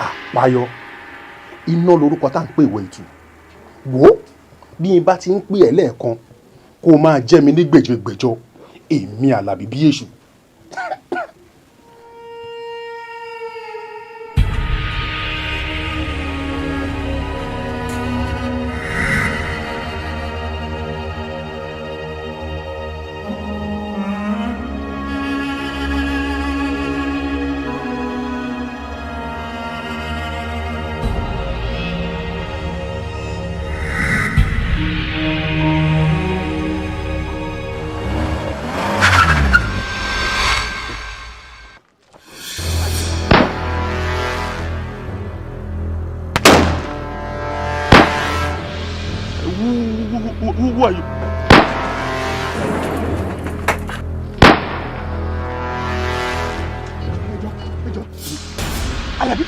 àpáyọ iná lorúkọ tá à ń pè wọ ìtù wò ó bí n bá ti ń pè ẹ́ lẹ́ẹ̀kan kó o máa jẹ́ mi ní gbèjògbèjọ èmi Àlàbí bí èṣù. Who are you? Àlàbí.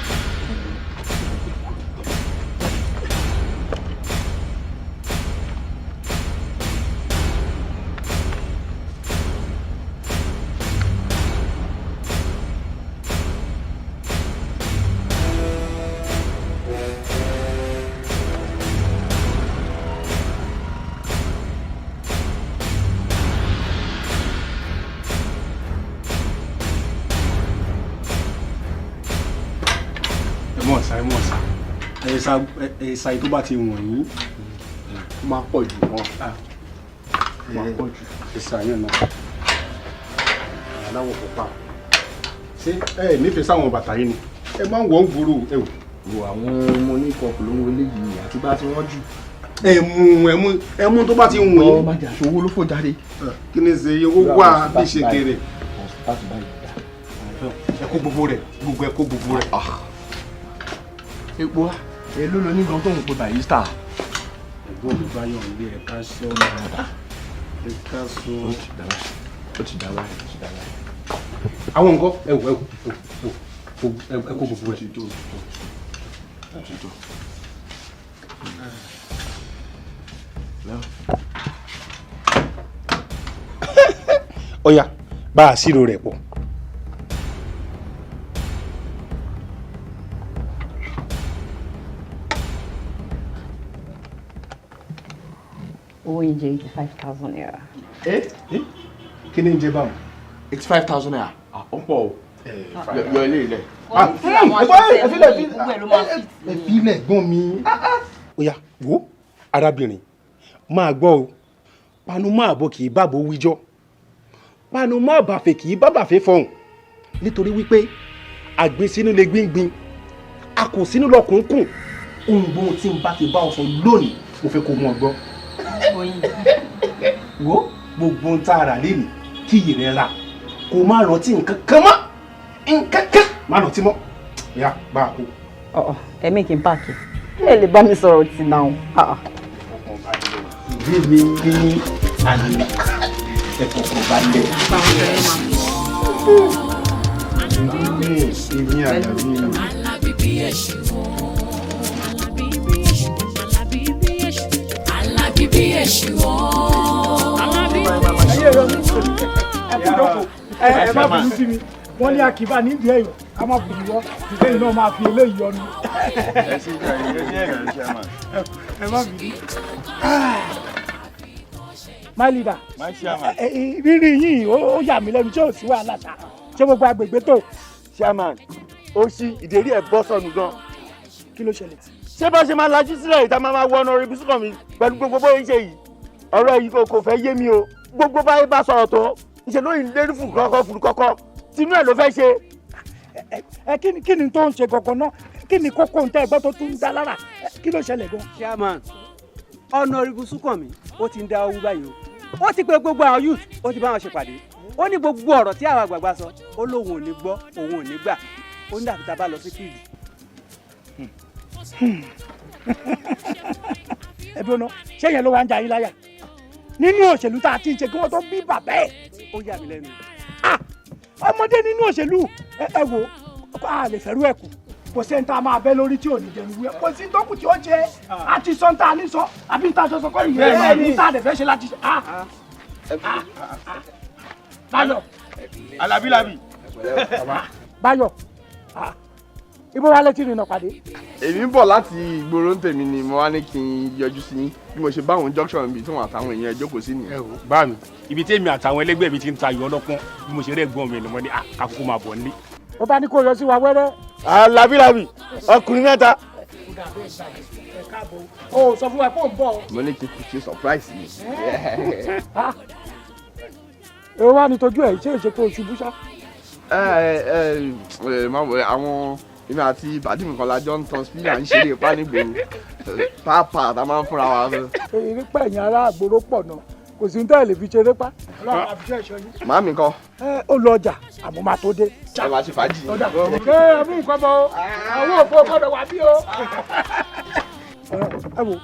Ẹ̀sà tó bá ti wọ̀nyí máa pọ̀ jù wọ́n máa pọ̀ jù ẹ̀sà yẹn náà aláwọ̀ pupa ṣé ẹ nífẹ̀ẹ́ sáwọn bàtà yìí ni ẹ máa ń wọ̀ ń gbòòrò ẹ wò. wo àwọn ọmọ oníkọ̀ọ̀kù ló ń wọlé yìí àti bá ti wọ́n jù. ẹmu tó bá ti wọ̀nyí. ọ má jà aṣọ owó ló fò jáde. kí ni ṣe owó wà bí ṣe kéré. ẹ kó gbogbo rẹ̀ ẹ kó gbogbo rẹ̀. epo wa èló ló ní gan tó ń pe barista. ẹ̀gbọ́n mi bá yọ̀ nílé ẹ̀ka ṣẹ́ ọmọ ẹ̀ka sọ. ó ti dára ẹ̀ ó ti dára ẹ̀. àwọn nǹkan ẹ kó gbogbo rẹ̀. ọ̀ya bá a ṣírò rẹ̀ pọ̀. owó yìí jẹ́ 85,000 naira. kí ni ń jẹ báwọn. 85,000 naira. ó pọ̀ o. yọ ilé ilẹ̀. ẹ fi ilẹ̀ gbọ́n mi. ọ̀ya wo arábìnrin máa gbọ́ o panu máa bọ̀ kì í bàbò wíjọ́ panu máa bàfẹ́ kì í bàbàfẹ́ fọhùn nítorí wípé àgbẹ̀ sínú lè gbíngbin a kò sínú lọkùnkùn ohun gbóhun tí n bá ti bá ọ sọ lónìí mo fẹ́ kó mú ọ gbọ́. wo gbogbo ń tá a rà lẹ́nu kí iyì rẹ ra kó má rántí nǹkan kan mọ́ nǹkan kan má rántí mọ́ ìyá bá a kú. ẹ̀mí kì í pààkì ẹ lè bá mi sọ̀rọ̀ tì náà. ìdí mi ní àná ẹ̀kọ́ kò bá lẹ̀. èmi Àlàbí bí èṣù. Àlàbí bí èṣù o. ẹ má bínú sí mi wọ́n ní akíbá nídìí ẹ̀yọ́ ká má bùrù wọ́ ìdẹ́yìn náà máa fi eléyìí yọnu. ẹ má bínú. my leader rírí yìí ó yà mí lẹ́nu tí ò sí wàhálà ta ṣé gbogbo agbègbè tó. chairman ó ṣí ìdérí ẹ̀ bọ́ sọnù gan. kí ló ṣẹlẹ̀. ṣé bá ṣe máa lajú sílẹ̀ ìta máa wọ ọ̀nà ibi sùkàn mi pẹ̀lú gbogbo bóyá ń ṣe yìí ọ̀rọ̀ yìí kò fẹ́ yé mi o gbogbo báyìí bá sọ̀rọ̀ tó ìṣe lóyìn lérí fún kọ́kọ́ tinú ẹ̀ ló fẹ́ ṣe. kí ni tó ń ṣe gangan náà kí ni kókó ń tẹ́ ẹgbẹ́ tó tún ń dá lára kí ló ṣẹlẹ̀ gan. chairman ọ̀nà ibi sùkàn mi ó ti ń dá owó báyìí o ó ti pè gbogbo àwọn youth ó ti bá wọn ṣe pàdé ó ní gbogbo ọ̀rọ̀ tí àwọn àgbààgbà sọ ó lóun ò ní gbọ́ òun ò ní gbà ó ní dàbí tá a bá lọ sí fíìdì. ẹbí ọ̀nà ṣé yẹn ló wá ń jà yín láyà nínú òṣèlú tá a ti ń ṣe kí wọ́n tó bí bàbá ẹ̀. ó yà mí lẹ́nu. ọmọdé nínú òṣèlú ẹ wò a lè fẹ́rú ẹ̀ kù kò sẹ́ni tá a máa bẹ́ lórí tí ò ní jẹnu wúyẹ́ kò sí tókù tí ó ṣe àti sọ tá a ní sọ àbí tá a sọ kọ́ ìyẹn ní tá a dẹ̀ fẹ́ ṣe láti ṣe. báyọ̀ Àlàbí Báyọ̀ ibo wa lẹ ti rìnnà pàdé. èmi ń bọ̀ láti ìgboro ń tèmi ni mo wá ní kí n yọjú sí yín bí mo ṣe bá àwọn junction bíi tí wọn àtàwọn èèyàn jókòó sí nìyẹn. ẹ wò bá mi ibi tí èmi àtàwọn ẹlẹgbẹ́ mi ti ń ta ayò ọlọ́pọ́n bí mo ṣe rẹ́ gbọ́n mi ni mo ní àkókò máa bọ̀ nílé. ó bá ní kó yọ sí wa wẹ́rẹ́. Làbí ọkùnrin mẹ́ta. o sọ fún wa kó ń bọ̀. mo ní kí n fi ṣe surprise yìí. èrò wa ni tójú ẹ̀ ṣé èṣe kó o ṣubú ṣá. máa wọ àwọn èmi àti bàdí mi kan la jọ ń tan spílà ń ṣeré ipá nígboro pàápàá tá a máa ń fúnra wa. eré pẹ̀yìn ará àgbòrò pọ̀ náà kò sí ní tẹ́lẹ̀ fi ṣeré pa. màámi kan. ó lọ ọjà àmọ́ máa tó dé. ẹ máa ṣe fàájì. ṣé ẹ mú nǹkan bọ àwọn òfò gbọ́dọ̀ wá bí o. ẹ wo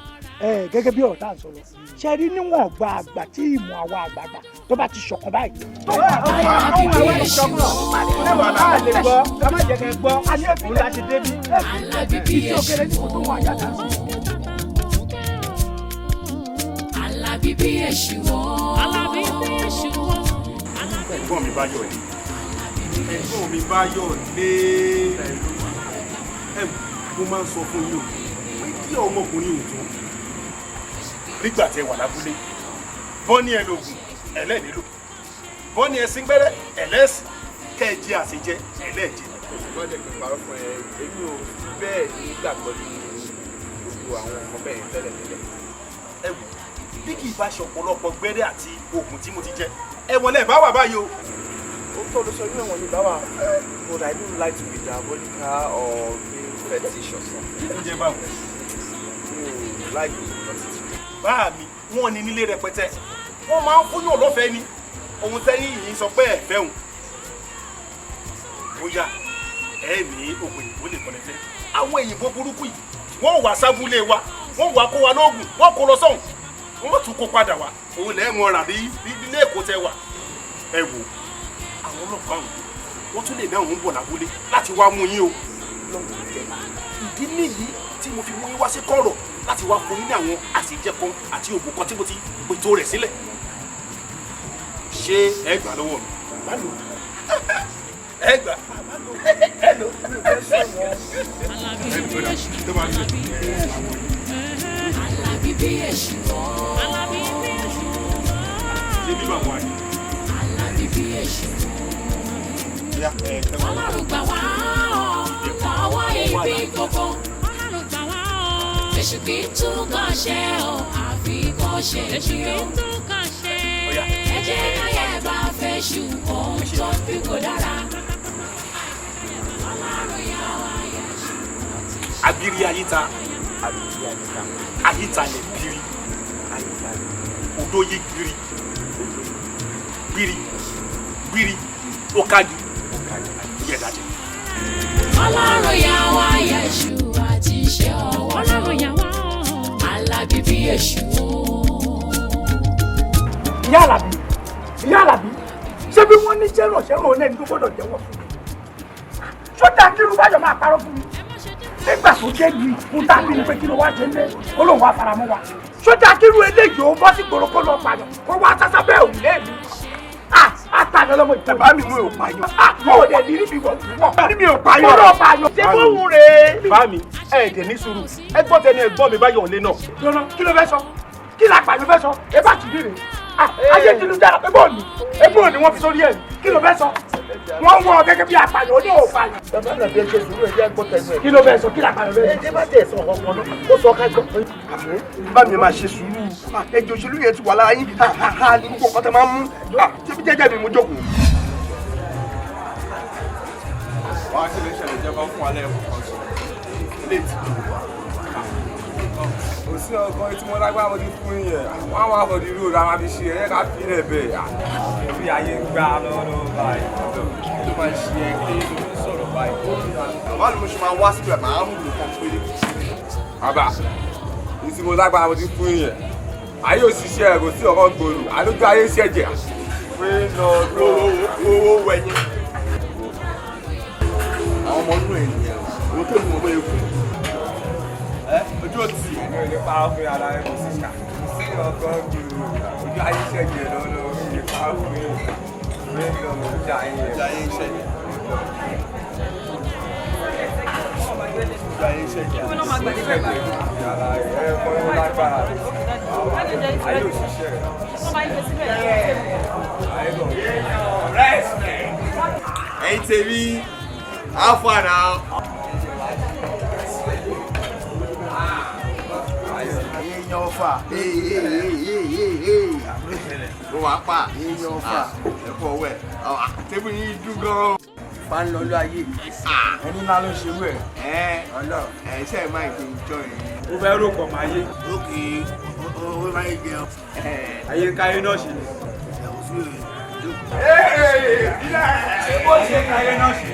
gẹ́gẹ́ bí ọ̀tá sọ̀rọ̀ ṣe rí níwọ̀n gba àgbà tí ìmọ̀ àwọn àgbààgbà tó bá ti ṣọ̀kan báyìí. tó bá àwọn àwọn ìṣọ̀kan lẹ́wọ̀n náà lè gbọ́ ká má jẹ́ kẹ́ gbọ́ òun láti débi ìṣe òkèrè ní kòtò wọn àyà dá sí. Alábíbí èṣù o. Alábíbí èṣù o. ẹ̀gbọ́n mi bá yọ̀ ní ẹ̀gbọ́n mi bá yọ̀ lé mo máa ń sọ fún yín o pé kí ọmọkùnrin ò tó nígbà tí ẹ wà lábúlé bọ́ní ẹ lògùn ẹlẹ́ẹ̀nílò bọ́ní ẹ sín gbẹ́rẹ́ ẹlẹ́sìn kẹ́ẹ̀jẹ àṣejẹ ẹlẹ́ẹ̀jẹ. ìgbọ́dọ̀ kí n parọ́ fún ẹ èmi ò fi bẹ́ẹ̀ nígbàgbọ́ nínú gbogbo àwọn ọmọ bẹ́ẹ̀ tẹ́lẹ̀tẹ́lẹ̀. ẹ wò bí kì í bá ṣe ọ̀pọ̀lọpọ̀ gbẹ́rẹ́ àti oògùn tí mo ti jẹ ẹ̀wọ̀n lẹ̀ bá wà báyìí o. ó tọ́ ló sọ inú ẹ̀wọ̀n ní báwa but I don't like to be diabolical or being fetish or something. oúnjẹ báwo. mi ò like it lọ́títì. báà mi wọn ní nílé rẹpẹtẹ wọn máa ń fúnyàn lọ́fẹ̀ẹ́ ni ohun tẹ́yìn yìí sọ pé ẹ fẹ́hùn bóyá ẹ ní oògùn òyìnbó lè kọ́ni fẹ́ àwọn òyìnbó burúkú yìí wọ́n wà sábúlé wa wọ́n wà kó wa lóògùn wọ́n kó lọ sọ́hùn wọ́n tún kó padà wá òun lẹ́ẹ̀mọ́ rà ní ilé èkó tẹ wà ẹ wò àwọn ọlọ́pàá òyìnbó wọ́n tún lè ní àwọn ń bọ̀ lábúlé láti wá mú yín o ìdí nìyí tí mo fi mú yín wá sí kọ̀rọ̀ láti wá fún yín ní àwọn àṣejẹ kan àti oògùn kan tí mo ti pètò rẹ̀ sílẹ̀ ṣé ẹ gbà lọ́wọ́ mi má lò ẹ gbà ẹ lò. Alábíbí èṣù o. Alábíbí èṣù o. ṣé bí bàbá wa ni. Alábíbí èṣù o. Ọlọ́run gbà wá lọ́wọ́ ibi gbogbo. Ọlọ́run gbà wá èṣù kì í tún kàn ṣe o àfi kò ṣe bí o. Ẹ jẹ́ káyẹ̀ bá fẹ́ ṣù ohun tó fi kò dára. Ọlọ́run yà wá yẹ ṣù. Abiri ayíta ayíta lè biri odò yé gbiri gbiri gbiri ó kági yẹ dájẹ. Ọlọ́run yà wá yẹ ṣù àti iṣẹ́ ọwọ́. Ọlọ́run yà wá Alábíbí èṣù o. ìyá Àlàbí ṣé bí wọ́n ní ṣẹ́rọ̀ lẹ́ni tó gbọ́dọ̀ jẹ́wọ́ fún mi ṣọ́jà kírun báyọ̀ máa parọ́ fún mi nígbà tó jẹ́ lu ìfún tàbí ní pé kí ló wá jẹ́ lé olóhùn wa faramọ́ wa ṣọ́jà kírun eléyìí ó bọ́ sí gbòòrò kó lọ pààyàn kó wá sásá bẹ́ẹ̀ òun lẹ́ẹ̀mí àtàlẹ́ lọ́mọ ìjọba mi mú ò pààyàn mo ò dẹ̀ ní níbi wọ̀ ní mi ò pààyàn lọ́ọ̀ pààyàn ṣé fóun rèé. bá mi ẹ dẹ̀ ní sùúrù ẹ gbọ́ tẹni ẹ̀gbọ́n mi báyọ̀ lé náà. lọ́nà kí ló fẹ́ sọ kí la pààyàn fẹ́ sọ ẹ bá ti dì rè ayé tìlújára ebó ni wọ́n fi sórí ẹ̀ kí ló fẹ́ sọ wọ́n wọ́n gẹ́gẹ́ bí apààyàn ó ní òòpààyàn. bàbá náà fi ṣe sùúrù ẹ̀jẹ̀ gbọ́ tẹnu ẹ̀. kí ló fẹ́ sọ kí la pààyàn fẹ́ sọ. ẹ̀jẹ̀ bá tẹ̀ sọ ọ̀pọ̀ náà ó sọ ká gbọ́. bá mi máa ṣe sùúrù ẹjọ́ òṣèlú yẹn ti wà lára yín ha ní gbogbo nǹkan tẹ máa ń mú ṣébí jẹ́jẹ́ mi mo jókòó. wàá ṣe lè ṣẹlẹ̀ jẹ́ bá fún wa lẹ́yìn kan sọ léètì. kò sí ọgbọ́n tí mo lágbára mo ti fún yẹn wọ́n á wá bọ̀ di road àwọn àfi ṣe ẹ̀yẹ́ ká fi lẹ̀ bẹ́ẹ̀ fi àyè gbá lọ́wọ́ báyìí ló máa ṣe ẹ̀ kí ló ń sọ̀rọ̀ báyìí. báwo ni mo ṣe máa wá síbẹ̀ máa mú nǹkan péré. bàbá ní tí mo lágbára mo ti fún yẹn ayé òṣìṣẹ́ kò sí ọ̀rọ̀ gbòòrò àlójú ayé ṣẹ̀jẹ̀. pé lọ owó wẹ̀yìn. àwọn ọmọ inú ẹ̀ nìyẹn owó tó mú ọmọ ewu. ojú òtí. ẹni ò ní pa fún yàrá ẹ̀ kò sí ṣá sí ọ̀rọ̀ gbòòrò ojú ayé ṣẹ̀jẹ̀ lọ́wọ́ ní pa fún yẹn. Jaya Hey, Temi, how far now? Èèyàn fà. Mo wá pa. Èèyàn fà. Ẹ fọ wẹ̀. Tébù yín dùn gan-an. Bá ń lọ lọ ayé. Ẹni ńlá ló ṣerú ẹ̀. Ọlọ. Ṣé ẹ máa ń jọ yìí? Ó fẹ́ rò pọ̀ máa yé. Ókè, ó máa ń jẹun. Ayé káyé náà ṣe. Bó ṣe káyé náà ṣe.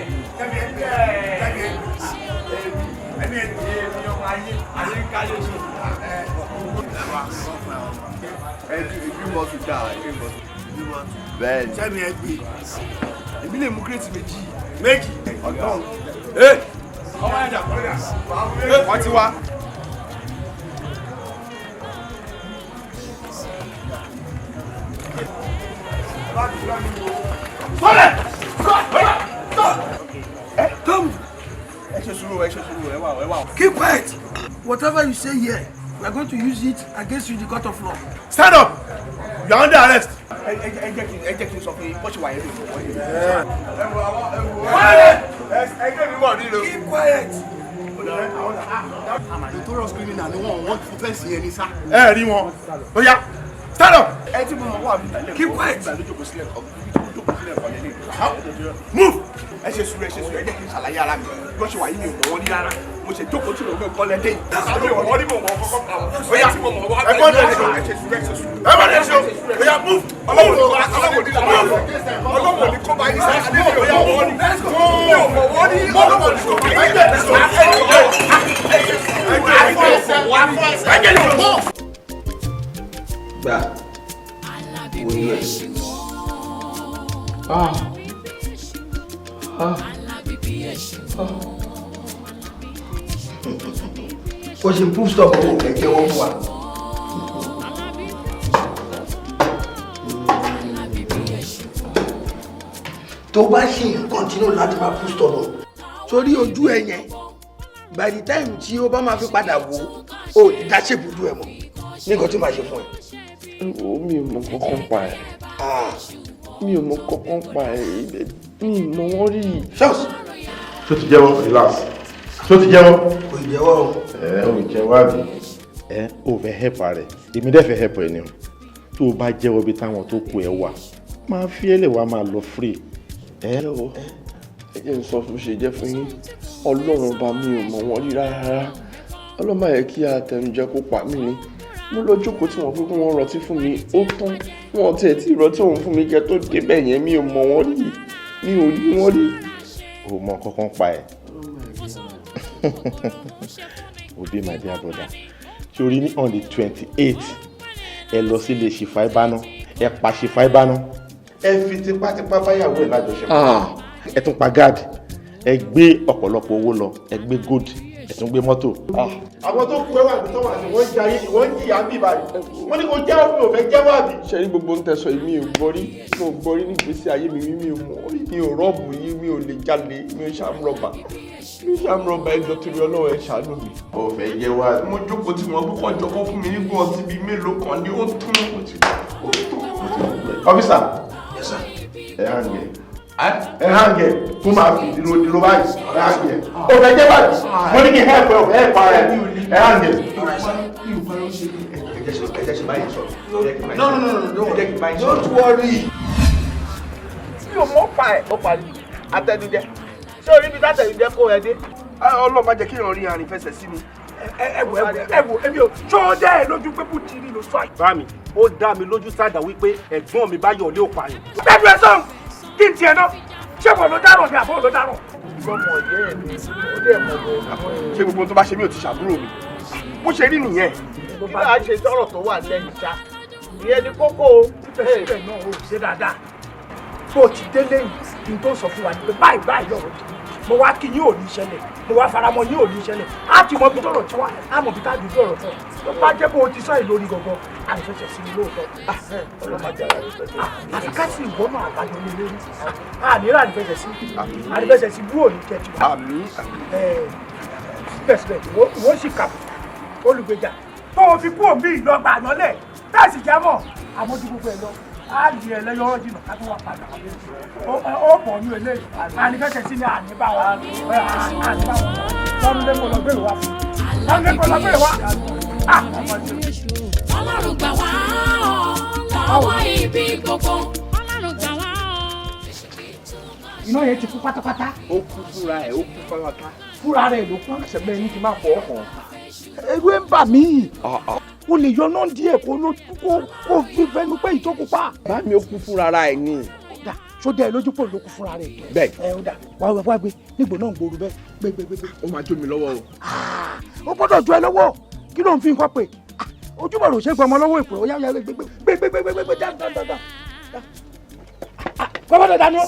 Bẹ́ẹ̀ni. Sẹ́mi ẹ gbé. Èmi lè mú kírètì méjì. Ọ̀tọ̀. Ọmọ ẹ̀dá kọ́lẹ́dà. Wọ́n ti wá. Come. Ẹ ṣe sùúrù, ẹ wà. Keep quiet. Whatever you say here, we are going to use it against you in the court of law. Stand up! You are under arrest. Ẹ jẹ́ kí n sọ fún yín, bó ṣe wà yẹn ló wọ́n yẹn. Ẹ jẹ́ mi wọ̀ nílò. Keep quiet. Notorious criminal ni wọ́n fún fẹ́ǹsì yẹn ní sá. Ẹ rí wọn. Ó yá, stand up! Ẹ tí mo mọ̀ wà mí. Keep quiet. Move! Ẹ ṣe sùúrù, ẹ jẹ́ kí n ṣàlàyé ara mi. Bó ṣe wà yìí mi ò mọ̀ wọ́n ní rárá. Mo ṣe jókòó tí mo fẹ́ kọ́ lẹ́dẹ̀ yìí. Àbí wọ́n ní mo mọ̀ kọ́kọ́ pa wọn. Ó yá, ẹ bọ́ ní ẹ̀ṣọ́. Ẹ bọ́ ní ẹ̀ṣọ́. Ó yá, move! Ọlọ́wọ́ ní kó bá yín sáyà ní ìwé ọwọ́ ni. Mi ò mọ̀ wọ́n ní ọlọ́wọ́ ní kó bá yín sáyà. Gbà. Wo ni ẹ? Ó ṣe proof stop owó kẹ̀kẹ́ wọ́n fún wa. Tó bá ṣe continue láti máa proof stop wọn. Sórí ojú ẹ yẹn, by the time tí ó bá máa fi padà wò ó ní dá ṣèpù ojú ẹ mọ́. Ní nǹkan tí màá ṣe fún ẹ. Mi ò mọ kankan pa ẹ̀. Mi ò mọ kankan pa ẹ̀. Mi ò mọ wọ́n rí. Ṣọ́ọ̀ṣì. Ṣó ti jẹ́wọ́ relax. Ṣó ti jẹ́wọ́? Kò jẹ́wọ́ o. Ò jẹ́wọ́ àbí. Ò fẹ́ help rẹ̀ èmi dẹ́ fẹ́ help ẹ ni o tó o bá jẹ́wọ́ ibi táwọn tó kù ẹ wà máa fi ẹlẹ́ wa máa lọ free. Jẹ́wọ́ ẹ jẹ́ n sọ fún ṣe jẹ́ fún yín Ọlọ́run bá mi ò mọ wọ́n rí rárá. Ọlọ́run má yẹ kí àtẹnujẹ kó pa mí ni. Mo lọ jókòó tí wọ́n pé kí wọ́n rọtí fún mi ó tán wọn tiẹ̀ tí ìrọtí òun fún mi jẹ́ tó débẹ̀ yẹn mi ò mọ wọ́n rí mi ò rí wọ́n rí. O mọ kankan pa ẹ. Òde my dear brother sórí ní on the 28th ẹ lọ sí ilé ṣìfà ìbáná ẹ pa ṣìfà ìbáná ẹ fi tipátipá báyàwó ẹ lájọṣepọ̀ ẹ tún pa gáàdì ẹ gbé ọ̀pọ̀lọpọ̀ owó lọ ẹ gbé gold ẹ tún gbé mọ́tò. Àwọn tó kú ẹ wà ní tọ́wọ́ àti wọ́n ń jayé wọ́n ń jìyà bí báyìí wọ́n ní kò jẹ́wọ́ mi ò fẹ́ jẹ́wọ́ àbí. Ṣé rí gbogbo ń tẹ̀sọ̀ yìí mi ò gbọ́ rí ní ìgbésí ayé mi mi ò mọ̀ mi ò rọ́ọ̀bù yìí mi ò lè jalè mi ò ṣàmúrọ̀bà ẹjọ́ torí Ọlọ́run ẹ ṣàánú mi. Ò fẹ́ jẹ́wọ́ àbí. Mo jókòó tí wọ́n kọ́kọ́ jọkọ́ fún mi nígbà ọtí bíi mélòó kan ní ó tún. Ọ́físà. Yes sir. Ẹ hàn gẹ̀ kó máa fi dìrò báyìí ẹ hàn gẹ̀. Ò fẹ́ jẹ́wọ́ àbí. Mo ní kí n help ẹ pa ẹ hàn gẹ̀. No, don't worry. Mi ò mọ̀ pa ẹ̀ ó parí àtẹnujẹ. Ṣé orí mi tátẹnujẹ kó ẹ dé? Ọlọ́run má jẹ́ kí ìrìn àrìn fẹsẹ̀ sí mi. ẹ wò èmi ò tó dá ẹ lójú pé Bùtìrì ló sọ àyè. Bá mi ó dá mi lójú sága wípé ẹ̀gbọ́n mi Báyọ̀ lé òpààyàn. bẹ́ẹ̀ni ẹ sọ̀rọ̀ kí n tiẹ̀ náà ṣé wọ́n ló dáràn ní àbọ̀ ló dáràn. Ìgbọ́mọ̀ ọ̀jẹ́ mi, ó dé ẹ̀mọ̀ Ṣé gbogbo tó bá ṣe mí ò ti ṣàbúrò mi? Bó ṣe rí nìyẹn. kí bá ṣe tọrọ tó wà lẹ́yìn ṣá. Ìyẹn ni kókó o. bẹ́ẹ̀ náà ò ṣe dáadáa. bó o ti délé yìí kí n tó sọ fún wa ní pé báyìí lọ́rọ̀ ti mo wá kí yín ò ní ṣẹlẹ̀ mo wá faramọ́ yín ò ní ṣẹlẹ̀ á ti mọ bí tọ̀rọ̀ tí wà á mọ bí tá a dùn sí ọ̀rọ̀ fún ọ. tó bá jẹ́ bó o ti sọ ìlórí gangan àìfẹsẹ̀ sí i lóòótọ́ àfikásí ìwọ náà àbájọ ní lórí àníra àìfẹsẹ̀ sí búrò ní kẹtù síbẹ̀síbẹ̀ ìwọ sì kà olùgbèjà tó o fi kú òmí ìlọgbà ànálẹ̀ táàsì jámọ̀ àmọ́ tí gbogbo ẹ̀ lọ á di ẹ lẹ́yọ́ jìnnà ká tó wà padà ó pọ̀ ní eléyìí ànífẹsẹ̀ sí ni àníbá wọn lọ́dún lẹ́kọ̀ọ́ lọ́gbẹ̀rẹ̀ wá fún lọ́dún lẹ́kọ̀ọ́ lọ́gbẹ̀rẹ̀ wá. Ọlọ́run gbà wá lọ́wọ́ ibi gbogbo. Ọlọ́run gbà wá. Iná yẹn ti kú pátápátá. Ó kú fúnra ẹ̀, ó kú pátápátá. Fúnra rẹ̀ ló kú. Àṣẹ̀bẹ̀ ní kí n máa fọ ọkàn. Ẹ̀rù ẹ̀ ń bà mí. O lè yọ náà díẹ̀ kó fi fẹnu pé ìtókù pa. Bá mi ó kú fúnra ẹ̀ ni. Ṣó dẹ́ ẹ lójú pò ló kú fúnra rẹ̀. Bẹ́ẹ̀. Ẹ ó dà wá gbé nígbò náà ń gbòòrò bẹ́ẹ̀ gbé. Ó máa jó mi lọ́wọ́ o. Ó gbọ́dọ̀ jó ẹ lọ́wọ́ kí ló ń fi nǹkan pè ojúbọ̀ ló ṣe ń gbọmọ lọ́wọ́ ìpò ó yá gbé dáadáa kò gbọ́dọ̀ dánú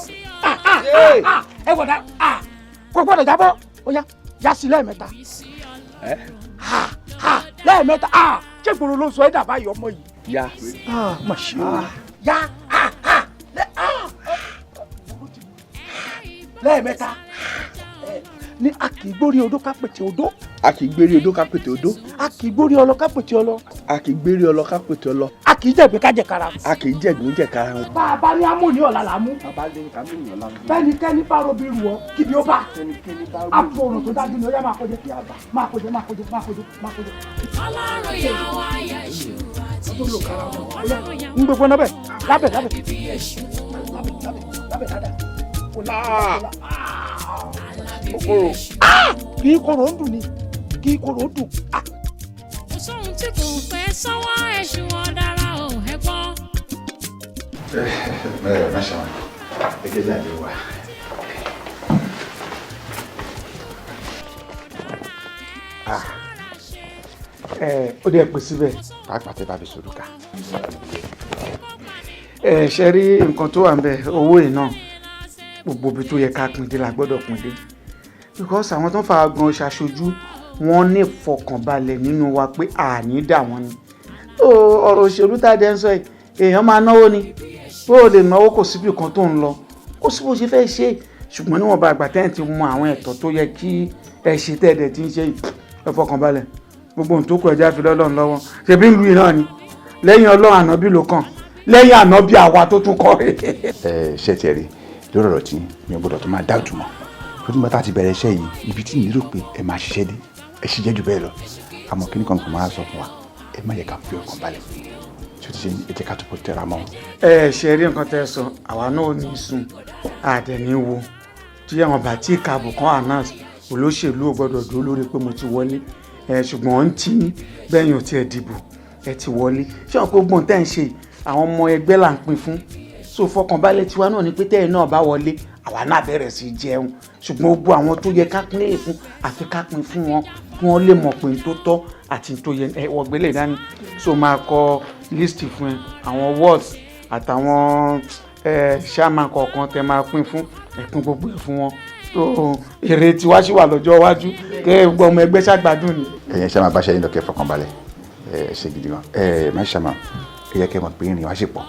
ẹ gbọ́dọ̀ kò gbọ́dọ̀ jábọ́ ó yá sí lẹ́ẹ̀mẹ́ta lẹ́ẹ̀mẹ́ta ṣé ìgboro ló sọ ẹ́ dàbá yìí ọmọ yìí. Ya. Mà ṣe o ya lẹ́ẹ̀mẹ́ta ní a kì í gbórí odó ká pètè odó. A kì í gbérí odó ká pètè odó. A kì í gbórí ọlọ ká pètè ọlọ. A kì í gbérí ọlọ ká pètè ọlọ. A kì í jẹ̀gbẹ́ ká jẹ̀kara. A kì í jẹ̀gbẹ́ jẹ̀kara wọn. Bá a bá ní amú ní ọ̀la là mú. Bàbá lè ká mú ní ọ̀la mú. Bẹ́nikẹ́ni bá robi rù ọ́ kíbi ó bá. Bẹ́nikẹ́ni bá robi. Àpò òrùn tó dájú ni ó yá máa kọjá kí a bá. Máa kọjá. Ọlọ́run yà wá yà ìṣù àti ìṣù. Ń gbogbo náà bẹ̀ lábẹ̀. Kòkòrò. Kì í korò ń dùn ni. Kì í korò ń dùn. Kò sóhun tí kò fẹ́ sọ́wọ́ èṣù ọ̀daràn ò ẹ gbọ́. Bẹ́ẹ̀ má ṣàwọn ẹgbẹ́ jáde wá. Ó dẹ̀ pè síbẹ̀. Pàápàá tẹ bá fi sòrò ká. Ṣe rí nǹkan tó wà ń bẹ̀ owó yìí náà gbogbo ibi tó yẹ ká pín dé la gbọ́dọ̀ pín dé because àwọn tó ń fa gan ṣaṣojú wọn ní ìfọkànbalẹ̀ nínú wa pé àní dà wọ́n ni ọ̀rọ̀ òṣèlú tá a dẹ́ ń sọ yìí èèyàn máa náwó ni bó o lè náwó kò síbi kan tó ń lọ kó sí bó ṣe fẹ́ ṣe ṣùgbọ́n níwọ̀n bá àgbà tẹ́yìn ti mọ àwọn ẹ̀tọ́ tó yẹ kí ẹ ṣe tẹ́ẹ̀dẹ̀ tí ń ṣe ẹ fọkànbalẹ̀ gbogbo ohun tó kù ẹja fi lọ́lọ́run lọ́wọ́ ṣebí ìlú yìí náà ni lẹ́yìn ọlọ́run ànábì ló kàn lẹ́yìn ànábì àwa tó tún kọ́ ṣé tiẹ̀ rí lórí ọ̀rọ̀ tí mi ò gbọ́dọ̀ tó máa dá ìtumọ̀ lórí mọ́tà ti bẹ̀rẹ̀ iṣẹ́ yìí ibi tí mi rò pé ẹ máa ṣiṣẹ́ dé ẹ ṣiṣẹ́ jù bẹ́ẹ̀ lọ àmọ́ kí ni kan kò máa sọ fún wa ẹ má yẹ ká fi ọkàn balẹ̀ tí ó ti ṣe ẹ jẹ́ ká tó kó tẹra mọ́. Ṣe rí nǹkan tẹ́ sọ àwa náà ò ní sùn àdẹ̀ní wo tí àwọn bàtí ìkàbọ̀ kan announce olóṣèlú ò gbọ́dọ̀ dúró lórí pé mo ti wọlé ṣùgbọ́n ń tí bẹ́yìn ò tiẹ̀ dìbò ẹ ti wọlé ṣé wọn kó gbọ́n tẹ́ ń ṣe àwọn ọmọ ẹgbẹ́ là ń pín fún so fọkànbalẹ̀ tiwa náà ni pé tẹ́yìn náà bá wọlé àwa náà bẹ̀rẹ̀ sí jẹun ṣùgbọ́n gbogbo àwọn tó yẹ ká pín lè fún àfi ká pín fún wọn kí wọ́n lè mọ̀ pé tó tọ́ àti tó yẹ wọ́gbélé dání so máa kọ list fún ẹ àwọn wards àtàwọn chairman kọ̀ọ̀kan tẹ máa pín fún ẹ̀pín gbogbo ẹ̀ fún wọn tó èrè tiwa ṣì wà lọ́jọ́ iwájú kẹ́ gbogbo ọmọ ẹgbẹ́ ṣàgbádùn ni. ẹ̀yin ṣe máa bá ṣẹ́yìn lọ́kẹ́ fọkànbalẹ̀ ṣe gidi gan má ṣe máa ẹ yẹ kẹ́ mọ̀ pé ìrìn wá ṣe pọ̀.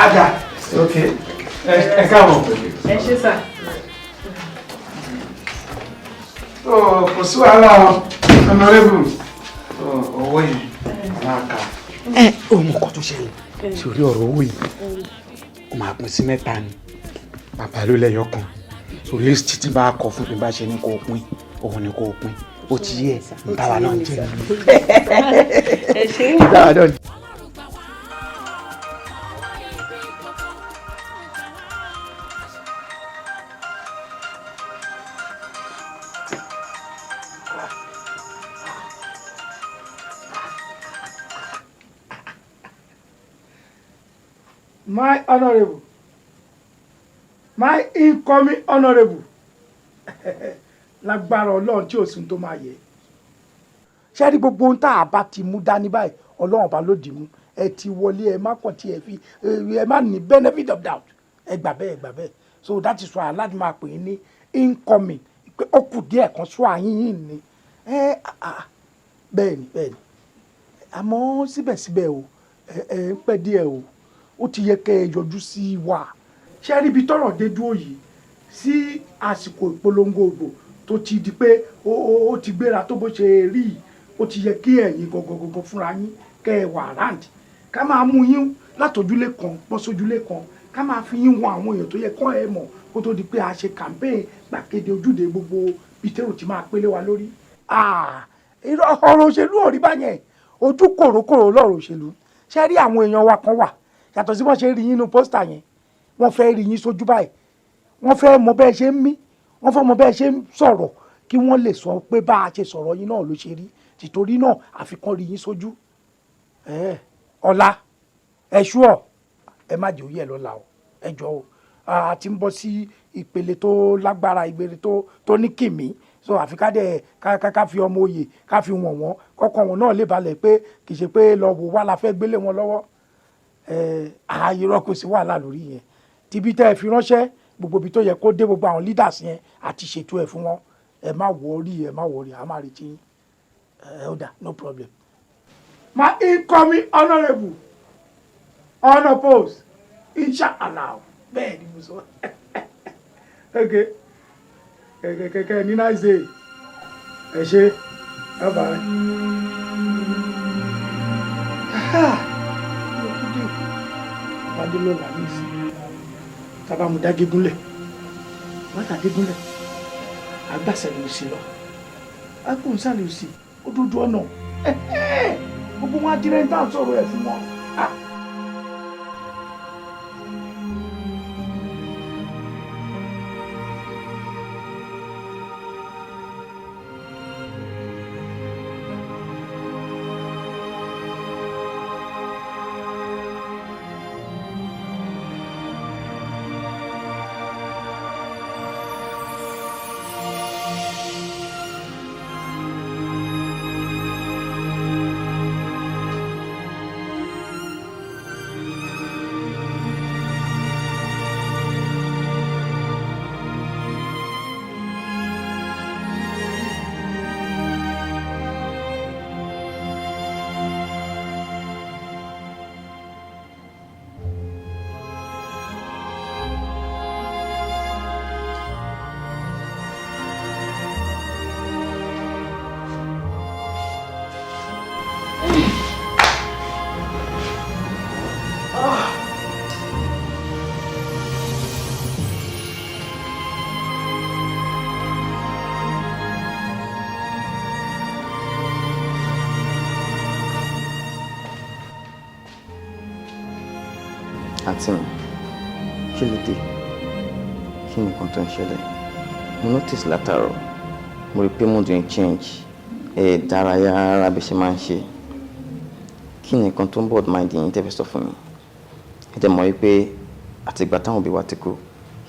Ada okay ẹ káàbọ̀. Ẹ ṣé sà. Kò sí wàhálà honorable owó yìí máa kà. Ó mọ nǹkan tó ṣẹlẹ̀ sórí ọ̀rọ̀ owó yìí ó máa pín sí mẹ́ta ni bàbá ló lẹ́yọ kan so list tí bá kọ fún mi bá ṣe ní kó o pín òun ni kó o pín ó ti yẹ ìtawà náà jẹ Ẹ ṣé. ìtawà náà. My honourable, my incoming honourable, lágbára ọlọ́run tí ò sí tó máa yẹ. Ṣé rí gbogbo ohun tá a bá ti mú dání báyìí ọlọ́run bá ló dì mú ẹ ti wọlé ẹ má kàn tí ẹ fi ẹ má ní benefit of doubt ẹ gbà bẹ́ẹ̀ so that is why aládùn máa pè é ní incoming pé ó kù díẹ̀ kan sún àyín ni bẹ́ẹ̀ ni àmọ́ síbẹ̀síbẹ̀ o ń pẹ́ díẹ̀ o ó ti yẹ kẹ́ ẹ yọjú sí wa ṣé rí ibi tọ́rọ̀ dé dúró yìí sí àsìkò ìpolongo ògbò tó ti di pé ó ti gbéra tó bó ṣe rí yìí ó ti yẹ kí ẹ̀yin gọ̀gọ̀gọ̀gọ̀ fúnra yín kẹ́ ẹ wà ráǹd ká máa mú yín látòjúlé kan bọ́ sójúlé kan ká máa fi yín wọn àwọn èèyàn tó yẹ kọ́ ẹ mọ̀ kó tó di pé a ṣe campaign gbàgede ojúde gbogbo bìtẹ́rù tí máa pélé wa lórí. ọ̀rọ̀ òṣèlú ò rí báyẹn ojú kòrókòrò lọ́rọ̀ òṣèlú ṣe rí àwọn èèyàn wa kan wà yàtọ̀ sí wọ́n ṣe rí yín nínú pósítà yẹn wọ́n fẹ́ rí yín sójú báyìí wọ́n fẹ́ mọ bẹ́ẹ̀ ṣe ń mí wọ́n fẹ́ mọ bẹ́ẹ̀ ṣe ń sọ̀rọ̀ kí wọ́n lè sọ pé bá a ṣe sọ̀rọ̀ yín náà ló ṣe rí tìtorí náà àfikún rí yín sójú ọ̀la ẹ̀ṣú ọ̀ ẹ má jẹ́ òye ẹ̀ lọ́la o ẹ jọ o a ti ń bọ́ sí ìpele tó lágbára ìgbèrè tó ní kìmí so àfi ká dẹ̀ ká fi ọmọ oyè ká fi wọ̀n wọ́n kọ́kọ́ wọn náà lè balẹ̀ pé kì í ṣe pé lọ wò wá la fẹ́ gbélé wọn lọ́wọ́ irọ́ kò sí wàhálà lórí yẹn tíbi tẹ́ ẹ fi ránṣẹ́ gbogbo ibi tó yẹ kó dé gbogbo àwọn leaders yẹn àti ṣètò ẹ̀ fún wọn ẹ má wọrí a máa retí yín ọ̀dà no problem. My incoming honourable unopposed inshallah bẹ́ẹ̀ ni mo sọ okay kẹ̀kẹ́ ní nice day ẹ ṣe bye bye. Adé ló là ní ìsìn tábà mú dá gégúnlẹ̀ wọ́n tà gégúnlẹ̀ agbásẹ̀lẹ̀ òsì lọ agbóhùnsálẹ̀ òsì ó dúdú ọ̀nà gbogbo wọn adirẹ́ ń tà sọ̀rọ̀ ẹ̀ fún wọn. àǹtí mi kí ló dé kí ni nǹkan tó ń ṣẹlẹ̀ mo notice látàárọ̀ mo rí pé mood ń change dárayá ara bí ṣe máa ń ṣe kí ni nǹkan tó ń board mind yín tẹ́ fẹ́ sọ fún mi ẹ dẹ̀ mọ̀ wípé àtìgbà táwọn òbí wa ti kú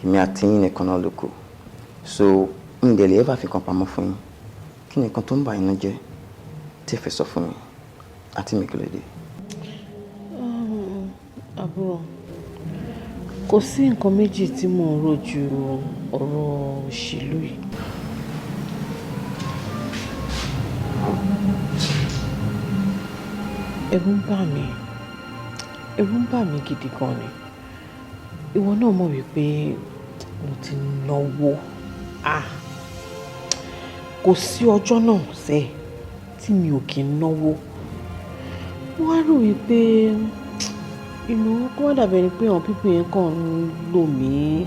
èmi àti yín nìkan náà ló kù so mi dẹ̀ lè ever fi kan pamọ́ fún yín kí ni nǹkan tó ń bà yín jẹ́ tẹ́ fẹ́ sọ fún mi àti mi kí ló dé. àbúrò kò sí nǹkan méjì tí mò ń rò ju ọ̀rọ̀ òṣèlú yìí. ẹ̀rù ń bà mí gidi gan ni ìwọ náà mọ̀ wípé mo ti náwó kò sí ọjọ́ náà sẹ́ẹ̀ tí mi ò kí ń náwó wọ́n á rò wípé inú kó má dàbí ẹni pé àwọn pípín yẹn kàn ń lò mí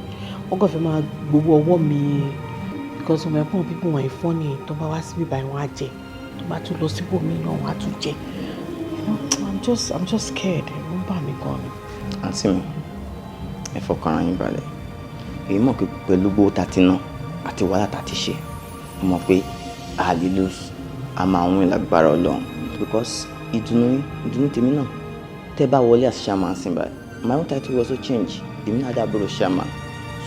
wọ́n kàn fẹ́ máa gbowó ọwọ́ mi because ọmọ ẹ̀pọ̀n pípín wọ̀nyí fọ́ ni tó bá wá síbí báyìí wọ́n á jẹ tó bá tún lọ síbòmí náà wọ́n á tún jẹ I'm just scared ló ń bà mí gan ni. àǹtí mi ẹ fọkàn ara yín balẹ̀ èyí mọ̀ pé pẹ̀lú gbówó tá ti ná àti wàhálà tá ti ṣe mo mọ̀ pé a lè lose a máa ń win lágbára Ọlọ́run because ìdùnnú tèmi náà tẹ́ bá wọlé as chairman sí báyìí my own title also change èmi náà dàbúrò chairman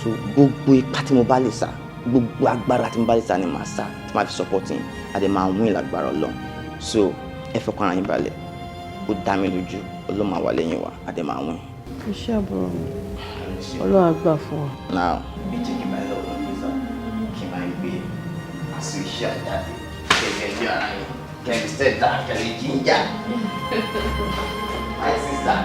so gbogbo ipá tí mo bá lè sá gbogbo agbára tí mo bá lè sá ni màá sá tí màá fi support yín àdè máa win lágbára Ọlọ́run so ẹ fọkàn ara yín balẹ̀ ó dá mi lójú Ọlọ́run máa wà lẹ́yìn wa àdè máa win. iṣẹ́ àbúrò mi Ọlọ́run á gbà fún wa. now bí jẹ́ kí n bá yẹ lọ́wọ́ ní sá kí n máa ń gbé sí iṣẹ́ àjáde gẹ́gẹ́ bí ara yẹn kẹ́mi sẹ́ta kẹ́mi jíjà my sister.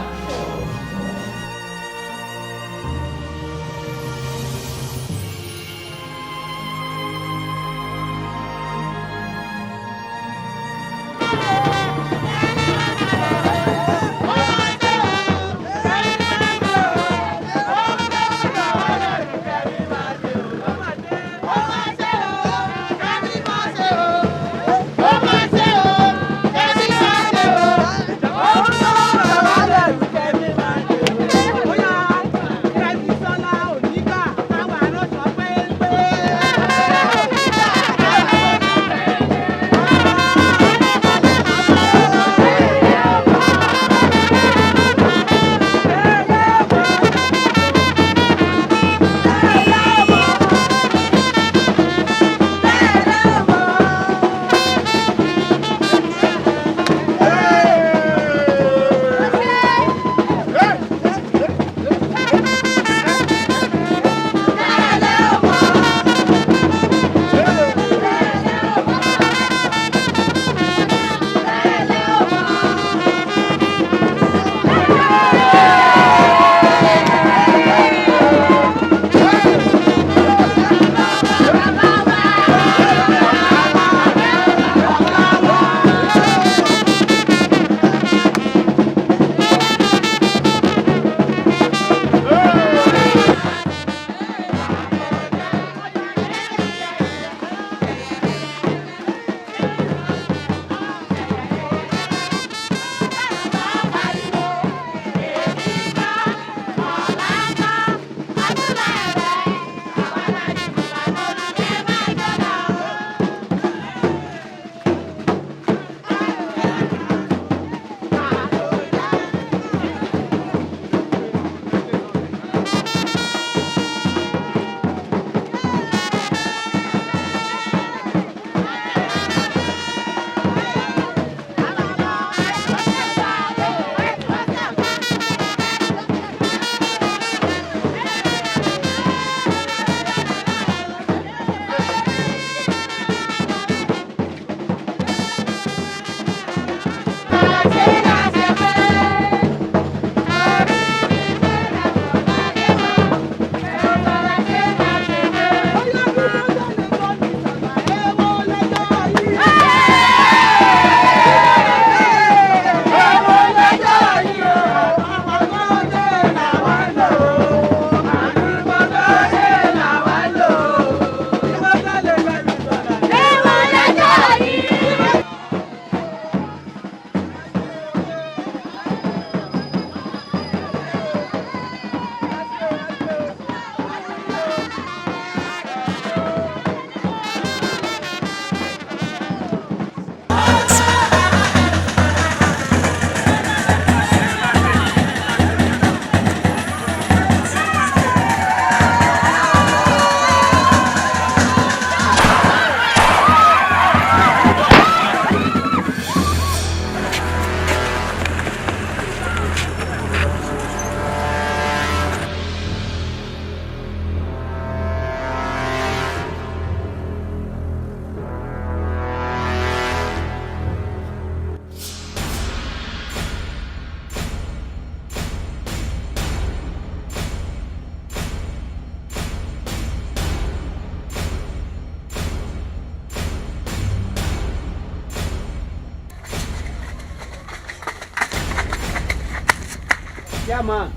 chairman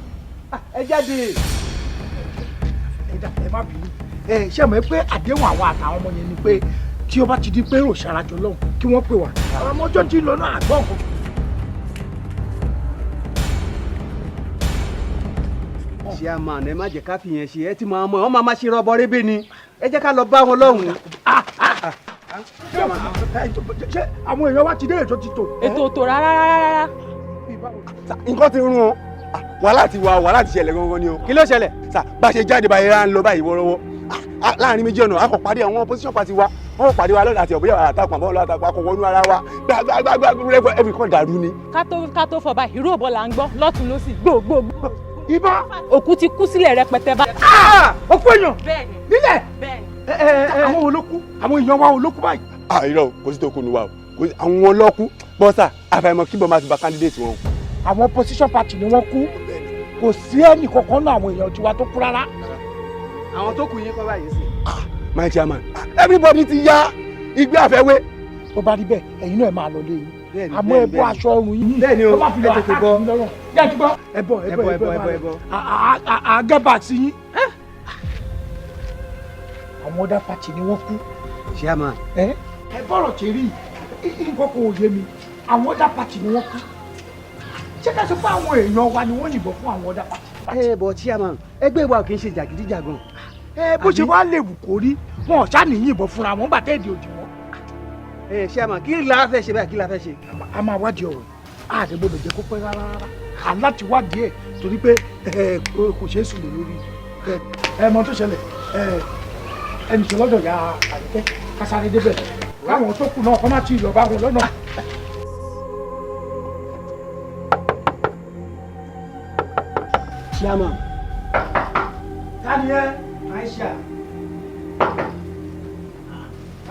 ẹ jáde. ẹ má bínú ṣé mọ̀ pé àdéhùn àwọn àtàwọn ọmọ yẹn ni pé tí ó bá ti di pé rò ṣarajọ lọ́hùn kí wọ́n pè wá àwọn ọmọ ọjọ́ tí ń lọ náà àgbọ̀ nǹkan. chairman ẹ má jẹ́ ká fìyẹn ṣe ẹ ti máa mọ̀ wọ́n máa ṣe rọbọ rébé ni ẹ jẹ́ ká lọ bá wọn lọ́hùn. ṣé àwọn èèyàn wa ti dé ètò ti tò. ètò tò rárá. nǹkan ti rún o wàhálà ti wà wàhálà ti ṣẹlẹ̀ gangan ni o. kí ló ṣẹlẹ̀. bá a ṣe jáde báyìí rà ń lọ báyìí wọ́rọ́wọ́ láàrin méjì ọ̀nà akọ̀ pàdé àwọn opposition party wa wọ́n pàdé wa lọ́dọ̀ àti ọ̀bọ̀yà àtàkùn àbọ̀ lọ́dọ̀ àtàkùn akọ̀ wọnú ara wa gbàgbàgbà every kan dàrú ni. ká tó fọ báyìí ìró ọ̀bọ là ń gbọ́ lọ́tún lọ́sì gbogbo. ibà òkú ti kú sílẹ̀ rẹpẹtẹ bá. òkú èèyàn nílẹ̀. àwọn olókù àwọn èèyàn wa olókù báyìí. Irọ́ kò sí tó kù ní wa o àwọn ọlọ́kù bọ́sà àfàìmọ̀ kí bọ́ máa ti ba candidate wọn. àwọn opposition party ni wọ́n kú kò sí ẹnì kankan náà àwọn èèyàn tiwa tó kú rárá. àwọn tó kù yín kọ́ báyìí sí. My chairman everybody ti ya igbe àfẹ́wé. tó bá rí bẹ́ẹ̀ ẹ̀yin náà ẹ máa lọ lé yín àmọ́ ẹ bọ́ aṣọ ọrùn yìí. bẹ́ẹ̀ni o ẹ tètè bọ́ yá ti gbọ́ ẹ bọ́ àgẹ́bà sí yín. àwọn ọ̀dà pàtì ni wọ́n kú. chairman. ẹ bọ́rọ̀ tí rí nǹkan kò yé mi àwọn ọ̀dà pàtì ni wọ́n kú. ṣé ká sọ pé àwọn èèyàn wa ni wọ́n yìnbọn fún àwọn ọ̀dà pàtì. bọ̀ chairman ẹgbẹ́ wa kì í ṣe jàgídíjàgan. bó ṣe wá lè wù kó rí wọn ò ṣáà ní yìnbọn fúnra wọn gbà tẹ́ẹ̀dì òdì wọn. chairman kí la fẹ́ ṣe báyìí kí la fẹ́ ṣe. a máa wádìí ọ̀rọ̀ ààrẹ gbọ́dọ̀ jẹ́ kó pẹ́ rárá aláti wádìí ẹ̀ torí pé kò ṣeé sùn lórí mọ tó ṣẹlẹ̀ ẹnì tó lọ́dọ̀ ya àríkẹ́ kásáré débẹ̀ káwọn tó kù náà kọ́ má ti yọ̀ bá wọn lọ́nà. chairman. tani ẹ.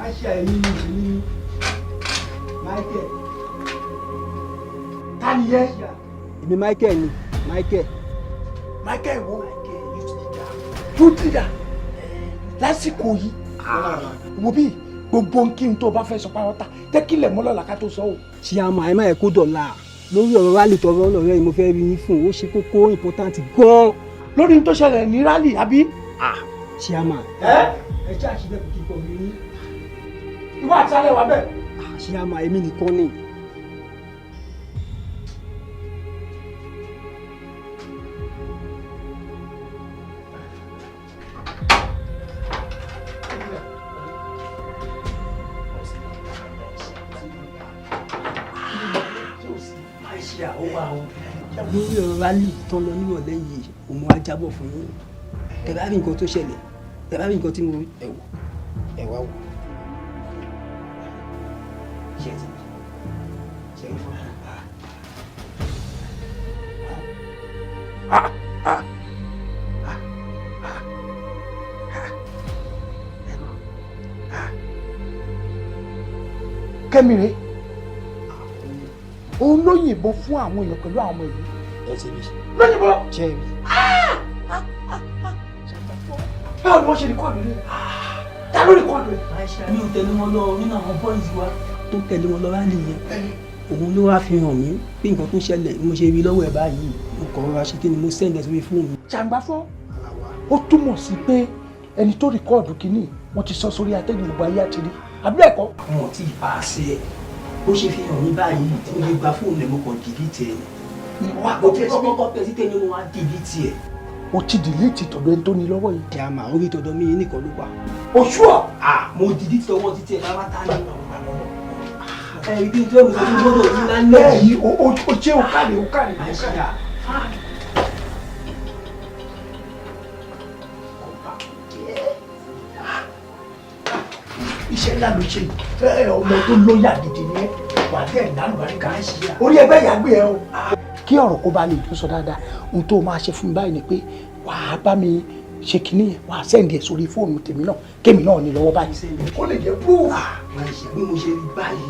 Aisha èmi ni Michael. tani ẹ. èmi Michael ni Michael. Michael wo youth leader lásìkò yìí wo bí gbogbo kí n tó bá fẹ́ sọ pàrọ̀tà jẹ́ kí lẹ̀ mọ́lọ́lá ká tó sọ o. ṣé àmọ́ ẹ má yẹ kó dọ̀la lórí ọ̀rọ̀ rálì tọrọ ọlọ́rẹ́ yìí mo fẹ́ rí yín fún ó ṣe kókó important gan-an. lórí n tó ṣẹlẹ̀ ní rálì àbí. ṣé àmọ́ ẹ jẹ́ àṣìlẹ̀ kò kí n kọ̀ mí ní. ìwọ àti alẹ́ wa bẹ́ẹ̀. ṣé àmọ́ èmi nìkan ni. lórí ọ̀rọ̀ rálì tán lọ nírọ̀lẹ́ yìí òun á jábọ̀ fún yín ẹ bá rí nǹkan tó ṣẹlẹ̀ ẹ bá rí nǹkan tí mo ẹ wá wò. Kẹ́mi rèé òun ló yìnbọn fún àwọn èèyàn pẹ̀lú àwọn ọmọ ìlú. ẹ ṣe bí. lóyìnbọn. ṣe é rí. báwo ni wọ́n ṣe rìkọ́ọ̀dù rẹ̀? ta ló rìkọ́ọ̀dù rẹ̀? mi ò tẹ̀lé wọn lọ nínú àwọn boys wa tó tẹ̀lé wọn lọ rálì yẹn òun ló wá fi hàn mí pé nǹkan tó ṣẹlẹ̀ mo ṣe rí lọ́wọ́ ẹ̀ báyìí mo kàn rọra ṣe kí ni mo sẹ́ndẹ̀ sórí fóònù. jàǹgbáfọ́ ó túmọ̀ sí pé ẹni tó rìkọ́ọ̀dù kínní wọ́n ti sọ sórí atẹ́gùn gbogbo ayé àti rí àbí ẹ̀kọ́. wọn ti bá a ṣe ẹ bó ṣe fi hàn mí báyìí tí mo lè gba fóònù ẹ mo kàn dìlítì ẹ ni wà á kọ́kọ́ pẹ́ sí tẹ́lẹ̀ mo wá dìlítì ẹ. o ti dìlítì tọ̀dọ̀ ẹni tó ní lọ́wọ́ yìí. ìyá màá orí tọ̀dọ̀ mi nìkan ló wà. oṣù ọ̀. mo dìlítì ọwọ́ títí ẹ bá tá ní. ẹ ibi tí mo sọ fún gbọ́dọ̀ yín lálẹ́ yìí o jẹ́ o káre o káre. iṣẹ́ ńlá ló ṣe ọmọ tó lóyà gidi ni wà á tẹ̀ lálùbárí ká orí ẹgbẹ́ ìyá gbé ẹ o. kí ọ̀rọ̀ kó bá lè dún sọ dáadáa ohun tó máa ṣe fún mi báyìí ni pé wà á bá mi ṣe kinní yẹn wà á sẹ́ǹdì ẹ̀ sórí fóònù tèmi náà kémi náà ní lọ́wọ́ báyìí. kó lè jẹ́ proof. bí mo ṣe rí báyìí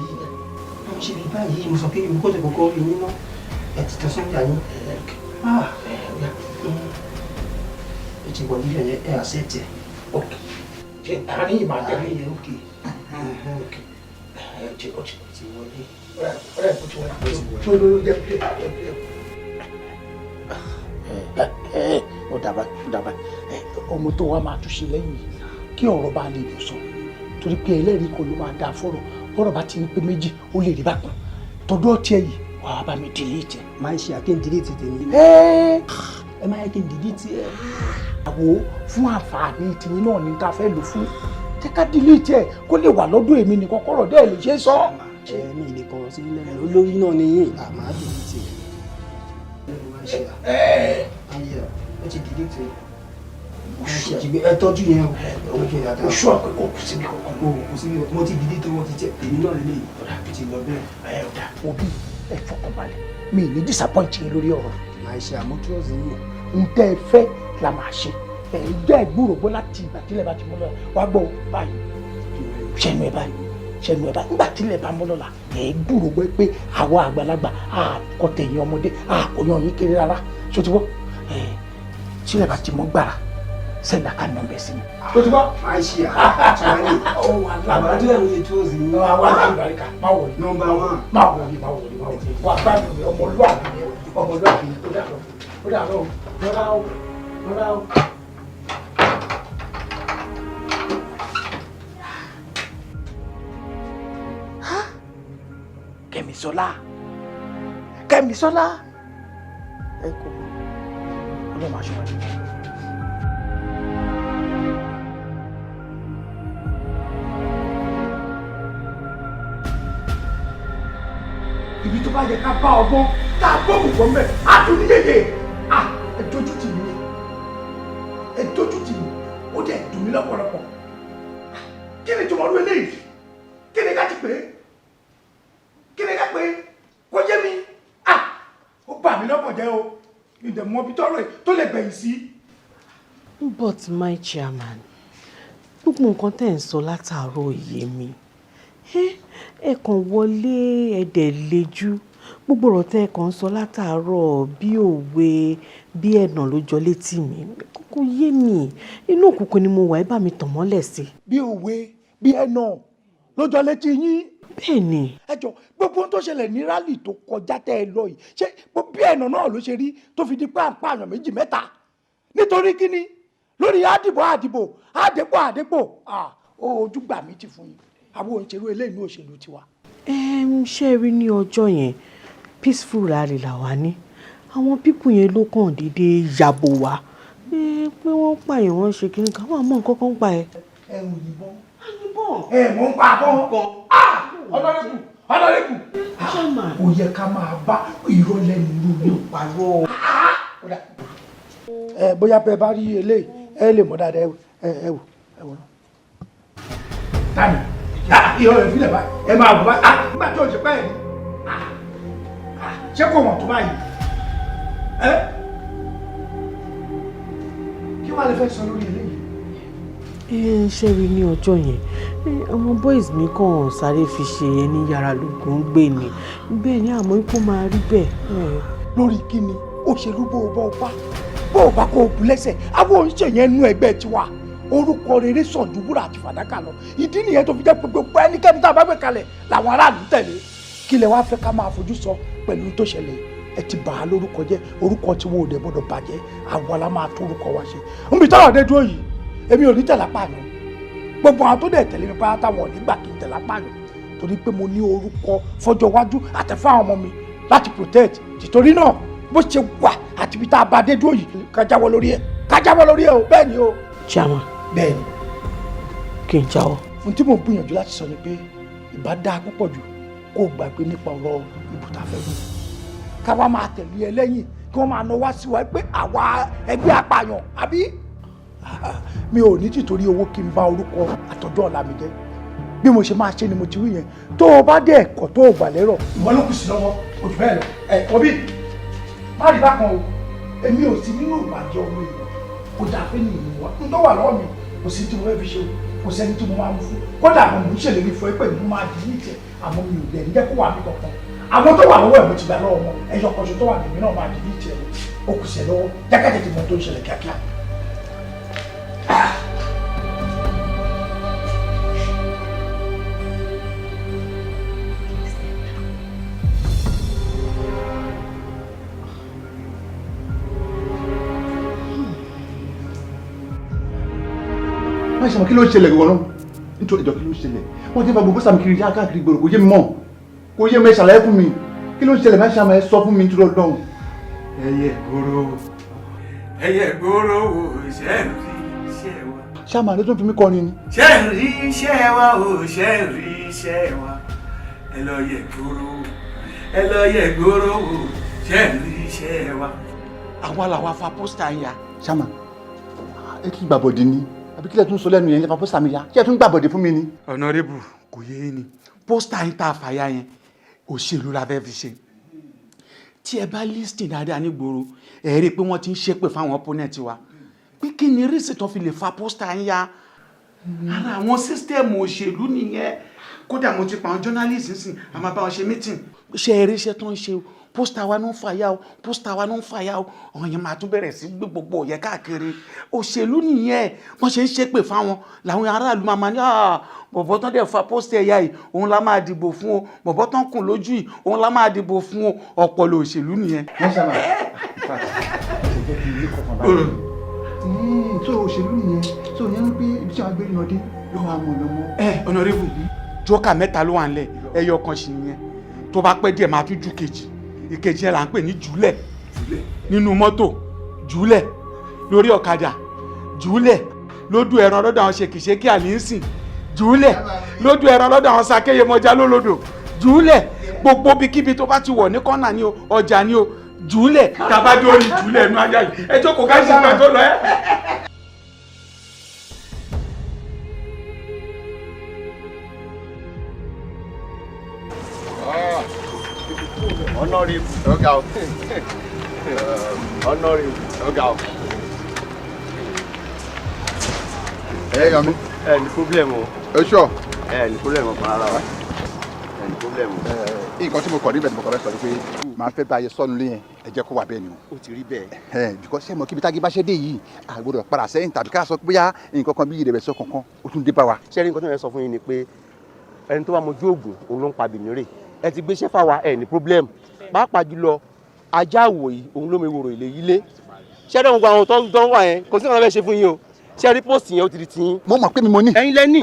mo sọ pé mo kọ́ tẹ̀ kọ́kọ́ rí yín náà ẹ ti tẹ̀sán ìyá yín. ẹ ti wọ nílẹ̀ yẹn ẹ àṣẹ tẹ̀. ṣe àárín yìí máa tẹ̀lé yẹn. ó dàbá ọmọ tó wá máa túnṣe lẹ́yìn kí ọ̀rọ̀ bá lè lè sọ torí pé ẹlẹ́rìí kan ló máa dáa fọ̀rọ̀ bọ́rọ̀ bá ti ń pé méjì ó lè rí bákan tọdún ọtí ẹ yìí wàá bá mi dìlítì. máa ń ṣe àkíń dìlítì tèmi. ẹ máa yẹ kí n dìlítì ẹ. àwo fún àǹfààní tìyín náà ní ká fẹ́ lò fún jẹ́ ká dìlítì ẹ kó lè wà lọ́dún èmi nìkan kọ́rọ̀ dẹ́ẹ̀ lè ṣe é sọ. mi ì lè kọ̀rọ̀ sí lẹ́nu olórí náà ni yín àmọ́ á dìlítì ẹ. ẹ ti dìlítì ẹ tọ́jú yẹn o. oṣù àpẹkọ kù síbi kankan. kù síbi mo ti dìlítì wọn ti tẹ èmi náà lè ti lọ bẹ́ẹ̀. ọ̀dà òbí ẹ fọkànbalẹ̀ mi ì ní disappoint yín lórí ọ̀rọ̀. máa ṣe àmójúọ̀sẹ̀ yìí. n tẹ́ ẹ fẹ́ la máa ṣe jẹ́ ìgbúrò gbọ́ láti ìgbà tílẹ̀ bá ti mọ́ lọ́la wá gbọ́ báyìí ṣẹ́nu ẹ̀ báyìí nígbà tílẹ̀ bá mọ́ lọ́la gbúrò gbọ́ pé àwọn àgbàlagbà àkọ́tẹ̀yìn ọmọdé àkóyàn yín kéré rárá ṣó ti wọ́ tílẹ̀ bá ti mọ́ gbàrà send account number sí mi. Tó ti bọ́? Máa ṣe àtúwálé. Àbájúlẹ̀ ló lè tó o sì ní. Àwọn alábàríkà máa wọ̀lì. Nọ́mbà 1. Máa wọ̀lì. Wà á bá mi ọmọlúwàbí tó dàrọ̀. Ó dàrọ̀ lọ́dà ó. Kẹ́misọ́lá. Ẹ kò mọ̀. Ọlọ́run aṣọ wa ni. Ibi tó bá yẹ ká bá ọgbọ́n ká gbóògù pọ̀ mẹ́ àtúndí yéye ẹ dojú tì mí ó dẹ̀ dùn mí lọ́pọ̀lọpọ̀ kí ni tòmọ́rú eléyìí kí ni ká ti pè é kó jẹ́ mi ó bà mí lọ́kàn jẹ́ o ìdẹ̀ mọ́ bí tọ́rọ̀ tó lè gbẹ̀yìn sí. But my chairman gbogbo nǹkan tẹ́ ń sọ látàárọ̀ òye mi ẹ kàn wọlé ẹ̀dẹ̀ lejú gbogbo ọ̀rọ̀ tẹ́ ẹ kàn ń sọ látàárọ̀ bí òwe bí ẹ̀nà ló jọ létí mi kókó yé mi inú òkùnkùn ni mo wà ẹ bá mi tàn mọ́lẹ̀ sí. bí òwe bí ẹ̀nà ló jọ létí yín. bẹ́ẹ̀ ni. ẹ jọ gbogbo ohun tó ṣẹlẹ̀ ní rálì tó kọjá tẹ́ ẹ lọ yìí ṣé bí ẹ̀nà náà ló ṣe rí tó fi di pààyàn méjì mẹ́ta nítorí kíni lórí àdìbò ojú gbà mí ti fún yín àwọn òǹṣerú eléyìí ní òṣèlú tiwa. ṣé ẹ rí ní ọjọ́ yẹn peaceful rally làwa ní àwọn pípù yẹn ló kàn déédéé yàbò wá pé wọ́n pààyàn wọ́n ṣe kí n kà wọ́n àmọ́ nǹkan kan pa ẹ̀. ẹ ò yìnbọn. mò ń pa àbọ̀ ọlọ́rẹ́kù ó yẹ ká máa bá ìrọ̀lẹ́ nínú mi pariwo. bóyá bẹ́ẹ̀ bá rí eléyìí ẹ lè mọ̀ dáadáa ẹ wò náà. tani ìyọ̀ rẹ̀ fílẹ̀ báyìí ẹ máa bọ̀ báyìí nígbà tí o ṣe pẹ́ ẹ̀ ní ṣé kò wọ̀n tó báyìí kí wàá lè fẹ́ sọ lórí eléyìí. ṣé rí ní ọjọ́ yẹn àwọn boys mi kàn sáré fi ṣe ẹni yàrá lóògùn gbé ni bẹ́ẹ̀ ni àmọ́ ipò máa rí bẹ́ẹ̀. lórí kíni òṣèlú bó o bá kó o bù lẹ́sẹ̀ àwọn òṣèyẹn nú ẹgbẹ́ tiwa orúkọ rere sàn ju wúrà àti fàdákà lọ ìdí nìyẹn tó fi jẹ́ gbogbo ẹnikẹ́ni tá a bá gbé kalẹ̀ làwọn aráàlú tẹ̀lé kí lẹ wá fẹ́ ká máa fojú sọ pẹ̀lú tó ṣẹlẹ̀ ẹ ti bà á lórúkọ jẹ́ orúkọ tí wọn ò dẹ̀ gbọ́dọ̀ bàjẹ́ àwọn la máa tó orúkọ wa ṣe níbi tọ́rọ̀ dé dúró yìí èmi ò ní tẹ̀lá pààyàn gbogbo àwọn tó dẹ̀ tẹ̀lé mi pátá wọn ò ní gbà kí n tẹ̀lá pààyàn torí pé mo ní orúkọ fọjọ́ iwájú àtẹ̀fọ́ àwọn ọmọ mi láti protect tìtorí náà bó ṣe wà àti ibi tá a bá dé dúró yìí ká jáwọ́ lórí ẹ̀ o bẹ́ẹ̀ ni o. Chama. bẹ́ẹ̀ni. kí n jáwọ́. ohun tí mo gbìyànjú láti sọ ni pé ìbá dáa púpọ̀ jù kó o gbàgbé nípa ọ̀rọ̀ ìbùtà fẹ́ mi ká wá máa tẹ̀lé ẹ lẹ́yìn kí wọ́n máa náwó sí wa pé àwa ẹgbẹ́ apààyàn àbí mi ò ní tìtorí owó kí n bá orúkọ àtọ́jọ́ ọ̀la mi jẹ́ bí mo ṣe máa ṣe ni mo ti wí yẹn tó o bá dé ẹ̀kọ́ tó o gbà lérò ìwọ ló kù sí lọ́wọ́ ojú bẹ́ẹ̀ lọ òbí má rí bákan o èmi ò sí nínú ìbàjẹ́ ọmọ ìlú kò dà pé ní ìlú wa n tó wà lọ́wọ́ mi kò sí tí mo fẹ́ fi ṣe o kò sẹ́ni tí mo máa mú fún kódà mo ń ṣèlérí fún ẹ pé mo máa dì ní ìtẹ̀ àmọ́ mi ò dẹ̀ ní jẹ́ kó wà mí kankan àwọn tó wà lọ́wọ́ ẹ̀ mo ti gbà lọ́wọ́ wọn ẹ̀yọ kọ̀ọ̀ṣọ́ tó wà nìyí náà máa dì ní ìtẹ̀ o kù sẹ́ lọ́wọ́ jákèjì tí mo tó ń ṣẹlẹ̀ kíákíá. má ṣe mọ kí ló ń ṣẹlẹ̀ gbọ́n náà nítorí ìjọ kí ló ń ṣẹlẹ̀ wọ́n ti fa gbogbo sàmì kiri káàkiri gbòòrò kò yé mi mọ̀ kò yé mi ẹ ṣàlàyé fún mi kí ló ń ṣẹlẹ̀ má ṣe àmọ́ ẹ sọ fún mi nítorí ọdún. ẹyẹ gbòòrò wò ṣe ń rí iṣẹ́ wa. ṣáàmà ló tún fi mí kọrin ni. ṣe ń rí iṣẹ́ wa o ṣe ń rí iṣẹ́ wa ẹ lọ yẹ gbòòrò wò ṣe ń rí iṣẹ́ wa. àwa làwa fa pósítà ń ya. ṣáàmà ẹ kí gbàbọ̀dé ni àbí kílẹ̀ tún sọ lẹ́nu yẹn nípa pósítà mi ya kí ẹ tún gbàbọ̀dé fún mi ni. ọ̀nàrẹ́bù kò yé e ni pósítà yín tá a fàyà yẹn òṣèlú la fẹ́ fi ṣe tí ẹ bá lísìn dáadáa nígboro ẹ rí i pé wọ́n ti ń ṣépè fáwọn opponent wa pé kí ni rísì tó fi lè fa pósítà ń ya ara àwọn sísítẹ́ẹ̀mù òṣèlú nìyẹn kódà mo ti pa àwọn jọ́nálìsì sìn a máa bá wọn ṣe mítìn ṣe eré iṣẹ́ tó ń ṣe o pósítà wa ló ń fàyà o pósítà wa ló ń fàyà o àwọn yẹn máa tún bẹ̀rẹ̀ sí gbé gbogbo òye káàkiri òṣèlú nìyẹn wọ́n ṣe ń ṣépè fáwọn làwọn aráàlú máa ní bọ̀bọ̀ tán dẹ̀ fa pósítà ẹ̀yà yìí òun la máa dìbò fún o bọ̀bọ̀ tán kùn lójú yìí òun la máa dìbò fún o ọ̀pọ̀lọ̀ òṣèlú nìyẹn. so òṣèlú nìyẹn so yẹn ń pé ibi tí wọn gbé iná dé lọ́wọ́ àwọn ọ̀nàmọ́. ọ̀nàrẹ́bù jókà mẹ́ta ló wà nílẹ̀ ẹyọ kan sì nìyẹn tó bá pẹ́ díẹ̀ máa tún ju kejì ìkejì yẹn là ń pè ní jùlẹ̀ nínú mọ́tò jùlẹ̀ lórí ọ̀kadà jùlẹ̀ lódù ẹran lọ́dọ̀ àwọn ṣèkìṣẹ́kì àlínsìn jùlẹ̀ lódù ẹran lọ́dọ̀ àwọn sakéye mọ́já lólodò jùlẹ̀ gbogbo bíkíbi tó bá ti wọ̀ ní kọ́nà ni o ọjà ni o jùlẹ̀ tàbádé orí jùlẹ̀ ẹnu ajá yìí ẹ jókòó ká ṣe ìgbà tó lọ ẹ́. Honorable ọ̀gá o Honorable ọ̀gá o. ẹ yọ mi. ẹ ní pọ́blẹ́mù o. ẹ ṣọ. ẹ ní pọ́blẹ́mù kan rárá wa ẹ ní pọ́blẹ́mù. nǹkan tí mo kọ̀ níbẹ̀ tí mo kọ̀ rẹ̀ sọ ni pé màá fẹ́ bá a yẹ sọ́nu lé yẹn ẹ jẹ́ kó wà bẹ́ẹ̀ ni o. ó ti rí bẹ́ẹ̀. because ṣé mo kíbi tági bá ṣe dé yìí àgbọ̀dọ̀ padà sẹ́yìn tàbí ká sọ pé bóyá nǹkan kan bí ìrẹ̀wẹ̀ sọ kankan ó tún dé bá wa. ṣé rí nǹkan tó yẹ sọ fún yín ni pé ẹni tó bá mojú oògùn òun ló ń pa bìnírè ẹ ti gbéṣẹ́ fáwa ẹ ní problem pàápàá jùlọ ajá àwò yìí òun ló mi wòrò ilé yìí lé ṣé ẹ gbogbo àwọn tó ń wà yẹn kò sí nǹkan tó fẹ́ ṣe fún yín o ṣé rí post yẹn ó ti di tiyín. mo mọ̀ pé mi mo ní. ẹ̀yin lẹ ní.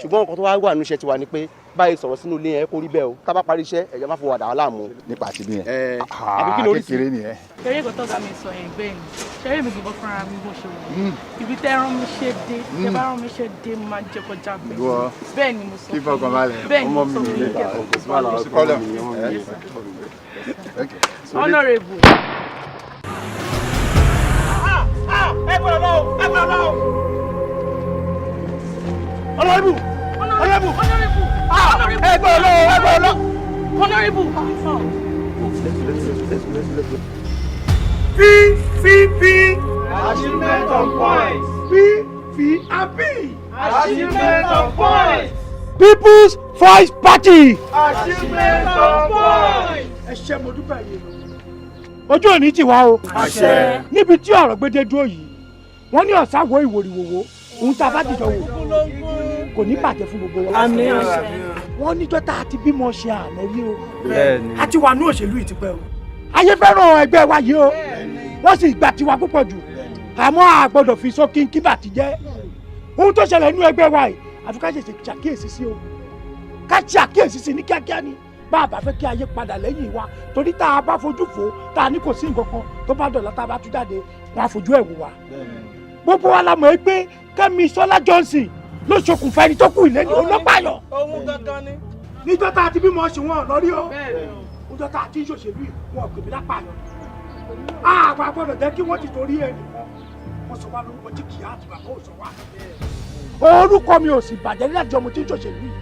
ṣùgbọ́n nǹkan tó wá wà nínú iṣẹ́ tiwa ni pé báyìí sọ̀rọ̀ sínú ilé yẹn kó rí bẹ́ẹ̀ o tá bá parí iṣẹ́ ẹ̀yà má fọwọ́ dà wá láàmú. nípa àti bí yẹn. àbí kí lórí sí. kékeré nìyẹn. ṣeré ìgbà tó ga mi sọ yẹn bẹ́ẹ̀ ni ṣeré mi gbogbo fúnra mi bó ṣe wù ibi tẹ́ rán mi ṣe dé tẹ́ bá rán mi ṣe dé máa jẹ́ kọjá bẹ́ẹ̀ bẹ́ẹ̀ ni mo sọ kí fọkàn balẹ̀ ọmọ mi nìyẹn Honorable. ẹ gbọ́dọ̀ lọ ẹ gbọ́dọ̀ lọ. Honorable. Honorable. Ẹ gbọ́dọ̀ lọ ẹ gbọ́dọ̀ lọ. Honorable. PPP. Achievement on point. PPP. Achievement on point. People's Voice Party. Achievement on point. Ẹ ṣé mo dúpẹ́ yìí. Ojú òní ti wá o. Àṣẹ. Níbi tí ọ̀rọ̀ gbédé dúró yìí, wọ́n ní ọ̀sán wo ìwòrìwòwò, ohun tá a bá dìjọ wò kò ní bàjẹ́ fún gbogbo wa. Àmín. Wọ́n níjọ́ tá a ti bímọ ṣe àná rí o. Bẹ́ẹ̀ni. A ti wà ní òṣèlú yìí tipẹ́ o. Ayé fẹ́ràn ẹgbẹ́ wa yìí o. Wọ́n sì gbà tiwa púpọ̀ jù. Àmọ́ a gbọ́dọ̀ fi sókín kí bàtí jẹ́. Ohun tó ṣẹlẹ̀ nínú ẹgbẹ́ wa yìí, àfi ká ṣèṣe ṣàkíyèsí sí o. Ká ṣàkíyèsí sí ní kíákíá ni. Bá a bá fẹ́ kí ayé padà lẹ́yìn wa torí tá a bá fojú fò tá a ní kò sí nǹkan kan tó bá dọ̀la tá a bá tún jáde wọn á fojú ẹ̀ wò wá. Gbogbo wa la mọ̀ ẹ́ pé Kẹ́mi Sọlá Johnson ló ṣokùnfà ẹni tó kù ìlẹ́ni olópàyọ̀. Ohun gangan ni. Níjọ́ tá a ti bímọ ṣe wọn lórí o. Níjọ́ tá a ti ń ṣòṣèlú wọn ò gbèmí lápàyọ̀. Àwọn àgbọ̀dọ̀ jẹ́ kí wọ́n ti torí ẹ̀ nìkan. Wọ́n sọ wá lórúkọ tí kìí àti bàbá ò sọ wá. Orúkọ mi ò sì bàjẹ́ nígbà tí ọmọ tí ń ṣòṣèlú yìí.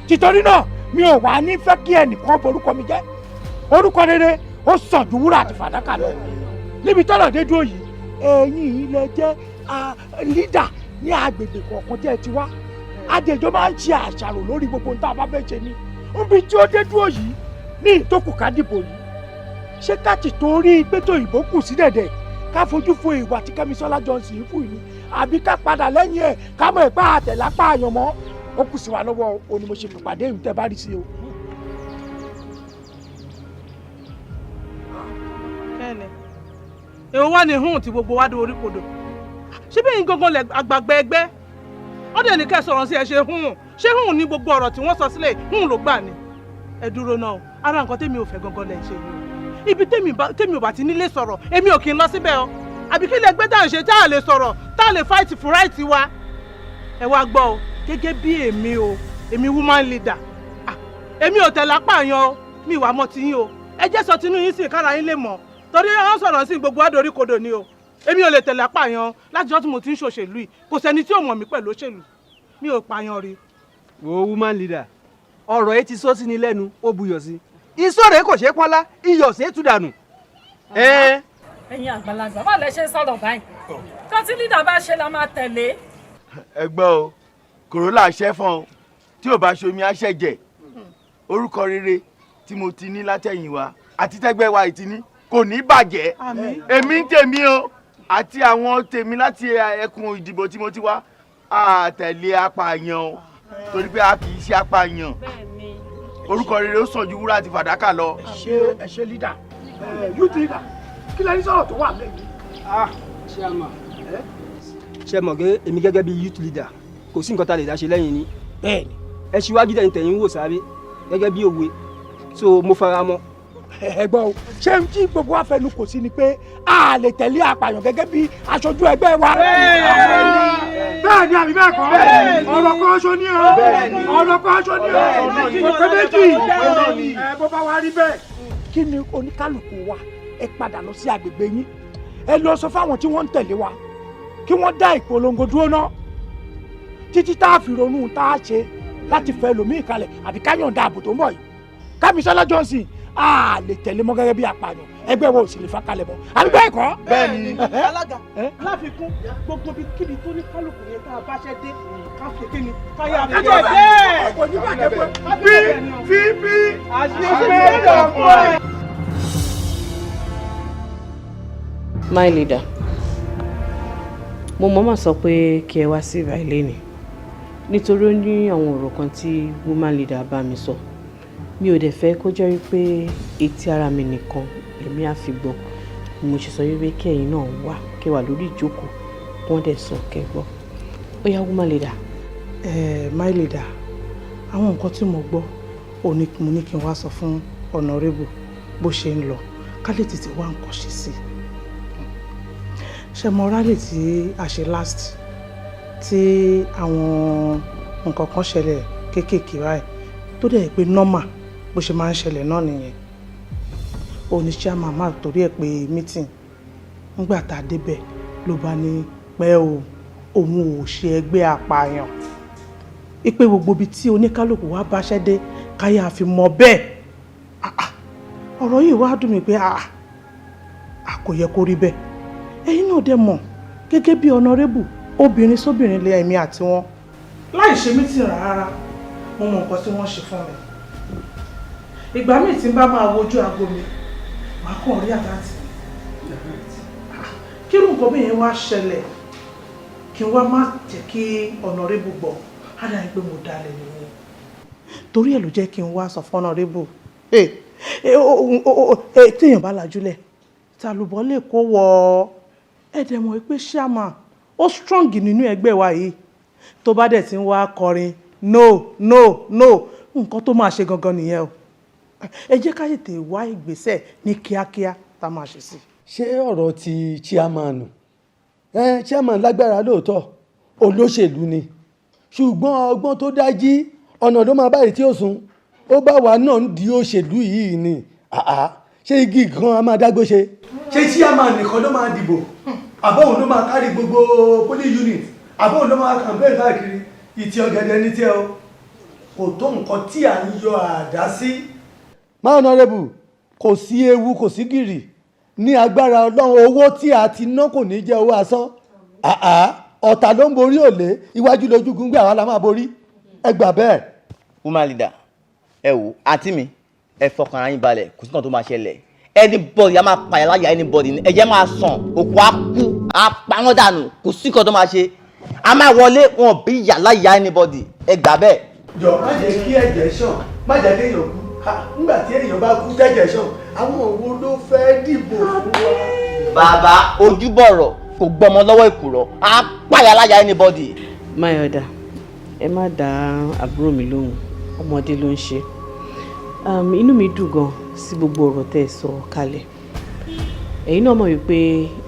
Tìtorí náà mi ò wá ní fẹ́ kí ẹnìkan borúkọ mi jẹ́ orúkọ rere ó sàn ju wúrà àti fàdákà lọ níbi tọ́lọ̀ dé dúró yìí ẹ̀yin ilẹ̀ jẹ́ lídà ní agbègbè kọ̀ọ̀kan tẹ́ ẹ ti wá àjẹjọ́ máa ń ṣe àṣàrò lórí gbogbo ohun tá a bá fẹ́ ṣe ni níbi tí ó dé dúró yìí ní ìtókù ká dìbò yìí ṣé ká ti torí pé tó ìbò kù sí dẹ̀dẹ̀ ká fojú fo ìwà tí Kẹ́mi Sọlá Johnson yìí fún yìí àbí ká padà lẹ́yìn ẹ̀ ká mọ̀ ẹ̀ bá àtẹ̀lápá àyàn mọ́ ó kù sí wa lọ́wọ́ o ni mo ṣe pàdé ìlú tẹ́ bá rí sí o. Kẹ́ni èwo wá ní hùn tí gbogbo wá dé orí kodò ṣé bẹ́ẹ̀ ni gangan lẹ àgbàgbà ẹgbẹ́ wọ́n dẹ̀ ní kẹ́ sọ̀rọ̀ sí ẹ ṣe hùn ṣé hùn ní gbogbo ọ̀rọ̀ tí wọ́n sọ sílẹ̀ hùn ló gbà ní. ẹ dúró náà ara nǹkan tèmi ò fẹ́ gangan lẹ̀ ṣe yìí ibi tèmi ò bá ti nílé sọ̀rọ̀ èmi ò kì í lọ síbẹ̀ o àbí kí lẹ gbé tá à ń ṣe tá à lè sọ̀rọ̀ tá à lè fight for right wa ẹ wá gbọ́ o gẹ́gẹ́ bí èmi woman leader èmi ò tẹ̀lé apààyàn o mi wà mọ́ tiyín o ẹ jẹ́ sọ tinú yín sí kára yín lè mọ̀ torí wọ́n sọ̀rọ̀ sí gbogbo àdórí kodò ni o èmi ò lè tẹ̀lé apààyàn láti jọ́ tí mo ti ń ṣòṣèlú yìí kò sẹ́ni tí ò mọ̀ mí pẹ̀lú òṣèlú mi ò pààyàn rí. wo woman leader ọ̀rọ̀ yìí ti sọ sí ni lẹ́nu ó buyọ̀ sí ìsọ̀rọ̀ yìí kò ṣeé pọ́nlá iyọ̀ ṣeé tú dànù. ẹ̀yin àgbàlagbà má lẹ ṣe ń sọ̀rọ̀ báyìí nǹkan tí lídà bá ṣe la máa tẹ̀lé. ẹ gbọ́ o kòrólà ṣẹ́fọ̀n o tí ò bá ṣomi aṣẹ́jẹ̀ orúkọ rere tí mo ti ní látẹ̀yìnwá àti tẹ́gbẹ́ wa ìtìní kò ní bàjẹ́ èmi ń tèmi o àti àwọn tèmi láti ẹkùn ìdìbò tí mo ti wá àtẹ̀lé apààyàn o torí pé a kì í ṣe apààyàn orúkọ rere ó sàn ju wúrà àti fàdákà lọ. ẹ ṣe leader youth leader kí lẹ́ni sọ̀rọ̀ tó wà lẹ́yìn. ṣe mọ̀ pé èmi gẹ́gẹ́ bí youth leader kò sí nǹkan tá a lè dá ṣe lẹ́yìn ni. bẹ́ẹ̀ni. ẹ ṣíwájú tẹ̀yìn tẹ̀yìn wò sáré gẹ́gẹ́ bí òwe so mo fara mọ́. ẹ gbọ́ o ṣé n tí gbogbo wa fẹnu kò sí ni pé a lè tẹ̀lé apààyàn gẹ́gẹ́ bí aṣojú ẹgbẹ́ wa. bẹ́ẹ̀ ni àbí bẹ́ẹ̀ kọ́ ọ̀rọ̀ kan aṣọ ni o ọ̀rọ̀ kan aṣọ ni o pé méjì bó bá wa rí bẹ́ẹ̀ kí ni oníkálukú wa ẹ padà lọ sí agbègbè yín ẹ lọ sọ fáwọn tí wọ́n ń tẹ̀lé wa kí wọ́n dá ìpolongo dúró ná títí tá a fi ronú tá a ṣe láti fẹ́ lòmíì kalẹ̀ àbí káyọ̀ǹda ààbò tó ń bọ̀ yìí Kábísọ́lá Johnson a lè tẹ̀lé mọ́ gẹ́gẹ́ bí apààyàn ẹgbẹ́ wo ò sì lè fa kalẹ̀ mọ́ àbí bẹ́ẹ̀ kọ́. bẹ́ẹ̀ni. alága láfikún gbogbo bíi kíbi tó ní kálukú yẹn tá a bá ṣẹ́ dé ká fi kíni ká yà fi dé bẹ́ẹ̀. kò ní bàjẹ́ pé bí àṣìṣe ọ̀pọ̀ ẹ̀. My leader, mo mọ̀ọ́mọ̀ sọ pé kí ẹ wá sí ìbà ilé ni nítorí ó ní àwọn ọ̀rọ̀ kan tí woman leader bá mi sọ mi ò dẹ̀ fẹ́ kó jẹ́ wípé etí ara mi nìkan èmi á fi gbọ́ ni mo ṣe sọ wípé kí ẹ̀yin náà wá kí wà lórí ìjókòó wọ́n dẹ̀ sọ kẹgbọ́ ó yá woman leader. My leader àwọn nǹkan tí mo gbọ́ ò ní mo ní kí n wá sọ fún honorable bó ṣe ń lọ ká lè tètè wá nǹkan ṣe sí i ṣe mọ rálì tí a ṣe last tí àwọn nǹkan kan ṣẹlẹ̀ kéékèèké báyìí tó dẹ̀ pé normal bó ṣe máa ń ṣẹlẹ̀ náà nìyẹn oníṣẹ́ màmá torí ẹ̀ pé meeting nígbà tá a débẹ̀ ló bá ní pẹ́ o òun ò ṣe ẹgbẹ́ apààyàn ipe gbogbo ibi tí oníkálukú wá báṣẹ́ dé káyà fi mọ bẹ́ẹ̀ ọ̀rọ̀ yìí wá dùn mí pé kò yẹ kó rí bẹ́ẹ̀ ẹ̀yin náà dẹ̀ mọ̀ gẹ́gẹ́ bí honorable obìnrin sóbìnrin lé ẹ̀mí àti wọn láì ṣe meeting rárá mo mọ nǹkan tí wọ́n ṣe fún mi ìgbà míì tí n bá máa wojú aago mi màá kàn rí àdáàtì kí irú nǹkan bẹ́ẹ̀ yẹn wá ṣẹlẹ̀ kí n wá má jẹ́ kí honorable gbọ́ á dà ní pé mo dalẹ̀ nìyẹn torí ẹ̀ ló jẹ́ kí n wá sọ fún honorable téèyàn bá lajúlẹ̀ tàlùbọ́ lè kó wọ ẹ̀dẹ̀ mọ̀ pé chairman ó strong nínú ẹgbẹ́ wa yìí tó bá dẹ̀ ti ń wá kọrin no nǹkan tó máa ṣe gangan nìyẹn o ẹ jẹ́ ká tètè wá ìgbésẹ̀ ní kíákíá tá a máa ṣe sí. ṣé ọ̀rọ̀ ti chairman chairman lágbára lóòótọ́ olóṣèlú ni ṣùgbọ́n ọgbọ́n tó dájí ọ̀nà ló máa báyìí tí ó sùn ó bá wa náà ń di òṣèlú yìí ni ṣé igi kan a máa dágbó ṣe. ṣé chairman nìkan ló máa dìbò àbọ̀hún ló máa kárí gbogbo polling unit àbọ̀hún ló máa campaign káàkiri ìtì ọ̀gẹ̀dẹ̀ ní tiẹ̀ o kò tó nǹkan tí à ń yọ àdá sí. máa honorable kò sí ewu kò sí gìrì ní agbára ọlọ́run owó tí a ti ná kò ní jẹ́ owó asán ọ̀tá ló ń borí òlé iwájú lójúgun gbé àwa la máa borí ẹ gbà bẹ́ẹ̀. woman leader ẹ wò àǹtí mi ẹ fọkàn ara yín balẹ̀ kò sí kan tó máa ṣẹlẹ̀ anybody a máa pààyàn láyà anybody ni ẹ̀jẹ̀ máa sàn òkú á kú á pa wọ́n dànù kò sí kan tó máa ṣe a máa wọlé wọn bí ìyà láyà anybody ẹ gbà bẹ́ẹ̀. jọ má jẹ́ kí ẹ̀jẹ̀ ṣàn má jẹ́ kéèyàn kú nígbà tí èèyàn bá kú tẹ́jẹ̀ ṣàn àwọn òwò ló fẹ́ dìbò fún wa. bàbá ojúbọ̀rọ̀ kò gbọmọ lọ́wọ́ ìkùrọ̀ á pààyàn láyà anybody. Máyọ̀dá ẹ má dá àbúrò mi lóhùn ọmọdé ló ń ṣe inú mi dùn gan sí gbogbo ọ̀rọ̀ tẹ́ ẹ sọ kalẹ̀ ẹ̀yin náà mọ̀ wípé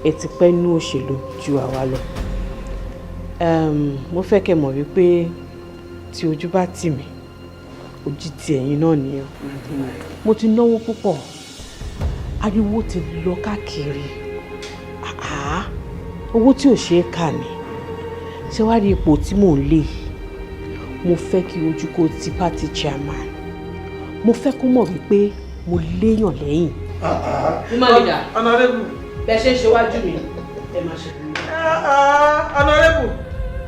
ẹ ti pẹ́ nú òṣèlú ju àwa lọ mo fẹ́ kẹ́ mọ̀ wípé tí ojú bá tì mí ojú ti ẹ̀yin náà nìyẹn mo ti náwó púpọ̀ ariwo ti lọ káàkiri owó tí ò ṣeé kà ní ṣé wàá rí ipò tí mò ń lé mo fẹ́ kí ojú kó ti party chairman mo fẹ́ kó mọ̀ wípé mo léèyàn lẹ́yìn. woman leader honorable bẹ́ẹ̀ ṣe ń ṣe wájú mi ẹ máa ṣe.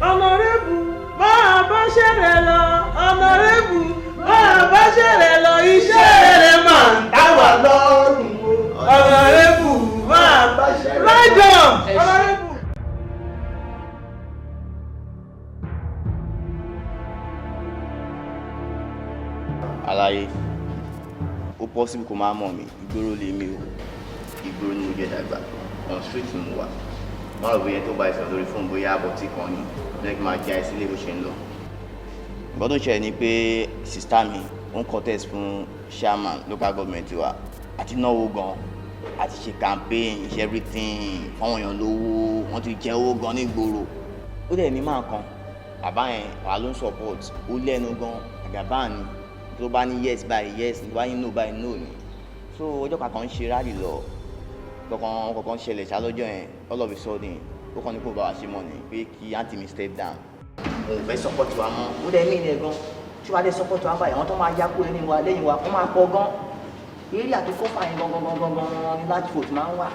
ọ̀nàrẹ́bù máa bá ṣẹ̀rẹ̀ lọ ọ̀nàrẹ́bù máa bá ṣẹ̀rẹ̀ lọ iṣẹ́ rẹ̀ máa ń dá wà lọ́rùn ọ̀nàrẹ́bù máa bá ṣẹ̀rẹ̀ lọ. rájọ ọ̀nàrẹ́bù. Àlàyé ó possible kó máa mọ̀ mí ìgboro lè mi o ìgboro ni mo jẹ dàgbà on street ni mo wà má rò bóyá tó bá ìsọ̀ lórí fóònù bóyá àbọ̀tí kan ni jẹ́ kí n máa jẹ́ àìsí ilé bó ṣe ń lọ. Nǹkan tó ń ṣẹlẹ̀ ni pé sista mi ó ń contest fún chairman local government wa àti náwó gan àti ṣe campaign ṣe everything fáwọn èèyàn lówó wọ́n ti jẹ owó gan nígboro ó dẹ̀ ní máa kan bàbá yẹn wà ló ń support ó lẹ́nu gan àgàbá ni tó bá ní yes báyìí yes tó bá ní no báyìí no ni so ọjọ́ kankan ń ṣe rally lọ kankan ṣẹlẹ̀ ṣálọ́jọ́ yẹn all of a sudden ó kàn ní kó bá wa ṣe mọ́ ni pé kí aunty mi step down mo fẹ́ support wa mọ́ ó dẹ̀ mí ni ẹ̀ gan tí wàá dé support wa báyìí àwọn tó máa yá kó lẹ́yìn wa kó máa pọ̀ gan eré àtúkọ́ fàyín gangan ní large vote máa ń wà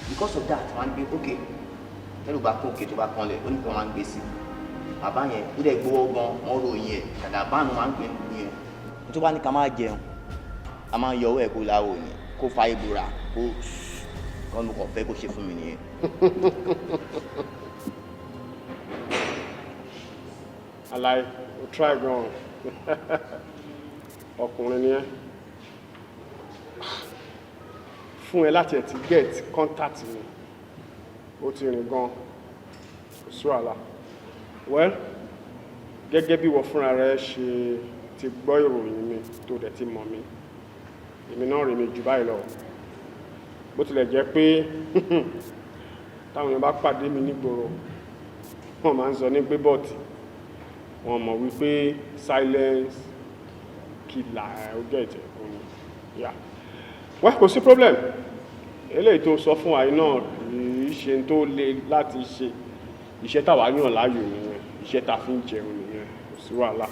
because of that wọ́n á gbé òkè tẹ́lú bá kún òkè tó bá kanlẹ̀ ó ní kí wọ́n máa ń gbé sí bàbá yẹn ó dẹ̀ gbówó gan wọ́n ròyìn ẹ̀ dàdà báànù máa ń gbé yẹn tó bá ní ká máa jẹun a máa ń yọ owó ẹ̀ kó láwò ni kó fa ìbúra kó kọ́ ló kàn fẹ́ kó ṣe fún mi nìyẹn. Àlàyé o try gan ọkùnrin ni ẹ fún ẹ láti ẹ ti get contact mi ó ti rìn gan kò sí wàhálà well gẹ́gẹ́ bí wọ́n fúnra rẹ ṣe ti gbọ́ ìròyìn mi tó dẹ̀ ti mọ̀ mi èmi náà rí mi jù báyìí lọ bó tilẹ̀ jẹ́ pé táwọn èèyàn bá pàdé mi nígboro wọ́n máa ń sọ ní pé bọ́ọ̀tì wọ́n mọ̀ wípé silence killer ó jẹ́ ìtẹ̀ òun yà wá kò sí problem eléyìí tó sọ fún àyè náà kì í ṣe tó le láti ṣe iṣẹ́ táwa yàn láàyò nìyẹn iṣẹ́ tá fi ń jẹun nìyẹn kò sí wàhálà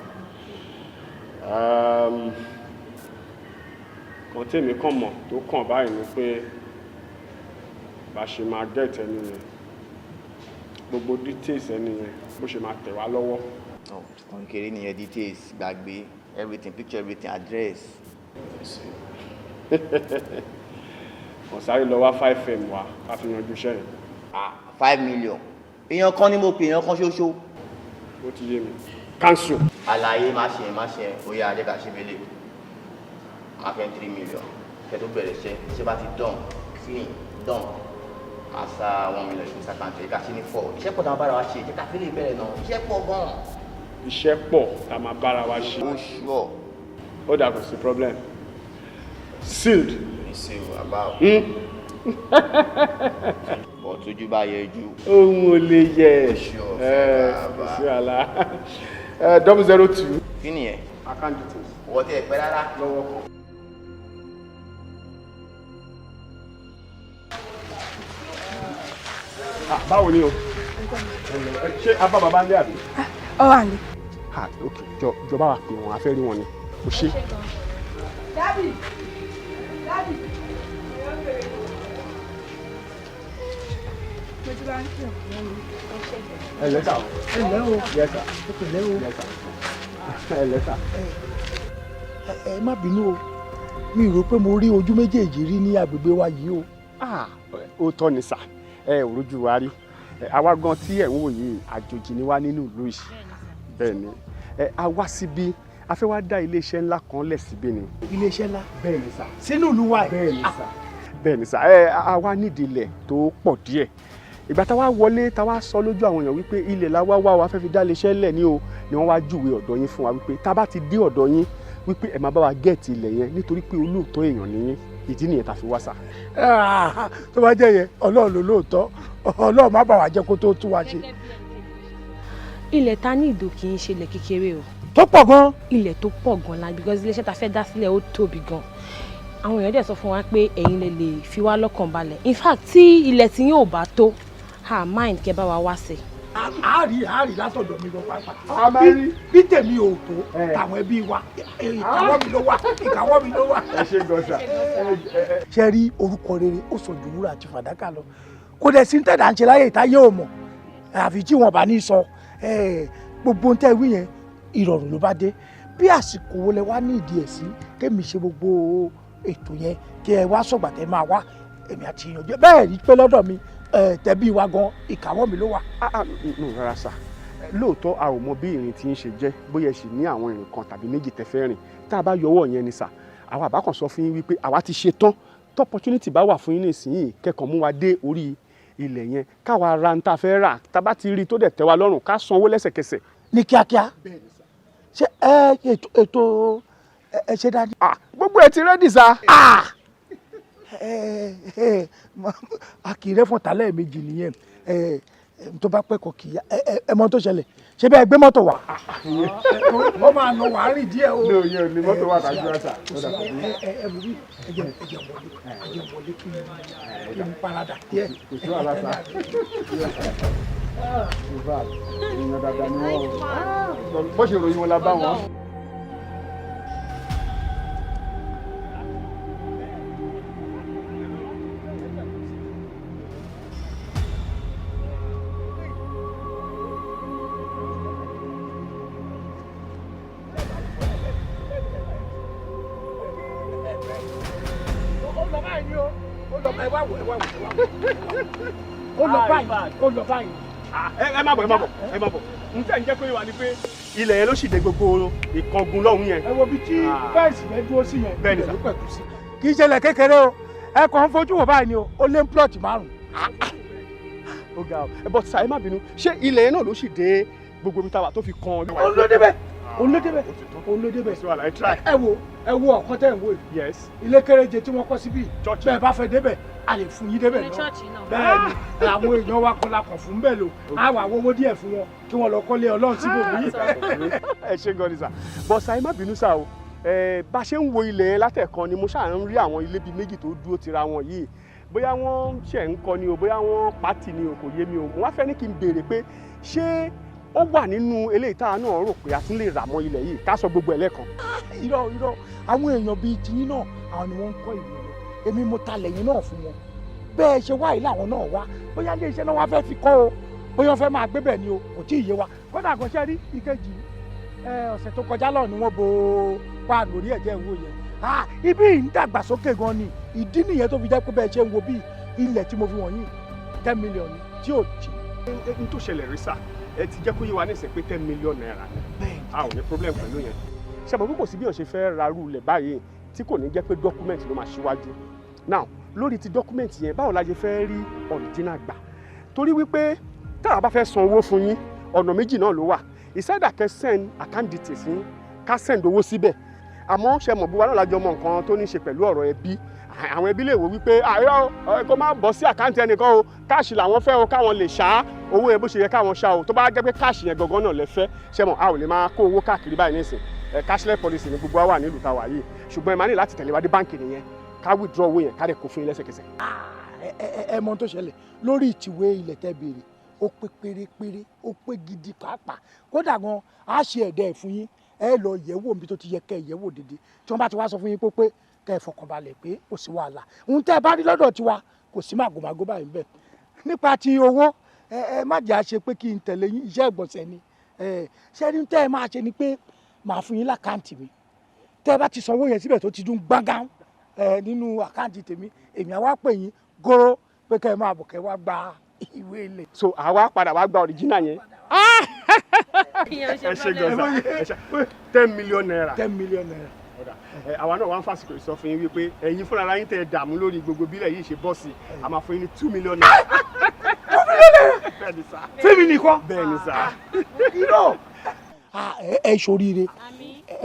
kan tèmi kàn mọ̀ tó kàn báyìí ni pé bá ṣe máa get ẹni yẹn gbogbo details ẹni yẹn bó ṣe máa tẹ̀ wá lọ́wọ́. kan kéré nìyẹn details gbàgbé everything picture everything address. wọ́n sáré lọ wá 5M wá ká fi yanjú iṣẹ́ yẹn. 5 million èèyàn kan ní mo pè èèyàn kan ṣoṣo. ó ti yé mi cancel. Àlàyé má ṣe ó yá ajẹ́ ká ṣe bẹ́lẹ̀ máa fẹ́ 3 million kẹ́ tó bẹ̀rẹ̀ iṣẹ́ bá ti dán clean dán máa sa 1 million ìpínsà kàǹtẹ̀ ẹ̀ka ṣe ní 4 iṣẹ́ pọ̀ tá a bára wa ṣe jẹ́ ká fi lè bẹ̀rẹ̀ náà iṣẹ́ pọ̀ gan-an. iṣẹ́ pọ̀ tá a máa bára wa ṣe. ó ṣùọ́. ó dà kò sí problem sealed. sealed about. bọ̀ tójú bá yẹ ju. ohun ò lè yẹ kò sí àlá 002. kí ni ẹ. account details. wọ́n ti ẹ̀ pẹ́ rárá. lọ́wọ́ kan. báwo ni o ṣé abá bàbá ń lé àbí. ọ wà ní. ok jọba wa pè wọn a fẹ́ rí wọn ni o ṣe. dábì dábì. mo ti bá ń pè wọ́n ní ọṣẹ́ ìgbà. ẹ lẹ́tà o. ẹ lẹ́ o. yẹ́sà. ẹ lẹ́ o. yẹ́sà. ẹ lẹ́tà. ẹ má bínú o mi rò pé mo rí ojú méjèèjì rí ní agbègbè wa yìí o. ó tọ́ ni sà ẹ ò rójú wa rí àwa gan tí ẹ̀ ń wò yìí àjòjì ni wá nínú ìlú yìí bẹ́ẹ̀ ni a wá síbí a fẹ́ wá dá iléeṣẹ́ ńlá kan lẹ̀ síbí ni. iléeṣẹ́ ńlá. bẹ́ẹ̀ ni sà. sínú ìlú wa yìí. bẹ́ẹ̀ ni sà. bẹ́ẹ̀ ni sà a wá nídìí ilẹ̀ tó pọ̀ díẹ̀ ìgbà tá a wá wọlé tá a wá sọ lójú àwọn èèyàn wípé ilẹ̀ la wá wa fẹ́ fi dá iléeṣẹ́ lẹ̀ ní o ni wọ́n wá júwe ọ̀dọ̀ yín fún wa wípé tá a bá ti dé ọ̀dọ̀ yín wípé ẹ máa bá wa gẹ̀ẹ́tì ilẹ̀ yẹn nítorí pé olóòótọ́ èèyàn ni yín ìdí nìyẹn tá a fi wá sà. tó bá jẹ́ yẹn ọlọ́run ló lóòótọ́ ọlọ́run má bà wá jẹ́ kó tó tú wa ṣe. ilẹ̀ ta ní ìdò kì í ṣe ilẹ̀ kékeré o. tó pọ̀ gan. ilẹ̀ tó pọ̀ gan la because iléeṣẹ́ ta fẹ́ dá sílẹ̀ ó tóbi gan. àwọn èèyàn dẹ̀ sọ fún wa pé ẹ̀yin lè lè fi wá lọ́kàn balẹ̀ in fact tí ilẹ̀ tí yóò bá tó mind kẹ́ bá wa wá sí. àárí látọ̀dọ̀ mi lọ pàápàá bí tèmi ò tó tàwọn ẹbí wa ìkàwọ́ mi ló wà. ẹ ṣe gọ́sà. ṣe rí orúkọ rere ó sọ ju wúrà àti fàdákà lọ kò dẹ̀ sí tẹ̀dá ń ṣe láyé ìtayé ò mọ̀ àfi tí wọn bá ní sọ gbogbo ń tẹ́ wí yẹn ìrọ̀rùn ló bá dé bí àsìkò wo lẹ wá ní ìdí ẹ̀ sí kémi ṣe gbogbo ètò yẹn kí ẹ wá sọ̀gbà tẹ máa wá èmi àti ìyànjẹ bẹ́ẹ̀ rí pé lọ́dọ̀ mi tẹ̀bí wa gan ìkàwọ́ mi ló wà. rárá sà lóòótọ́ a ò mọ bí ìrìn tí ń ṣe jẹ́ bóyá ẹ sì ní àwọn ìrìn kan tàbí méjì tẹ́ fẹ́ rìn tá a bá yọwọ́ yẹn ni sà àwa àbá kan sọ fún yín wípé àwa ti ṣe tán tó opportunity bá wà fún yín nísìnyí kẹ́kọ̀ọ́ mú wa dé orí ilẹ̀ yẹn káwa ra ń ta fẹ́ rà tá a bá ti rí i tó dẹ̀ tẹ́ wa lọ́rùn ká sanwó lẹ́sẹ̀kẹsẹ̀. ní kíákíá ṣé ètò ẹ ṣe dájú. gbogbo ẹ ti rẹ́dì sá. àkìrẹ́ fún tálẹ̀ méjì nìyẹn tó bá pẹ́ kọ kì í yá ẹ mọ tó ṣẹlẹ̀ ṣé bẹ́ẹ̀ gbé mọ́tò wá. wọ́n máa lọ wàá rìn díẹ̀ o. ní òye òní mọ́tò wà kájú àṣà. ẹ jẹ́ wọlé kí n parada díẹ̀. kò sí wàhálà sá. ìyẹn dáadáa ni wọ́n bó ṣe ròyìn wọn la bá wọn. ó lọ báyìí. ẹ má bọ̀ n tẹ́ ń jẹ́ pé wà ní pé ilẹ̀ yẹn ló sì dé gbogbo ìkángun lọ́hùn yẹn. ẹ wo bí tí fẹ́ǹsì yẹn dúró sí yẹn. bẹ́ẹ̀ ni sà. kì í ṣẹlẹ̀ kékeré o ẹ kàn ń fojú wò báyìí ni o ó lé plọ̀tì 5. ó ga ọ ẹ bọ sà ẹ má bínú ṣé ilẹ̀ yẹn náà ló sì dé gbogbo ibi táwa tó fi kan. olódébẹ̀ ẹ wo ọ̀kan tẹ̀ ń wò yìí. yes. ilé kéréje tí wọ́n kọ́ síbí bẹ́ẹ̀ bá fẹ́ débẹ̀ a lè fún yín débẹ̀ náà. bẹ́ẹ̀ ni àwọn èèyàn wa kọ́ la kàn fún bẹ́ẹ̀ lò á wà wọ́wọ́ díẹ̀ fún wọn kí wọ́n lọ kọ́lé ọlọ́run síbò mí. ẹ ṣe gan ni sà bọ sà ẹ má bínú sà o bá ṣe ń wo ilẹ̀ yẹn látẹ̀kan ni mo ṣáà ń rí àwọn ilé bíi méjì tó dúró tira wọn yìí bóyá wọ́n ṣẹ̀ ń kọ́ ni o bóyá wọ́n pàtì ni o kò yé mi o mo wá fẹ́ ní kí n béèrè pé ṣé ó wà nínú eléyìí tá a náà rò pé a tún lè rà mọ́ ilẹ̀ yìí ká sọ gbogbo ẹ̀ lẹ́ẹ̀kan. irọ́ àwọn èèyàn bíi tiyín náà àwọn ni wọ́n ń kọ́ ìlú rẹ̀ èmi mo ta lẹ́yìn náà fún wọn bẹ́ẹ̀ ṣe wá ìlà àwọn náà wá bóyá ilé iṣẹ́ náà wá fẹ́ fi kọ́ o bóyá wọ́n fẹ́ máa gbé bẹ̀ ni o kò tí ì yé wa kódà kan ṣe rí ìkejì ọ̀sẹ̀ tó kọjá lọ ni wọ́n bo páànù orí ẹ̀jẹ̀ ìwò yẹn ibi ń dàgbàsókè gan ni ìdí nìyẹn tó fi jẹ́ pé bẹ́ẹ̀ ṣe ń wo bí ilẹ̀ tí mo fi wọ̀nyí 10 million tí ò jì. n tó ṣẹlẹ̀ rí sá ẹ ti jẹ́ kó yé wa ní ìsìn pé 10 million naira a ò ní problem pẹ̀lú yẹn ṣàbọ̀ bí kò sí bí ọ̀ṣẹ́ fẹ́ rarú ilẹ̀ báyìí tí kò ní jẹ́ pé document ló máa ṣíwájú now lórí ti document yẹn báwo la ṣe fẹ́ rí original gbà torí wípé táwa bá fẹ́ san owó fún yín ọ̀nà méjì náà ló wà ìṣẹ́dà kẹ́ send account details yín ká send owó síbẹ̀ àmọ́ ṣe mọ̀ bí wa náà lájọ mọ nǹkan tó ní ṣe pẹ̀lú ọ̀rọ̀ ẹbí àwọn ẹbí lè wò wípé àyọ kó má bọ́ sí àkáǹtì ẹnìkan o káàṣì làwọn fẹ́ o káwọn lè ṣá owó yẹn bó ṣe yẹ káwọn ṣá o tó bá jẹ́ pé káàṣì yẹn gangan náà lẹ fẹ́ ṣe mọ̀ a ò lè máa kó owó káàkiri báyìí nísìn cashless policy ni gbogbo wa wà nílùú táwa yìí ṣùgbọ́n ẹ máa ní láti tẹ̀lé wa dé báǹkì nìyẹn ká withdraw owó yẹn ká dẹ̀ kó fún yín lẹ́sẹ̀kẹsẹ̀. ẹ mọ tó ṣẹlẹ̀ lórí ìtìwé ilẹ̀ tẹ́ béèrè ó pé pérépéré ó pé gidi pàápàá kódà gan a ṣe ẹ̀dẹ̀ fún yín ẹ lọ yẹ̀wò níbi tó ti yẹ kẹ́ yẹ̀wò dédé tí wọ́n bá ti wá sọ fún yín pé kẹ́ ẹ fọkànbalẹ̀ pé kò sí wàhálà ohun tẹ́ ẹ bá rí lọ́dọ̀ tiwa kò sí màgòmágó báyìí bẹ́ẹ̀ nípa ti owó ẹ má jẹ́ àṣe pé kí n tẹ̀lé yín iṣẹ́ ìgbọ̀nsẹ̀ ni ṣẹ́ni tẹ́ ẹ máa ṣe ni pé màá fún yín lákàǹtì mi tẹ́ ẹ bá ti sanwó yẹn síbẹ̀ tó ti dún gbángán nínú àkáǹtì tèmi èmi àwa pè yín góró pé kẹ́ ẹ máa bọ̀ kẹ́ ẹ wá gba ìwé ilẹ̀. so àwa padà wá gba original yẹn. ẹ ṣe gbọ́dọ̀ ẹ ṣe 10 million naira. 10 million naira. àwa náà wá ń fàsìkò sọ fún yín wípé ẹ̀yin fúnra ara yín tẹ́ ẹ dààmú lórí gbogbo bílẹ̀ yìí ṣe bọ́ sí i a máa fún yín ní 2 million naira. 2 million naira. bẹ́ẹ̀ni sá. fẹ́mi nìkan. bẹ́ẹ̀ni sá. irọ́ ẹ ṣoríire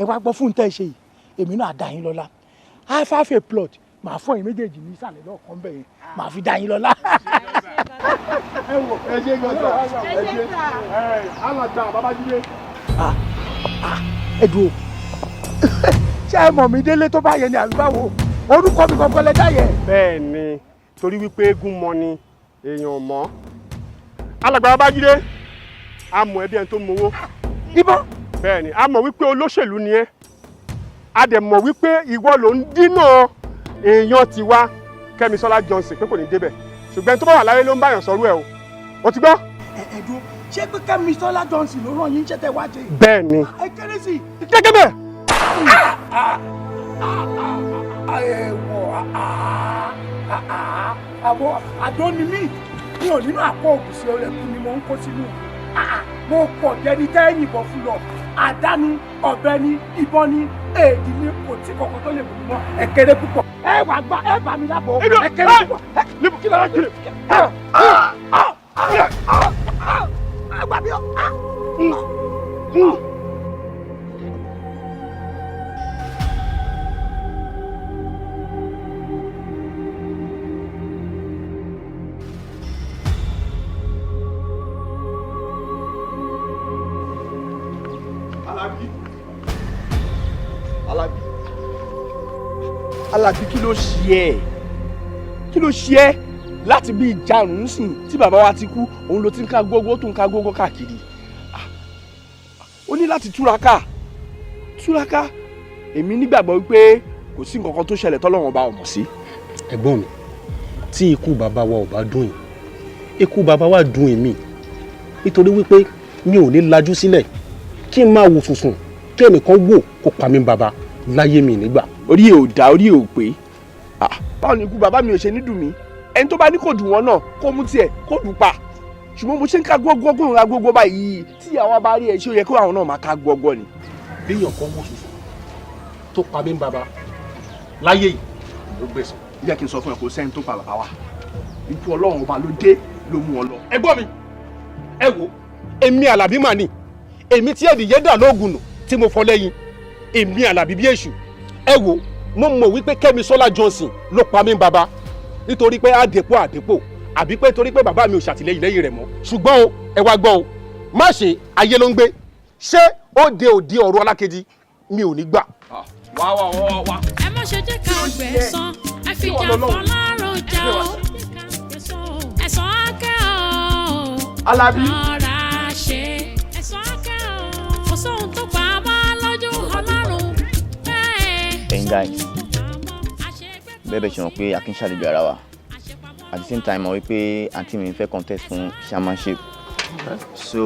ẹ wá gbọ́ fún tẹ́ ẹ ṣe yìí èmi náà dá yín lọ́lá half a plot màá fún yín méjèèjì ní ìsàlẹ̀ náà kan bẹ̀ yẹn màá fi dá yín lọ́lá. ẹ wò ẹ ṣe gbọ́dọ̀ ẹ ṣe alàgbà babájídé. ẹ dúró ṣé ẹ mọ̀ mí délé tó bá yẹ ni àbí báwo orúkọ mi kankan lẹ dá yẹ. bẹ́ẹ̀ ni torí wípé eégún mọ ni èèyàn mọ́ alàgbà babájídé a mọ̀ ẹbí ẹni tó mowó. ibọ. bẹ́ẹ̀ ni a mọ̀ wípé olóṣèlú ni ẹ́ a dẹ̀ mọ̀ wípé ìwọ ló ń dínà èèyàn tiwa Kẹ́misọ́lá Johnson pé kò ní débẹ̀ ṣùgbọ́n tó bá wà láyé ló ń báyàn sọ̀rọ̀ ẹ̀ o ti gbọ́. ẹ̀ẹ́dùn ṣé pé Kẹ́mi Sọ́lá Johnson ló rán yín ṣẹ́tẹ̀ wá jẹ. bẹ́ẹ̀ ni. ẹ kéré sí i. gẹ́gẹ́ bẹ́ẹ̀. àbọ̀ àdó ni mí mi ò nínú àpò ògùsì ọ̀rẹ́kùn ni mo ń kó sínú. mo pọ̀ jẹni tẹ́ yìnbọn fún lọ àdá ni ọ̀bẹ ni ìbọn ni èdè ni kò tí kọ̀ọ̀kan tó lè mú mi mọ́ ẹ kéré púpọ̀. ẹ wà gbà ẹ bà mí lábọ̀ ẹ kéré púpọ̀. níbo kí lára kiri. ẹ gbà mí ọ. Alábí kí ló ṣe ẹ́ kí ló ṣe ẹ́ láti bí ìjarun nísìn tí bàbá wa ti kú òun ló ti ń ká gbogbo tó ń ká gbogbo káàkiri ó ní láti túraká èmi nígbàgbọ́ wípé kò sí nǹkan kan tó ṣẹlẹ̀ tọ́lọ́run bá ọmọ sí. ẹ̀gbọ́n mi tí ikú bàbá wa ò bá dùn yín ikú bàbá wa dùn èmi nítorí wípé mi ò ní lajú sílẹ̀ kí n máa wò sùnsùn kí ẹnìkan wò kó pa mí bàbá láyé mi nígbà. orí ẹ̀ ò dá orí ẹ̀ ò pé báwo ni ikú bàbá mi ò ṣe ní dùn mí ẹni tó bá ní kò dùn wọn náà kó mú tiẹ̀ kó dùn pa ṣùgbọ́n mo ṣe ń ká gbọ́gbọ́ ra gbogbo báyìí tí àwa bá rí ẹ ṣé ó yẹ kó àwọn náà máa ká gbọ́gbọ́ ni. béèyàn kan wò sùnsùn tó pa mí bàbá láyé yìí ló gbèsè. jẹ́ kí n sọ fún ẹ kó sẹ́ni tó pa bàbá wa ikú ọlọ́run ọba ló dé ló mú wọn lọ. ẹ̀gbọ́n mi ẹ wo èmi Àlàbí mà ní èmi tí ẹ̀dìyẹ dà lóògùn nù tí mo fọ lẹ́yìn èmi Àlàbí bí èṣù ẹ wo mo mọ̀ wípé Kẹ́mi Sọ́lá Johnson ló pa mí bàbá nítorí pé àdèpò àbí pé torí pé bàbá mi ò ṣàtìlẹ́yìn lẹ́yìn rẹ̀ mọ́ ṣùgbọ́n o ẹ wá gbọ́ o má ṣe ayé ló ń gbé ṣé ó de òdi ọ̀rọ̀ alákejì mi ò ní gbà. wá. ẹ má ṣe jẹ́ ká gbẹ̀san ẹ fi jà fọlọ́run jà ó ẹ̀san akẹ́ ọ̀ Alábí. ọ̀rá ṣe ẹ̀san akẹ́ ọ̀ kò sóhun tó pa á mọ́ lójú ọlọ́run bẹ́ẹ̀. ẹ̀yin guys bẹ́ẹ̀ bẹ́ẹ̀ ṣe mọ̀ pé akin ṣàlejò ara wa at the same time mọ̀ wípé àǹtí mi fẹ́ contest fún chairmanship so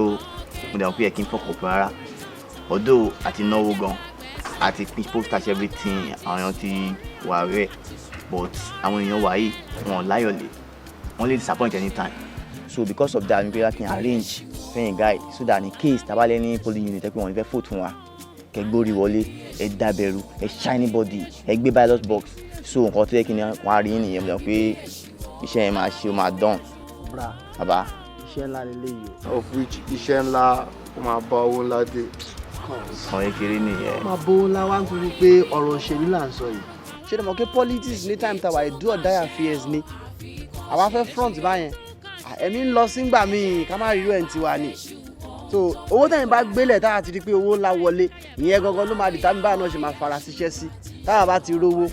mo dẹ̀ mọ̀ pé ẹ̀ kí n fọkàn pọ̀ rárá although àti náwó gan àti pitch posters everything àwọn èèyàn ti wà rẹ̀ but àwọn èèyàn wà yìí wọn láyọ̀lé wọ́n lè disappoint anytime so because of that nígbà kí n arrange fẹ́yìn guy so that in case tabalẹ̀ ní polling unit ẹ pé wọ́n fẹ́ vote fún wa kẹ́ gbórí wọlé ẹ dábẹ̀rù ẹ shiny body ẹ gbé ballot box so nǹkan tó yẹ kí ni wọ́n á rí nìyẹn mo dẹ̀ pé iṣẹ́ yẹn máa ṣe ó máa dán. bàbá iṣẹ́ ńlá lélẹ́yìí of which iṣẹ́ ńlá ó máa bá owó ńlá dé. àwọn kékeré nìyẹn. ó máa bówó ńlá wá nítorí pé ọ̀rọ̀ òṣèlú là ń sọ yìí. ṣé o mọ̀ pé politics ní time tàwa do or die affairs ni àwa fẹ́ front báyẹn ẹ̀mí ń lọ sígbà míì ká má rírú ẹ̀ ń tiwa ni so owó tẹ̀yìn bá gbélẹ̀ táwa ti di pé owó ńlá wọlé ìyẹn gangan ló máa determine báwa náà ṣe máa fara síṣẹ́ sí táwa bá ti rówó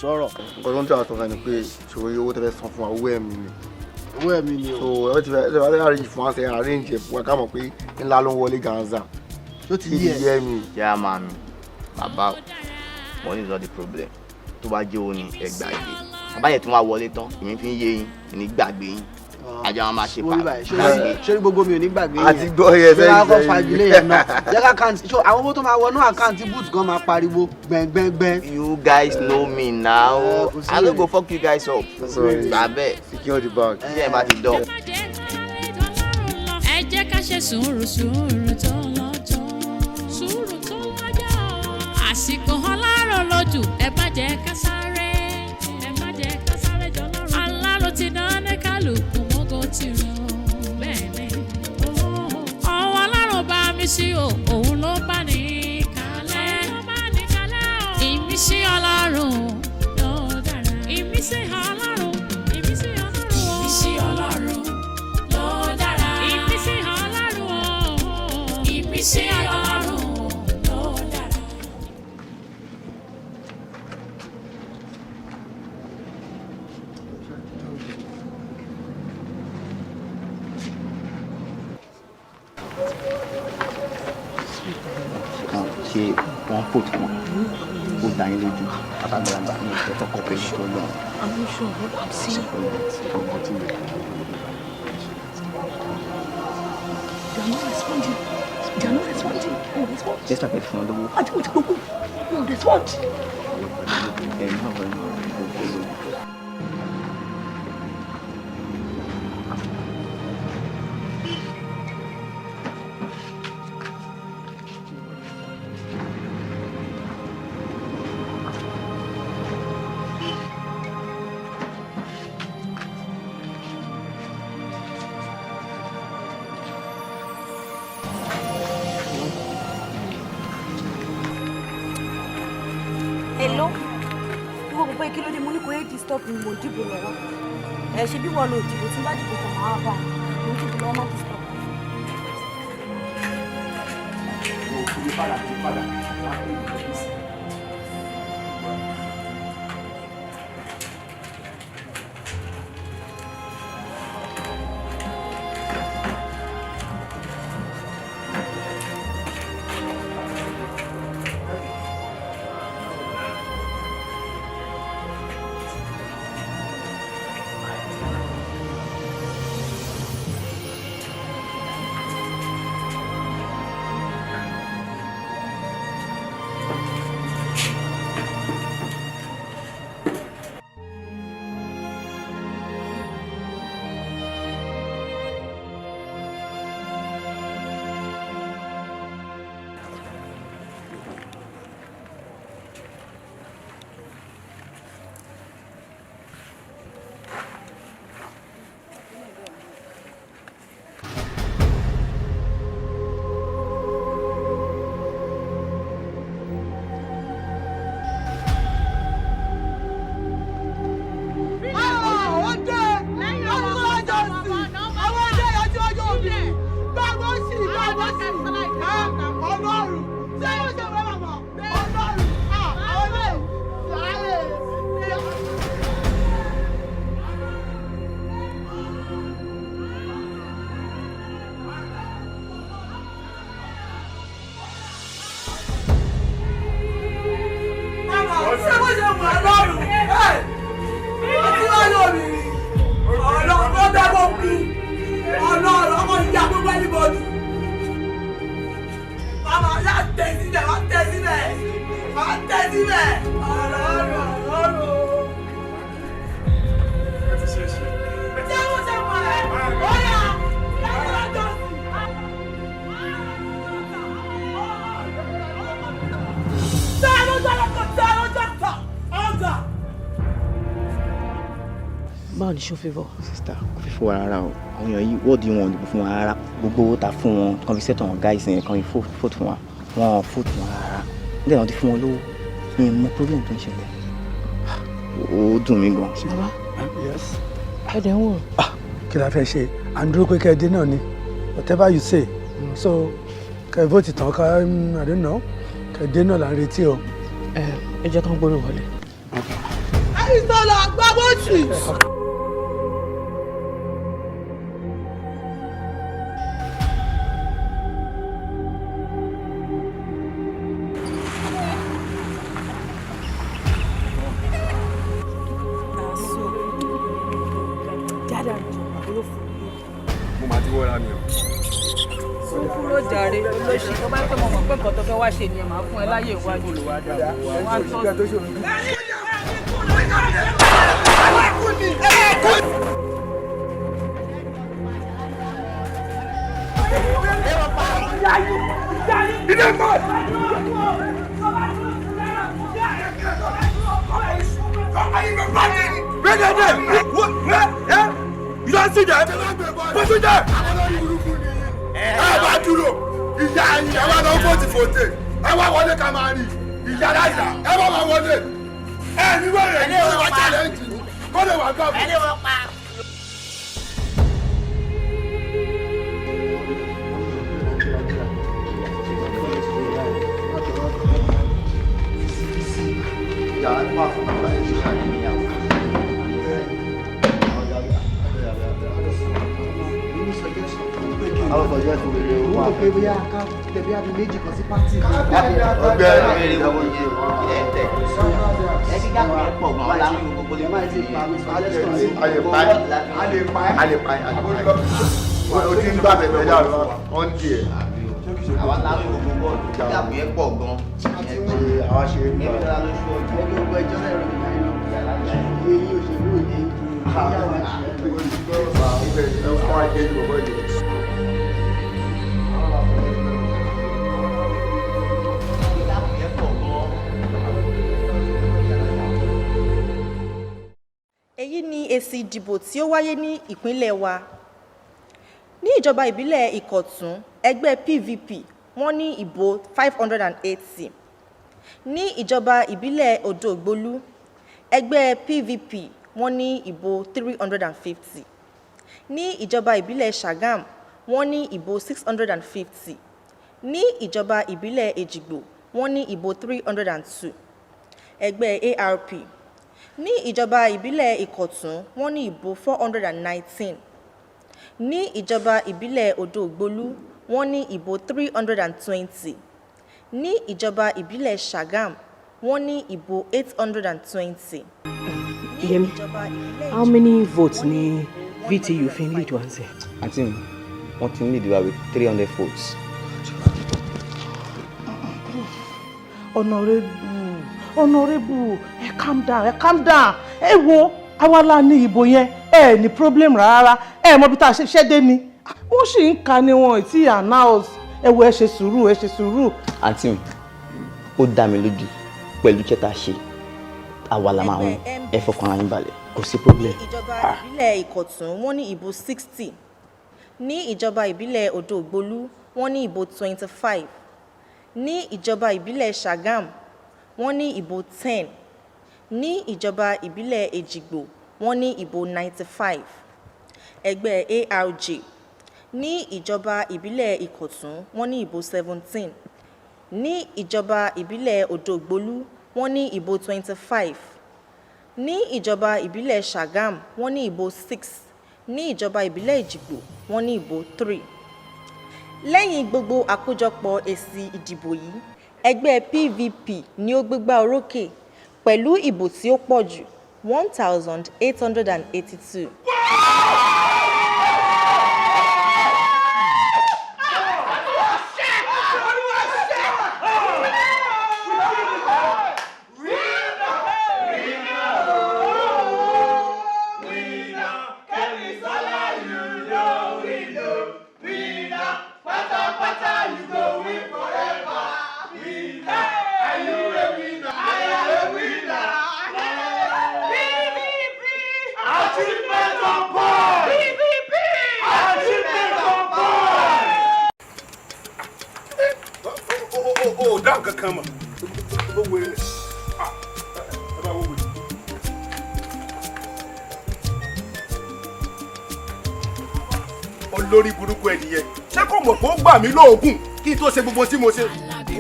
sọ̀rọ̀. nǹkan tó ń tẹ́ àtọ́ka ni pé ìṣòro owó tẹ́lẹ̀ san fún wa owó ẹ̀mí ni. owó ẹ̀mí ni o. so ẹ ti fẹ́ arrange fún wa ṣe arrange ẹ̀ fún wa ká mọ̀ pé ńlá ló ń wọlé ganza. tó ti yí ẹ mi. jẹ́ àmà mi bàbá money is not the problem tó bá jẹ́ òun ni ẹ gbàgbé àbáyẹ̀ tí wọ́n á wọlé tán èmi fi ń yé yín ní gbàgbé yín àjọ wọn máa ṣe pa. ṣé gbogbo mi ò ní gbàgbé yẹn àti gbọ́ yẹn fẹ́ẹ́ ṣe é fagilé yẹn náà jẹ́ ká kàn so àwọn owó tó máa wọnú àkáǹtì boot gan máa pariwo gbẹ̀ngbẹ̀ngbẹ̀. you guys know me now I no go fuck you guys up. gbàbẹ́ secure the bag. ṣé ẹ bá ti dán. ẹ jẹ́ ká ṣe sùúrù tó lọ́jọ́ sùúrù tó lọ́jọ́ àsìkò ọlọ́run lójú ẹ má jẹ́ ká sáré jọ lọ́rùn alárò ti dán ní kálukú mọ́gò ti rọ bẹ́ẹ̀ ni ọwọ́ alárò bá mi sí o òun ló bá ní kalẹ̀ ìmísí ọlọ́run ló dára ìmísí ọlọ́run ìmísí ọlọ́run ló dára ìmísí ọlọ́run ìmísí ọlọ́run ló dára. ṣe wọ́n pò tí wọ́n. ó dá yín lójú àbágbàlagbà ní ìfẹ́ tọkọ pé tó lọ. I'm not sure what I'm saying. They are not responding. They are not responding. No respond. Just like fún ọdún. Àti mo ti gbogbo. No respond. Hello? Ìwọ gbogbo kí ló dé mo ní kò yé disturb mi mo dìbò lọ́wọ́. Ẹ ṣe bí wọ́n lo ìdìbò tí n bá dìbò kan máa bá mo dìbò lọ́wọ́ má disturb. Báwo ni ṣó fi bọ̀? Sista kò fi fún wa rárá o àwọn èèyàn yìí wọ́ọ̀dì wọn ò dìbò fún wa rárá gbogbo owó ta fún wọn kan fi ṣètò àwọn gáìsì yẹn kan fi fóòtù fún wa wọn fóòtù wọn rárá nígbà wọn ti fún wọn lówó ìyẹn mọ problem tó ń ṣẹlẹ̀ ó dùn mí gan. Bàbá ẹ̀dẹ̀ ń wò. kí la fẹ́ ṣe à ń dúró pé kẹ́ ẹ dé náà ni whatever you say so kẹ́ ẹ vote tán ká I don't know kẹ́ ẹ dé náà là ń retí o. ẹ jẹ́ kán gbórí wọlé. ẹ̀yin sọ̀rọ̀ gbàgbọ́sì. mo máa ti wọ́ra mi o. fún kúrò jàre olóṣì tó bá pẹ́ mọ̀ mọ̀ pé nǹkan tó fẹ́ wá ṣe ni ẹ̀ máa fún ẹ láyè iwájú. You don't see them? What's with them? Ẹ bá dúró, ìyá yín ẹ wá lọ fòtì fòtè, ẹ wá wọlé ká máa rí, ìyá láyà, ẹ wá máa wọlé. Ẹ ní wẹ̀rẹ̀ ní wọ́n wá challenge ni, kó lè wá gbà fún. Ẹni wọ́n pa. Àwọn ọ̀gá ti wèrè owó rò pé bóyá ká tẹ̀lé àbí méjì kan sí pátì. ọgbẹ́ ìwọ yẹ ẹ tẹ̀ ẹ ti dàpọ̀ ẹ pọ̀ gan láwọn gbogbo lè má ti pa a lè pa o ti ń gbà bẹ̀rẹ̀ dàrú ọ̀ ń di ẹ̀. àwa láwọn gbogbo bọ́ọ̀lù dàpọ̀ ẹ pọ̀ gan. àwa ṣe é nípa gbogbo ẹjọ́ náà rẹ̀ ní eyín òṣèlú òde. èyí ni èsì ìdìbò tí ó wáyé ní ìpínlẹ̀ wa. ní ìjọba ìbílẹ̀ ìkọ̀tún ẹgbẹ́ pvp wọ́n ní ìbò 580. ní ìjọba ìbílẹ̀ odòògbólú ẹgbẹ́ pvp wọ́n ní ìbò 350. ní ìjọba ìbílẹ̀ sàgám wọ́n ní ìbò 650. ní ìjọba ìbílẹ̀ èjìgbò wọ́n ní ìbò 302. ẹgbẹ́ arp ní ìjọba ìbílẹ̀ ìkọ̀tún wọ́n ní ìbò 419. ní ìjọba ìbílẹ̀ odòògbólú wọ́n ní ìbò 320. ní ìjọba ìbílẹ̀ sàgám wọ́n ní ìbò 820. Yemi, how many votes ni VTU fi ń lead wa ṣe? àǹtí mi wọ́n ti ń lead wa with 300 votes. honorable ẹ calm down ẹ wo àwa la ní ìbò yẹn ẹ ní problem rárá ẹ mọ̀ bí tá a ṣe ṣẹ́ dé ni wọ́n sì ń ka ni wọn tí announce ẹ wo ẹ ṣe sùúrù. àǹtí mi ó dá mi lójú pẹ̀lú iṣẹ́ tá a ṣe àwa la máa wọn ẹ fọkàn ara yín balẹ̀ kò sí problem. ní ìjọba ìbílẹ̀ ìkọ̀tún wọ́n ní ìbò 60. ní ìjọba ìbílẹ̀ odòògbólú wọ́n ní ìbò 25. ní ìjọba ìbílẹ̀ sàgám wọ́n ní ìbò 10. ní ìjọba ìbílẹ̀ èjìgbò wọ́n ní ìbò 95. ẹgbẹ́ arj ní ìjọba ìbílẹ̀ ìkọ̀tún wọ́n ní ìbò 17. ní ìjọba ìbílẹ̀ odòògbólú wọ́n ní ìbò 25. ní ìjọba ìbílẹ̀ sàgám wọ́n ní ìbò 6. ní ìjọba ìbílẹ̀ èjìgbò wọ́n ní ìbò 3. lẹ́yìn gbogbo àkójọpọ̀ èsì ìdìbò yìí ẹgbẹ́ pvp ni ó gbégbá orókè pẹ̀lú ìbò tí ó pọ̀ jù 1882. Kankan mọ̀ ó wé rẹ̀ ẹ bá wọ́n wé. olórí burúkú ẹnìyẹn ṣé kò mọ̀ pé ó gbà mí lóògùn kí n tó ṣe gbogbo tí mo ṣe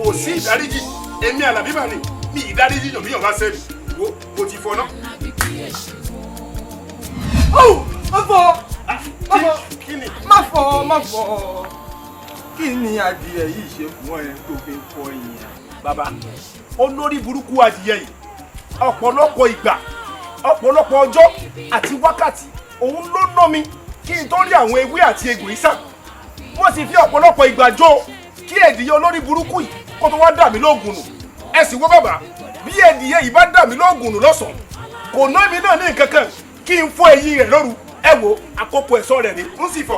kò sí ìdáríjì èmi Àlàbí mà ní mi ìdáríjì yàn mí yàn bá sẹ́mi wo mo ti fọ náà. má fọ kí ni adìyẹ yìí ṣe fún ẹ tó fi ń fọ ìyẹn. bàbá olórí burúkú adìyẹ yìí ọ̀pọ̀lọpọ̀ ìgbà ọ̀pọ̀lọpọ̀ ọjọ́ àti wákàtí òun ló ná mi kí n tó rí àwọn ewé àti egbò ìsàn mo sì fi ọ̀pọ̀lọpọ̀ ìgbà jó kí ẹ̀dìyẹ olórí burúkú yìí kó tó wá dà mí lóògùn nù ẹ sì wò bàbá bí ẹ̀dìyẹ yìí bá dà mí lóògùn nù lọ́sàn-án kò ná mi náà ní nǹkan kan kí n fọ eyín rẹ̀ lóru ẹ wo àkókò ẹ̀sọ́ rẹ̀ ni n sì fọ.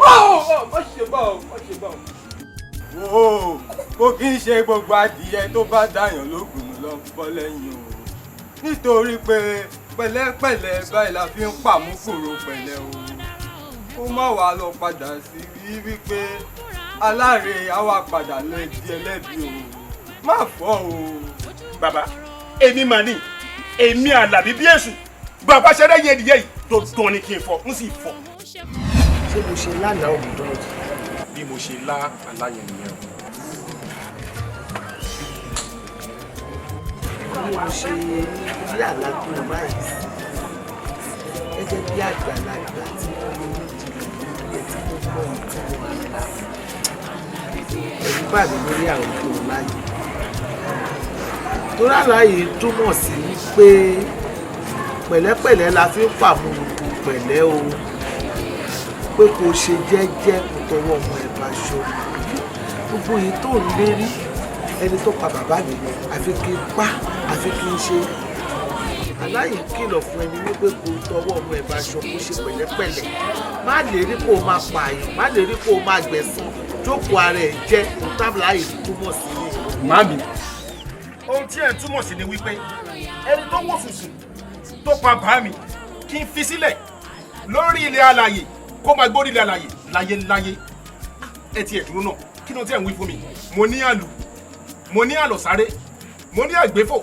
kò kí n ṣe gbogbo adìyẹ tó bá dàyàn lóògùn lọ bọ́ lẹ́yìn o nítorí pé pẹ̀lẹ́pẹ̀lẹ́ báyìí la fi ń pàmùkòrò pẹ̀lẹ́ o kó má wàá lọ padà sí rí wípé aláre àwa padà lọ di ẹlẹ́bi o má fọ́ o. bàbá èmi mà ní èmi Àlàbí bí èṣù bàbá ṣẹlẹ̀ yẹ ẹdìyẹ yìí dandan ni kí n fọ n sì fọ. ṣé mo ṣe lánàá òbúdọ́ yìí. bí mo ṣe lá aláyẹn nìyẹn. bí mo ṣe rí àlágbó báyìí gẹ́gẹ́ bí àgbàlagbà tí wọ́n ní ìdílé tí ó pọ̀ nǹkan wà lá. ẹ̀rù bà mí lórí àwọn tó ń láyé torí àlàyé túmọ̀ sí pé pẹ̀lẹ́pẹ̀lẹ́ la fi ń pàmùkù pẹ̀lẹ́ o pé kò ṣe jẹ́jẹ́ kó tọwọ́ ọmọ ẹ̀ bá ṣọ gbogbo yìí tó ń lérí ẹni tó pa bàbá mi àfi kí n pa àfi kí n ṣe aláyè kìlọ̀ fún ẹni wípé kò tọwọ́ ọmọ ẹ̀ bá ṣọ kó ṣe pẹ̀lẹ́pẹ̀lẹ́ má lè rí kó o máa pààyàn má lè rí kó o máa gbẹ̀san jókòó ara ẹ̀ jẹ́ tábìláyè túmọ̀ sí ni. Màmí, ohun tí ẹ̀ ń túmọ̀ sí ni wípé ẹni tó wò sùsù tó pa bàá mi kí n fi sílẹ̀ lórí ilẹ̀ alàyè kó máa gbórí ilẹ̀ alàyè láyéláyé ẹ ti ẹ̀ dúró náà kí ló tí ẹ̀ ń wí fún mi mo ní àlù mo ní àlọ́sáré mo ní àgbéfò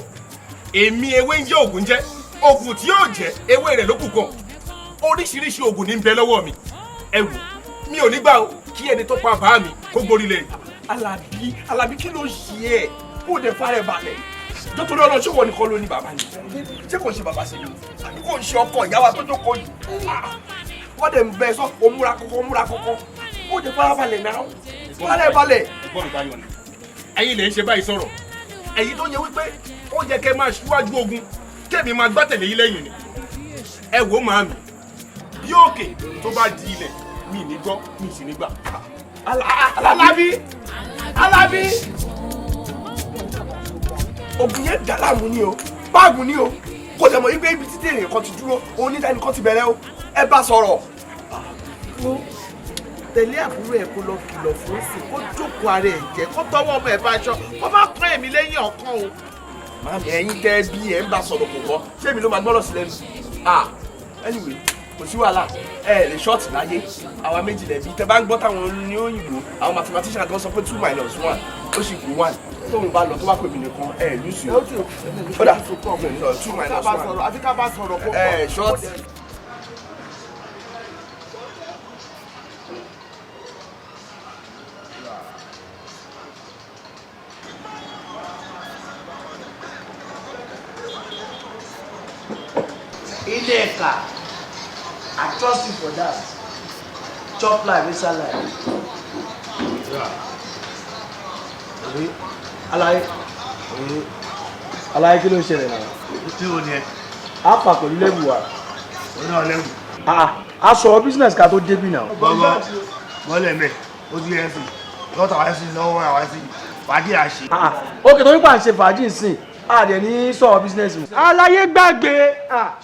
èmi ewé ń jẹ́ ògùn jẹ́ ògùn tí yóò jẹ́ ewé rẹ̀ ló kù kan oríṣiríṣi ògùn ní ń bẹ lọ́wọ́ mi ẹ wò mi ò ní gbà ó kí ẹni tó pa bàá mi kó gbórí ilẹ̀. Alábí kí ló ṣe ẹ́ kó dẹ̀ fara ẹ̀ balẹ̀ nítorí ọlọ́run ṣé wọ́n nìkan ló ní bàbá ni ṣé kò ń ṣe bàbá sí ni àbí kò ń ṣe ọkọ ìyá wa tó jókòó yìí wọ́n dẹ̀ ń bẹ sọ òmúra kọ́kọ́ kó dẹ̀ fara balẹ̀ náà fara ẹ̀ balẹ̀. ẹ̀yin lè ń ṣe báyìí sọ̀rọ̀ ẹ̀yin tó yẹ wípé ó yẹ kẹ́ máa ṣíwájú ogun kẹ́mi máa gbátẹ̀lé yín lẹ́yìn ni ẹ wò màámi bí òkè tó bá di ilẹ̀ mi ní gbọ́ mi sì ní gbà. Alábí ogun yẹn dà láàmú ni o báàgù ni o kò dẹ̀ mọ̀ wípé ibi títí èèyàn kan ti dúró òun ní dání kan ti bẹ̀rẹ̀ o ẹ bá sọ̀rọ̀. tẹ̀lé àbúrò ẹ̀ kó lọ kìlọ̀ fún sí kó jókòó ara ẹ̀ jẹ́ kó tọwọ́ ọmọ ẹ̀ bá aṣọ kó má pọ́n èmi lẹ́yìn ọ̀kan o. Màámi ẹ̀yin tẹ́ bí ẹ̀ ń bá sọ̀rọ̀ kò gbọ́ ṣé èmi ló máa gbọ́dọ̀ sí lẹ́nu. Anyway kò sí wàhálà ẹ lè ṣọ́ọ̀tì láyé àwa méjì lẹ́bi tẹ́ bá ń gbọ́ táwọn ní òyìnbó àwọn mathematician kan sọ pé 2 - 1 ó sì kú 1 tóun bá lọ tó bá pè mí nìkan ẹ lùsì o. ó dà 2 - 1 àfi ká bá sọ̀rọ̀ kó ṣọ́ọ̀tì. Ileka, I trust you for that. Chop life, inside life. Alaye kí ló ń ṣẹlẹ̀ náà? Tí o ní ẹ. A fà pẹ̀lú lẹ́bù wa. O náà lẹ́bù. A sọ̀rọ̀ business ká tó débì náà. Gbọ́ngàn mọ́lẹ̀ mẹ́, ó ti yẹn sí. Lọ́tà wáyé sí lọ́wọ́ àwáyé sí. Fàájì àṣe. Ókè tó nípa ṣe fàájì nsìn, a dẹ̀ ní sọ̀rọ̀ business mi. Alaye gbàgbé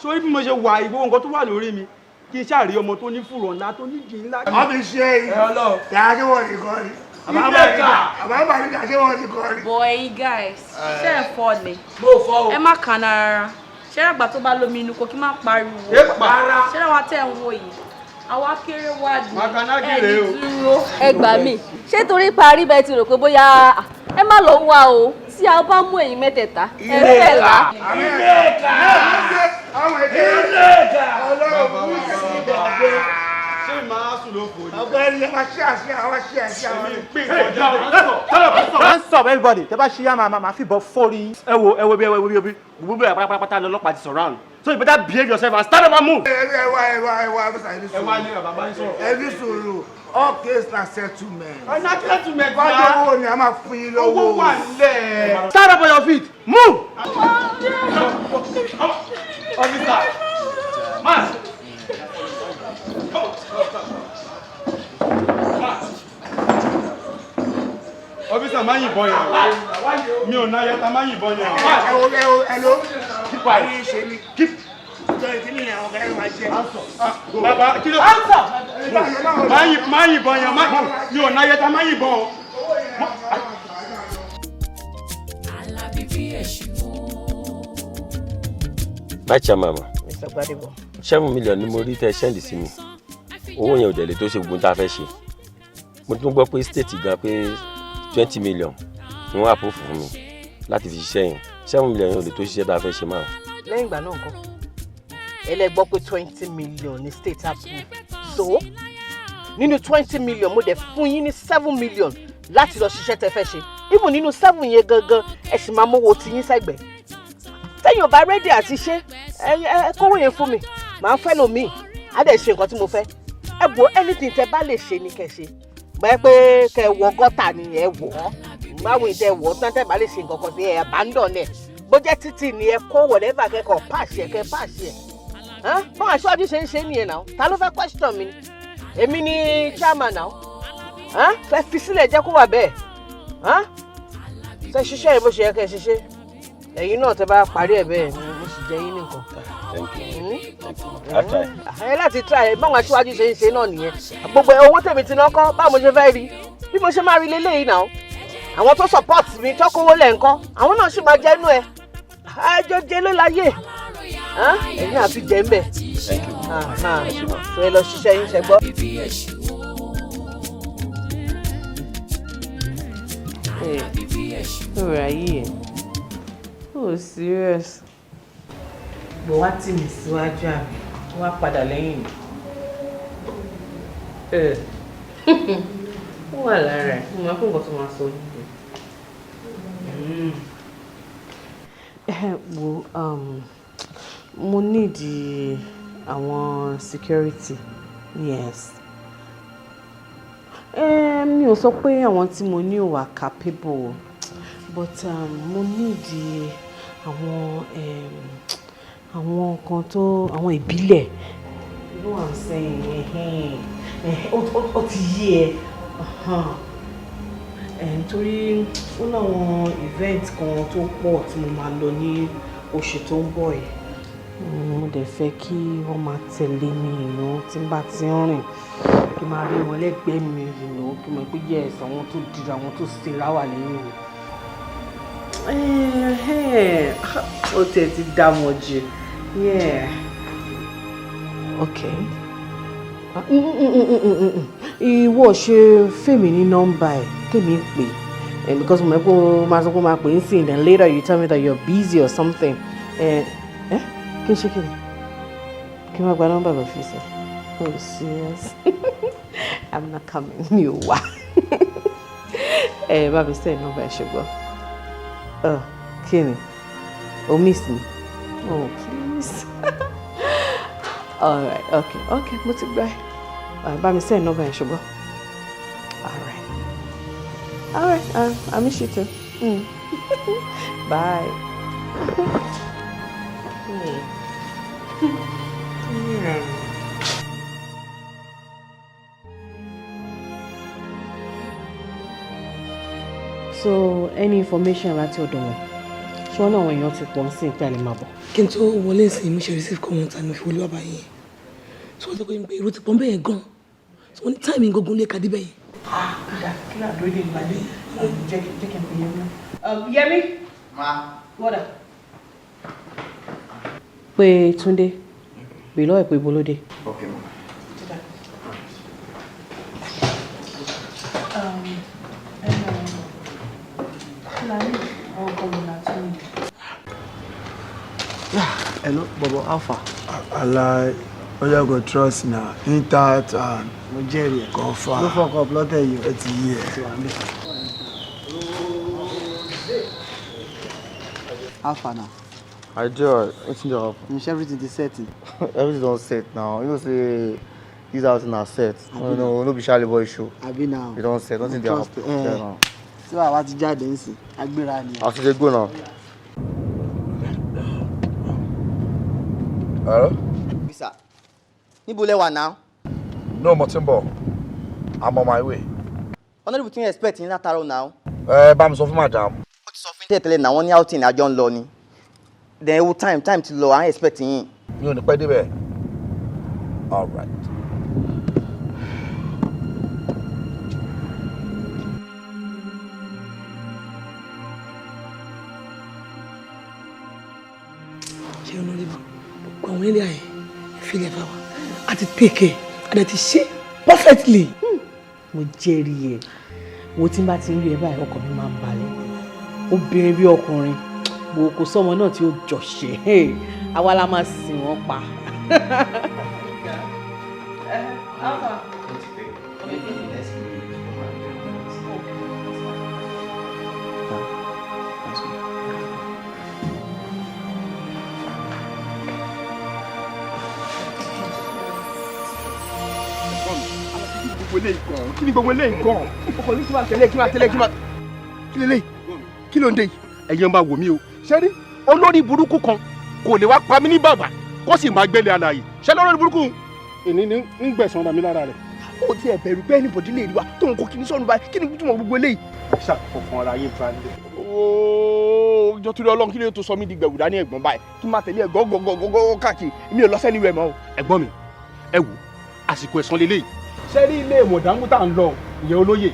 sórí bí mo ṣe wà ìgbó nǹkan tó wà lórí mi kí n ṣàrí ọmọ tó ní fùrọ̀ ńlá tó ní jì ńlá. Wọ́n fi ṣe é yìí. Yàrá tí wọ́n ti kọ́ ni. Àbábà ní kàṣẹ́ wọ́n ti kọ́ ni. Boy guys, ṣé ẹ fọ́ ni? Mo fọ́ o. Ẹ má kàná rárá. Ṣé àgbà tó bá lómi inú kò kí má pariwo? Ṣé àwa tẹ̀ ń wò yìí? Àwa kéré wá ní ẹni dúró. Ẹ gbà mí, ṣé torí parí bẹ́ẹ̀ ti rò pé bóyá ẹ má lọ wá o tí a bá mú ẹ̀yin mẹ́tẹ̀ẹ̀ta ẹ fẹ́ là. Àwọn èdè Ọlọ́run mú ìṣẹ̀lẹ̀ ìgbàgbé. Ṣé màá sùn ló kò ní? Ọ̀gbẹ́ni ẹ máa ṣe àṣẹ àwọn ṣe àṣẹ àwọn Hands up everybody, tẹ́ bá ṣe yá máa fi bọ́ fọ́rí. Ẹ wo bí gbogbo ẹ̀ pátápátá lọ́lọ́pàá ti surround. So you better behave yourself and stand up and move. Ẹ wá ẹni sùúrù. All case na settlement. Na settlement na. Bájọ́ owó ni a máa fún yín lọ́wọ́. Owó wà nílẹ̀. Stand up on your feet. Move. Officer. Man. Officer, máa yìnbọn yẹn. Mi ò náyẹ ta máa yìnbọn yẹn. Hello. Keep quiet. Keep. Bàbá kí ló. Máa yìnbọn yẹn. Mi ò náyẹ ta máa yìnbọn. My chairman, 7 million ni mo rí tẹ sẹ́ndì sí mi. Owó yẹn ò dẹ̀ lè tó ṣe gbogbo tá a fẹ́ ṣe. Mo tún gbọ́ pé state gan pé 20 million ni wọ́n approve fún mi láti fi ṣiṣẹ́ yẹn. 7 million yẹn ò lè tó ṣiṣẹ́ tá a fẹ́ ṣe máa. Lẹ́yìn ìgbà náà nǹkan, ẹlẹ́gbọ́ pé 20 million ni state approve. So, nínú 20 million mo dẹ̀ fún yín ní 7 million láti lọ ṣiṣẹ́ tẹ́ fẹ́ ṣe. Even nínú 7 yẹn gangan, ẹ sì máa mówó tí yín sẹ́gbẹ̀ẹ́. Tẹ́yìn ò bá ready àti ṣe, ẹ kówó yẹn fún mi. Màá fẹ́ lò míì, á dẹ̀ ṣe nǹkan tí mo fẹ́. Ẹ bò anything tẹ́ bá lè ṣe ni kẹ́ ṣe. bẹ́ẹ̀ pé kẹ́ wọ gọ́tà ni ẹ wọ̀ ọ́ báwo ìtẹ̀ wọ̀ ọ́ tán tẹ̀ bá lè ṣe nǹkan kan sí ẹ abandon ẹ̀ bó jẹ́ títì ni ẹ kó whatever kẹ́kọ̀ọ́ pàṣẹ kẹ́ pàṣẹ fún aṣáájú ṣe ń ṣe nìyẹn náà ta ló fẹ́ question mi ni èmi ni chairman náà fẹ́ fi sílẹ̀ jẹ́ kó wà bẹ́ẹ̀ ṣe ṣiṣẹ́ yìí bó ṣe yẹ kẹ́ ṣiṣẹ́ ẹ̀yin náà tẹ́ bá parí ẹ̀ bẹ́ẹ̀ ni mo sì jẹ́ yín nìkan. ẹ láti try báwọn aṣáájú ṣe ń ṣe náà nìyẹn gbogbo owó tèmi ti ná kọ́ báwo mo ṣe fẹ́ rí bí mo ṣe máa rí lélẹ́yìn náà àwọn tó support mi tọ́kówó lẹ̀ ń kọ́ àwọn náà sì máa jẹ́ inú ẹ̀ ẹjọ́ jẹ́ ló láyé ẹ̀yin àfi jẹ́ ń bẹ̀ so ẹ lọ ṣiṣẹ́ yín ṣe gbọ́. Ọ̀rọ̀ ayé ẹ̀ oh serious. bó wá tì mí síwájú àmì wá padà lẹ́yìn mi. ó wà lára ẹ̀ mo máa fún nǹkan tó máa sọ yìí. Wo mo need àwọn security yes. Mi ò sọ pé àwọn tí mo ní ò wà capable but mo need àwọn kan tó àwọn ìbílẹ̀ you know what I'm saying ó ti yé ẹ nítorí ó láwọn event kan tó pọ̀ tí mo máa lọ ní oṣù tó ń bọ̀ yìí mo dẹ̀ fẹ́ kí wọ́n máa tẹ̀lé mi ìná tí n bá ti ń rìn kí n máa rí wọn lẹ́gbẹ̀ẹ́ mi ìná kí n mọ̀ pé yes àwọn tó dira àwọn tó ṣera wà lẹ́yìn mi. ó tẹ̀ ti dá wọn jù okay ìwọ ṣe fèmí ní nọ́mbà ẹ̀ kémi pè because mo mọ̀ pé o máa sọ pé o máa pè é sí then later you tell me that you're busy or something kí n ṣe kí ni kí n máa gba nọ́mbà lọ fi sọ oh serious I'm not coming mi ò wá bá mi send nọ́mbà ẹ̀ ṣùgbọ́n kí ni o miss me oh please alright okay mo ti gbà ẹ́ bá mi send nọ́mbà ẹ̀ ṣùgbọ́n alright I miss you too bye. So any information láti ọ̀dọ̀ wọn ṣé wọn náà àwọn èèyàn ti pọ̀ sí ìpè àlè máa bọ̀. kí n tó wọlé sí mo ṣe receive call wọn tàbí mo fi wọlé bàbá yẹn tí wọ́n sọ pé èrò ti pọ̀ bẹ́ẹ̀ gan tí wọ́n ní táìmì gbogbo lè kàdé bẹ́ẹ̀. kí ló àdó ìdè ìgbàdé jẹ́ kí n pè yẹn náà. Yẹmi. Ma. Wọ́dà. Pé Túndé bèè lọ́wọ́ ìpè ìbolódé. Okay, ma. Hello, Bobo Alpha. Oya go trust na intact and mo jẹ́rìí confirm. Ló fọkàn plọ́tẹ̀ yìí. Ẹ ti yí ẹ. Alpha now. I do. What's your up? Everything is set. Everything don set now. You know say this house na set. No be Charlie boy show. Abi now. You don set. Nothing dey happen. Ṣé wàá wá ti jáde ń sìn? Agbéra ni. As you dey go now. Hello? Bisa. Níbo lẹ wà now? No, Motimbo. I'm on my way. Honorable tí ń expect yín látàárọ̀ now. Bá mi sọ fún madam. Ó ti sọ fún tẹ́tẹ́lẹ̀ náà wọ́n ní outing àjọ ń lọ ni. Then ewu time ti lọ, à ń expect yín. Mi ò ní pẹ́ débẹ̀. All right. Ṣé Honorable gbogbo àwọn ilé ayé ìfilẹ̀ fáwa àti take àti ti ṣe perfectly. Mo jẹ́rìí ẹ̀ wo tí n bá ti ń rí ẹ báyìí ọkàn mi máa ń balẹ̀ obìnrin bí ọkùnrin wo kò sọ́mọ náà tí ó jọ ṣe àwa la máa sìn wọ́n pa. gbogbo eléyìí gan kí ni gbogbo eléyìí gan ọkọ ní kí máa tẹ̀lé kí máa tẹ̀lé kí máa kí lélẹ̀ kí ló ń dé yìí. ẹ̀yin máa wò mí o ṣé rí olórí burúkú kan kò lè wá pa mí ní bàbá kó sì máa gbélé alààyè ṣé lórí burúkú èní ní gbẹ̀sán ọ̀nà mi lára rẹ̀. ó ti ẹ̀ bẹ̀rù pé ẹnìbọ̀dì lè rí wa tó ń kó kíní sọ́nù báyìí kí ni túmọ̀ gbogbo eléyìí. ṣàkóso ara yín balẹ̀. ooo jọ torí Ọlọ́run kí ló tó sọ mí di gbẹ̀wù dání ẹ̀gbọ́n báyìí kí n máa tẹ̀lé ẹ̀gbọ́n gọ́gọ́gọ́gọ́ káàkiri mi ò lọ sẹ́ni rẹ̀ mọ́ o. ẹ̀gbọ́n mi ẹ wò àsìkò ẹ̀san lélẹ́yìí. ṣé rí ilé ìmọ̀dánwó tá à ń lọ ìyẹn olóyè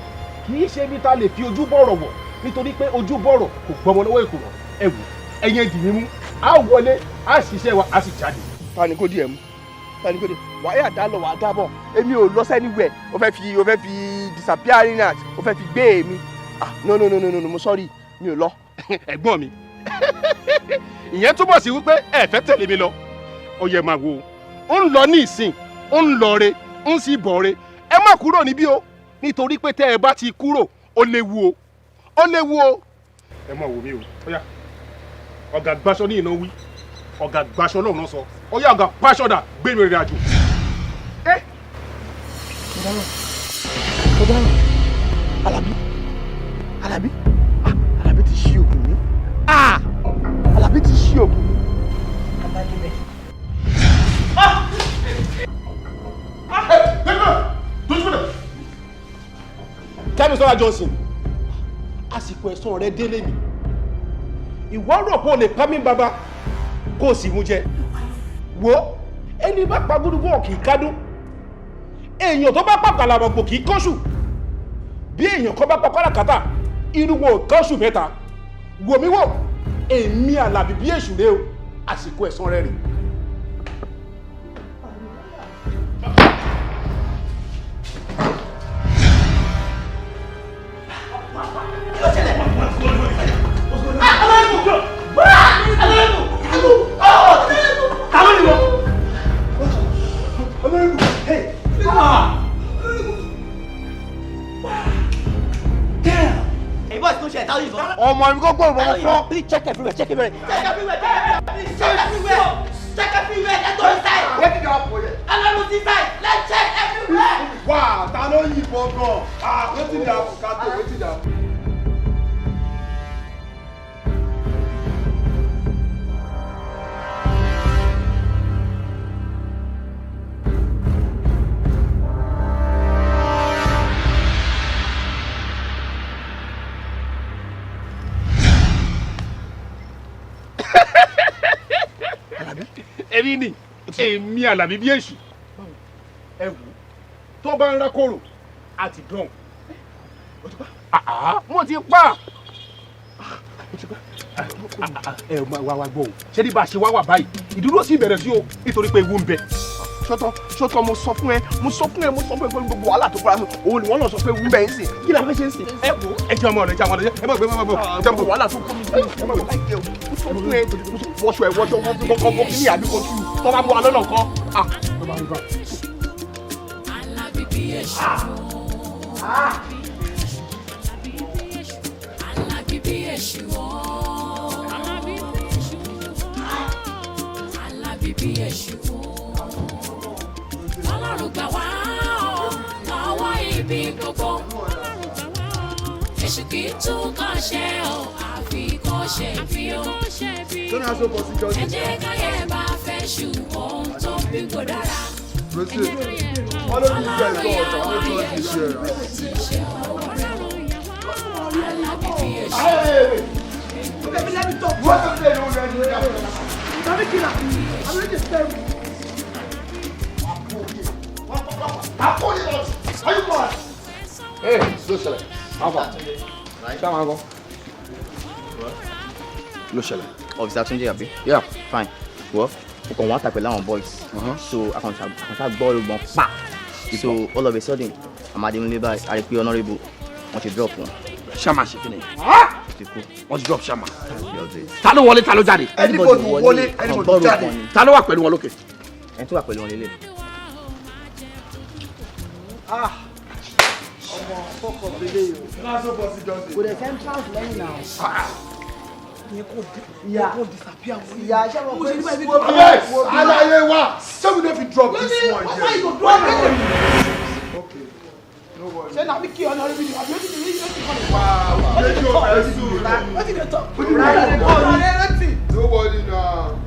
kì í ṣe ibi tá a lè fi ojú bọ̀rọ̀ wọ̀ nítorí pé ojú bọ̀rọ̀ kò gbọmọ lọ́wọ́ èkó rọ̀ ẹ wò ẹ̀yin ẹ̀dì mímú a wọlé a ṣiṣẹ́ wa a sì jáde. ta ni kò díẹ̀ mú ta ni kò díẹ̀ wàá yà dá lọ wàá dábọ̀ èmi ò lọ sẹ́ni wẹ̀ o fẹ́ fi disappearing act o fẹ́ fi gbé èmi no mo sorry mi ò lọ. ẹ̀gbọ́n mi ìyẹn túbọ̀ sí wípé ẹ fẹ́ tẹ̀lé mi lọ ó yẹ máa wo ó ń lọ ní ìsìn ó ń lọ re ń sì bọ̀ re ẹ má kúrò níbí o nítorí pé tẹ́ ẹ bá ti kúrò ó léwu o ó léwu o. ẹ má wò mí o ó yá ọ̀gá gbaṣọ ní ìnáwó ọ̀gá gbaṣọ lọ́run sọ ó yá ọ̀gá pàṣọdà gbé mi rìn àjò. Alábí ti ṣí ògùn mi Alábí ti ṣí ògùn mi. Kẹ́mi Sọ́lá Johnson àsìkò ẹ̀san rẹ délé mi ìwọ rò pé o lè pa mí bàbá kó o sì mú jẹ wo ẹni bá pa gúdúgbò kì í kádùn èèyàn tó bá pa kàlàbọ̀gbò kì í kọ́ṣù bí èèyàn kan bá pa káràkátà inú wo kọ́ṣù mẹ́ta wò mí wò èmi Àlàbí bí èṣù rẹ o àsìkò ẹ̀san rẹ rè. ọmọ mi kò gbọ́dọ̀ mọ́ fọ́. Please check everywhere, check everywhere. Check everywhere, check everywhere. Check everywhere, let's go inside. Wetin dey happen here? Alamu's inside, let's check everywhere. Wow, ta ló yìnbọn gan? Wetin dey happen, Kato? Wetin dey happen? èmi ni èmi Àlàbí bí èṣù ẹ wò tó bá ń rákòrò àti dán mo ti pa ẹ wá gbọ́ o ṣé ní bá a ṣe wá wà báyìí ìdúró sì bẹ̀rẹ̀ sí o nítorí pé ewu ń bẹ. ṣọtọ mo sọ fún ẹ pé gbogbo wàhálà tó fara òun ni wọn náà sọ pé ewu ń bẹ ń sìn kí la fẹ́ ṣe ń sìn. ẹ wò ẹ jẹ́ ọmọ rẹ jẹ́ ọmọ rẹ ẹ má gbé má bọ̀ ẹ jẹ́ wàhálà tó kọ́ mi sí ẹ má gbé láìpẹ́ o mo sọ fún ẹ wọṣọ ẹ wọṣọ kọ́kọ́ kí ni àbí kọ́ tú tọ́ bá bọ́ alẹ́ náà kọ́ Àlàbí bí èṣù. Àlàbí bí èṣù. Àlàbí bí èṣù. Ọlọ́run gbà wá lọ́wọ́ ibi gbogbo. Èṣù kì í tún kàn ṣe o, àfi kó ṣe bí o. Ẹ jẹ́ káyé bá fẹ́ ṣù ohun tó bí kò dára. Ló ṣẹlẹ̀. Officer Túnjí àbí? Yeah. Fine. Well, o kàn wọ́n àtàpẹ̀ láwọn boys. So àkànṣá gbọ́ ọlọ́gbọ́n pa. So all of a sudden, Amadémúlé báyìí, a rí pé honourable wọ́n ti drop wọn. Ṣáma ṣe kíni? Wọ́n ti drop Ṣáma. Ta ló wọlé ta ló jáde? Anybody wọlé, anybody jáde. Ta ló wà pẹ̀lú wọn lókè? Ẹni tó wà pẹ̀lú wọn lélẹ̀. Ọmọ fọkọ bèlè yìí o. Kò dẹ̀ central lẹ́yìn náà. Ìyá ṣé mo pé alaye wa ṣé we no fit drop this one here. Okay. ṣé na mi kí ọ̀nà rẹ̀ bí ni àbí ó ti ní ó ti kọ́ ni. What did they talk? Nobody now.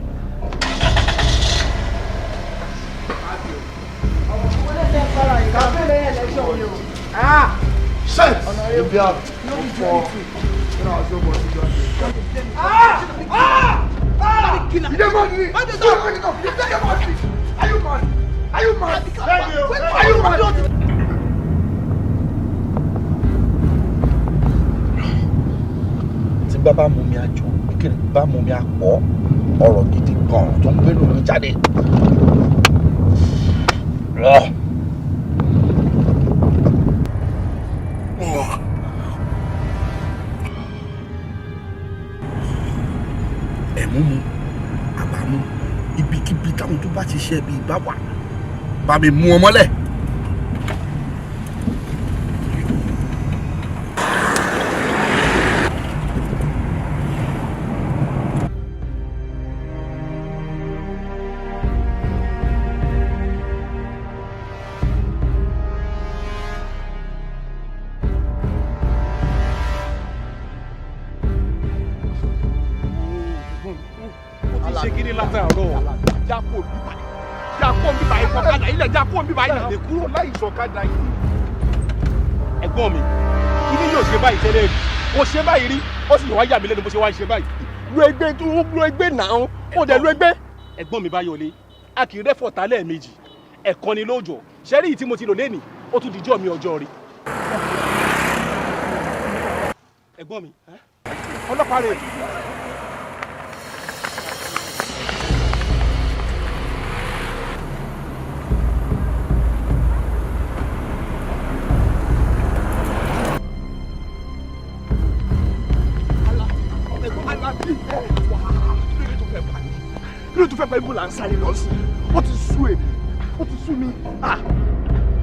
Shit! You be up. No be for. You don't want me. Are you mad? Are you mad? Are you mad? Tí bàbá mú mi àjò, kí ni bá mú mi àpọ̀ ọ̀rọ̀ gidi gan tó ń gbénu mi jáde. Ẹ̀mú mu, àbámu, ibikíbi táwọn tó bá ti ṣe bí bá wà, bá mi mú ọ mọ́lẹ̀. ṣe kí ni látàárọ̀ jápò bíbá ìfọ̀kadà ilẹ̀ jápò bíbá ilẹ̀ lè kúrò láì ìṣọ̀kadà yìí. ẹ̀gbọ́n mi ilé yóò ṣe báyìí tẹ́lẹ̀ rí o ṣe báyìí rí ó sì wá yà mí lẹ́nu bó ṣe wá ṣe báyìí lu ẹgbẹ́ náà ó dẹ̀ lu ẹgbẹ́. ẹ̀gbọ́n mi Báyọ̀lé a kì í rẹ́fọ̀ ta lẹ́ẹ̀mejì ẹ̀kan ni lóòjọ́ ṣẹ́rí tí mo ti lò lẹ́nìí ó tún dijọ́ mi ọjọ́ rí. ẹ̀gbọ́n mi ọlọ́pàá rẹ̀. kí ló tún fẹ́ pa ibú là ń sáré lọ sí ó ti sú èmi ó ti sú mi.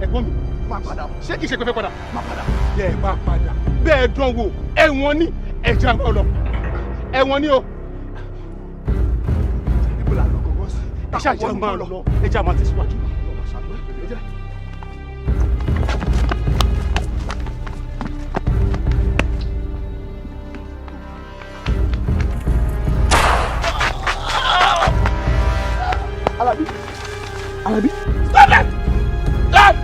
ẹ̀gbọ́n mi máa padà ṣé kìí ṣe pé fẹ́ padà máa padà bẹ́ẹ̀ máa padà bẹ́ẹ̀ dán wò ẹ̀wọ̀n ní ẹ̀jẹ̀ àmọ́ lọ ẹ̀wọ̀n ní o. ibú là ń lọ gọ́gọ́ sí ẹ̀ṣẹ̀ àjẹ́ máa lọ ẹ̀jẹ̀ àmọ́ tẹ̀síwájú. Alabi, stop that! Stop!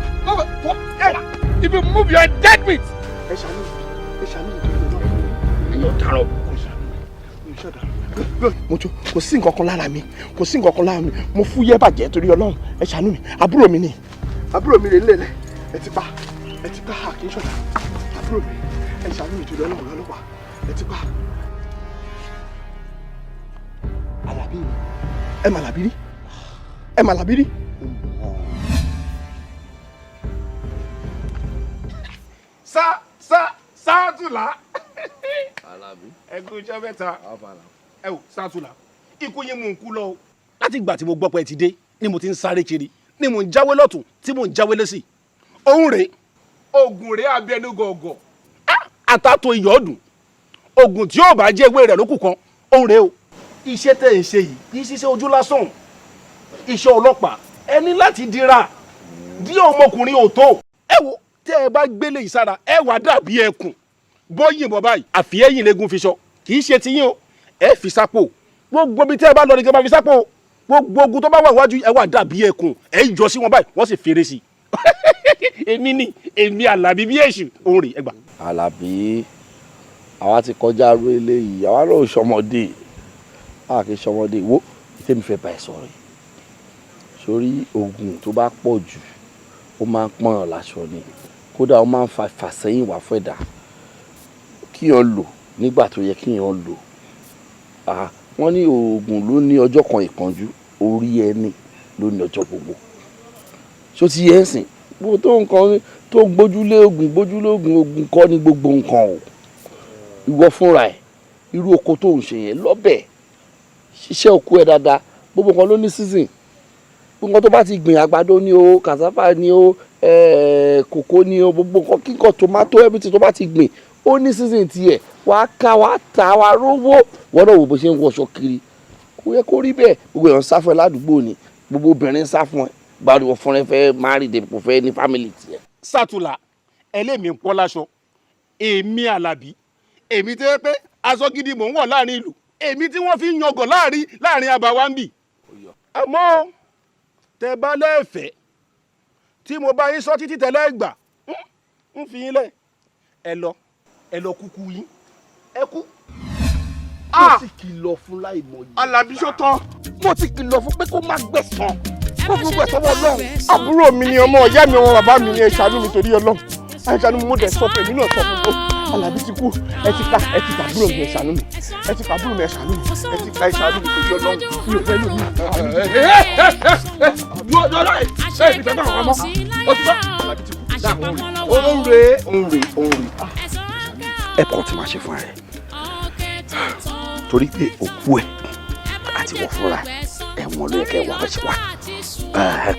If you move, you are dead meat. Kò sí nǹkan kan lára mi, kò sí nǹkan kan lára mi, mo fúyẹ́ bàjẹ́ torí Ọlọ́run, ẹ ṣàánú mi, àbúrò mi ni, àbúrò mi rè lélẹ̀, ẹ ti pa kì í ṣọ̀tá, àbúrò mi, ẹ ṣàánú mi torí Ọlọ́run lọ́lọ́pàá, ẹ ti pa. Alabi, ẹ mà làbí rí, ẹ mà làbí rí. Sátúlà. Alábí. Ẹ̀gún iṣẹ́ mẹ́ta. Ẹ wò Sátúlà. Ikú yín mú un kú lọ o. Láti ìgbà tí mo gbọ́ pé ẹ ti dé ni mo ti ń sáré kiri ni mo ń jáwé lọ́tún tí mo ń jáwé lẹ́sì. Òun rèé. Oògùn rèé abẹ́nú gọ̀ọ̀gọ̀. Àtàtò ìyọ́dún. Oògùn tí yóò bá jẹ́ ewé rẹ̀ lókù kan. Òun rèé o. Iṣẹ́ tẹ̀ ń ṣe yìí kì í ṣiṣẹ́ ojú lásán. Iṣẹ́ ọlọ́pàá ẹni láti dira. Bí ọmọkùnrin ò tó. Ẹ wo tẹ́ ẹ bá gbélé ìsára ẹ wà dàbí ẹkùn bó yìnbọn báyìí àfi ẹ̀yìn lẹ́gùn fi sọ kì í ṣe tiyín o ẹ fi sápò gbogbo ibi tẹ́ ẹ bá lọ ní kí ẹ bá fi sápò gbogbo ogun tó bá wà wájú ẹ wà dàbí ẹkùn ẹ jọ sí wọn báyìí wọ́n sì fèrè sí i èmi Àlàbí bí èṣù òun rè ẹgbà. Àlàbí àwa ti kọjá aró eléyìí àwa náà ò ṣọmọdé a kì í ṣọmọdé wo tèmi fẹ́ bá ẹ sọ̀rọ̀ yìí sórí oògùn tó bá pọ̀ jù ó máa ń pọ́n láṣọ ni kódà ó máa ń fa ìfàsẹ́yìn wá fẹ́dà kíyàn lò nígbà tó yẹ kíyàn lò wọ́n ní oògùn ló ní ọjọ́ kan ìpọ́njú orí ẹni ló ní ọjọ́ gbogbo ṣó ti yẹ ẹ̀sìn gbogbo tó nǹkan tó gbójúlé oògùn kọ́ ní gbogbo nǹkan o ìwọ fúnra ẹ̀ irú oko tó ń ṣe yẹn lọ́bẹ̀ ṣiṣẹ́ oko ẹ̀ dáadáa gbogbo nǹkan ló ní season gbogbo nǹkan tó bá ti gbìn àgbàdo ni o cassava ni o kòkó ni o gbogbo nǹkan kíkọ tomato everything tó bá ti gbìn ó ní season tiẹ̀ wàá ká wàá ta wàá rówó wọ́n náà wò bó ṣe ń wọṣọ kiri kò yẹ kó rí bẹ́ẹ̀ gbogbo èèyàn sá fún ẹ ládùúgbò ni gbogbo obìnrin sá fún ẹ gbàdúrà fún ẹ fẹ́ marry dem kò fẹ́ ní family tiẹ̀. Sátúlà ẹlẹ́mìí ń pọ́ láṣọ èmi Àlàbí èmi tẹ́ pé aṣọ gidi mò ń wọ̀ láàrin ìlú èmi tí wọ́n fi ń yangàn láàrin àbáwá ń bì. àmọ́ tẹ bá lẹ́ẹ̀fẹ́ tí mo bá yín sọ títí tẹ́lẹ̀ gbà ń fi yín lẹ̀ ẹ lọ kúkú yín ẹ kú. mo ti kìlọ̀ fún láìmọ̀ yìí. Àlàbí ṣó tán. mo ti kìlọ̀ fún pé kó má gbẹ̀san kó fún gbẹ̀san wọn lọ́hùn. àbúrò mi ni ọmọ ìyá mi ọmọ bàbá mi ni ẹ ṣàánú mi torí Ọlọ́run ẹ ṣàánú mi mo dẹ̀ sọ pé èmi náà sọ fún un Àlàbí ti kú ẹ ti pa àbúrò mi ẹ ṣàánú mi ẹ ti pa àbúrò mi ẹ ṣàánú mi ẹ ti pa ẹ ṣàánú mi torí Ọlọ́run mi ò fẹ́ lómi. ẹ̀kọ́ tí màá ṣe fún ẹ torí pé òkú ẹ àti wọ́n fúnra ẹ̀wọ̀n ló yẹ kẹ́ wà bẹ́ẹ̀ ṣe wà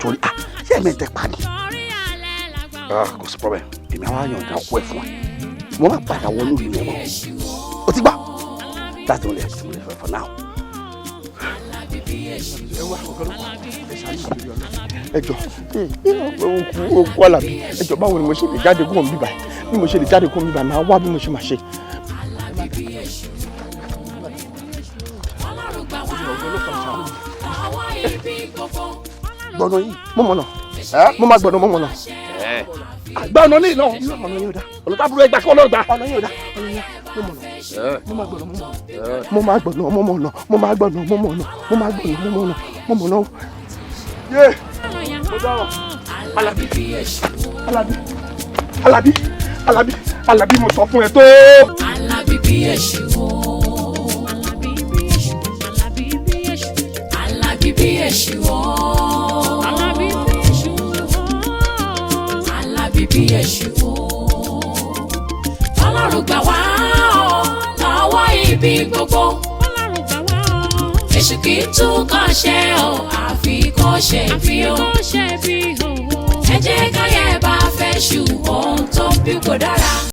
torí ṣé ẹ̀mí tẹ pa ni kò sí problem èmi àwọn àyànjá òkú ẹ fún ẹ mo máa padà wọnú ìlú ẹ mọ́ o ti gbà that's the only explanation for now. ẹ jọ òkú Àlàbí ẹ jọ báwo ni mo ṣe lè jáde kúrò níbí báyìí bí mo ṣe lè jáde kúrò níbí báyìí máa wá bí mo ṣe máa ṣe. gbọ̀nà yìí mo mọ̀ náà mo máa gbọ̀nà mo mọ̀ náà gbọ̀nà ní ìlọ ọ̀nà yóò dá ọ̀nà tábúrò ẹgbà kí ọlọ́ọ̀gbà ọ̀nà yóò dá ọ̀nà yóò mo mọ̀ náà mo máa gbọ̀nà mo máa gbọ̀nà mo mọ̀ náà mo máa gbọ̀nà mo mọ̀ náà mo máa gbọ̀nà mo mọ̀ náà mo mọ̀ náà. yé mo dáwọ̀ Àlàbí Àlàbí Àlàbí Àlàbí mo sọ fún ẹ tó. Àlàbí bí èṣù o. Àlàbí bí èṣù o. Àlàbí bí èṣù o. Ọlọ́run gbà wá o lọ́wọ́ ibi gbogbo. Èṣù kì í tún kàn ṣe o àfi kó ṣe bí o. Ẹ jẹ́ ká yẹ bá fẹ́ ṣù ohun tó bí kò dára.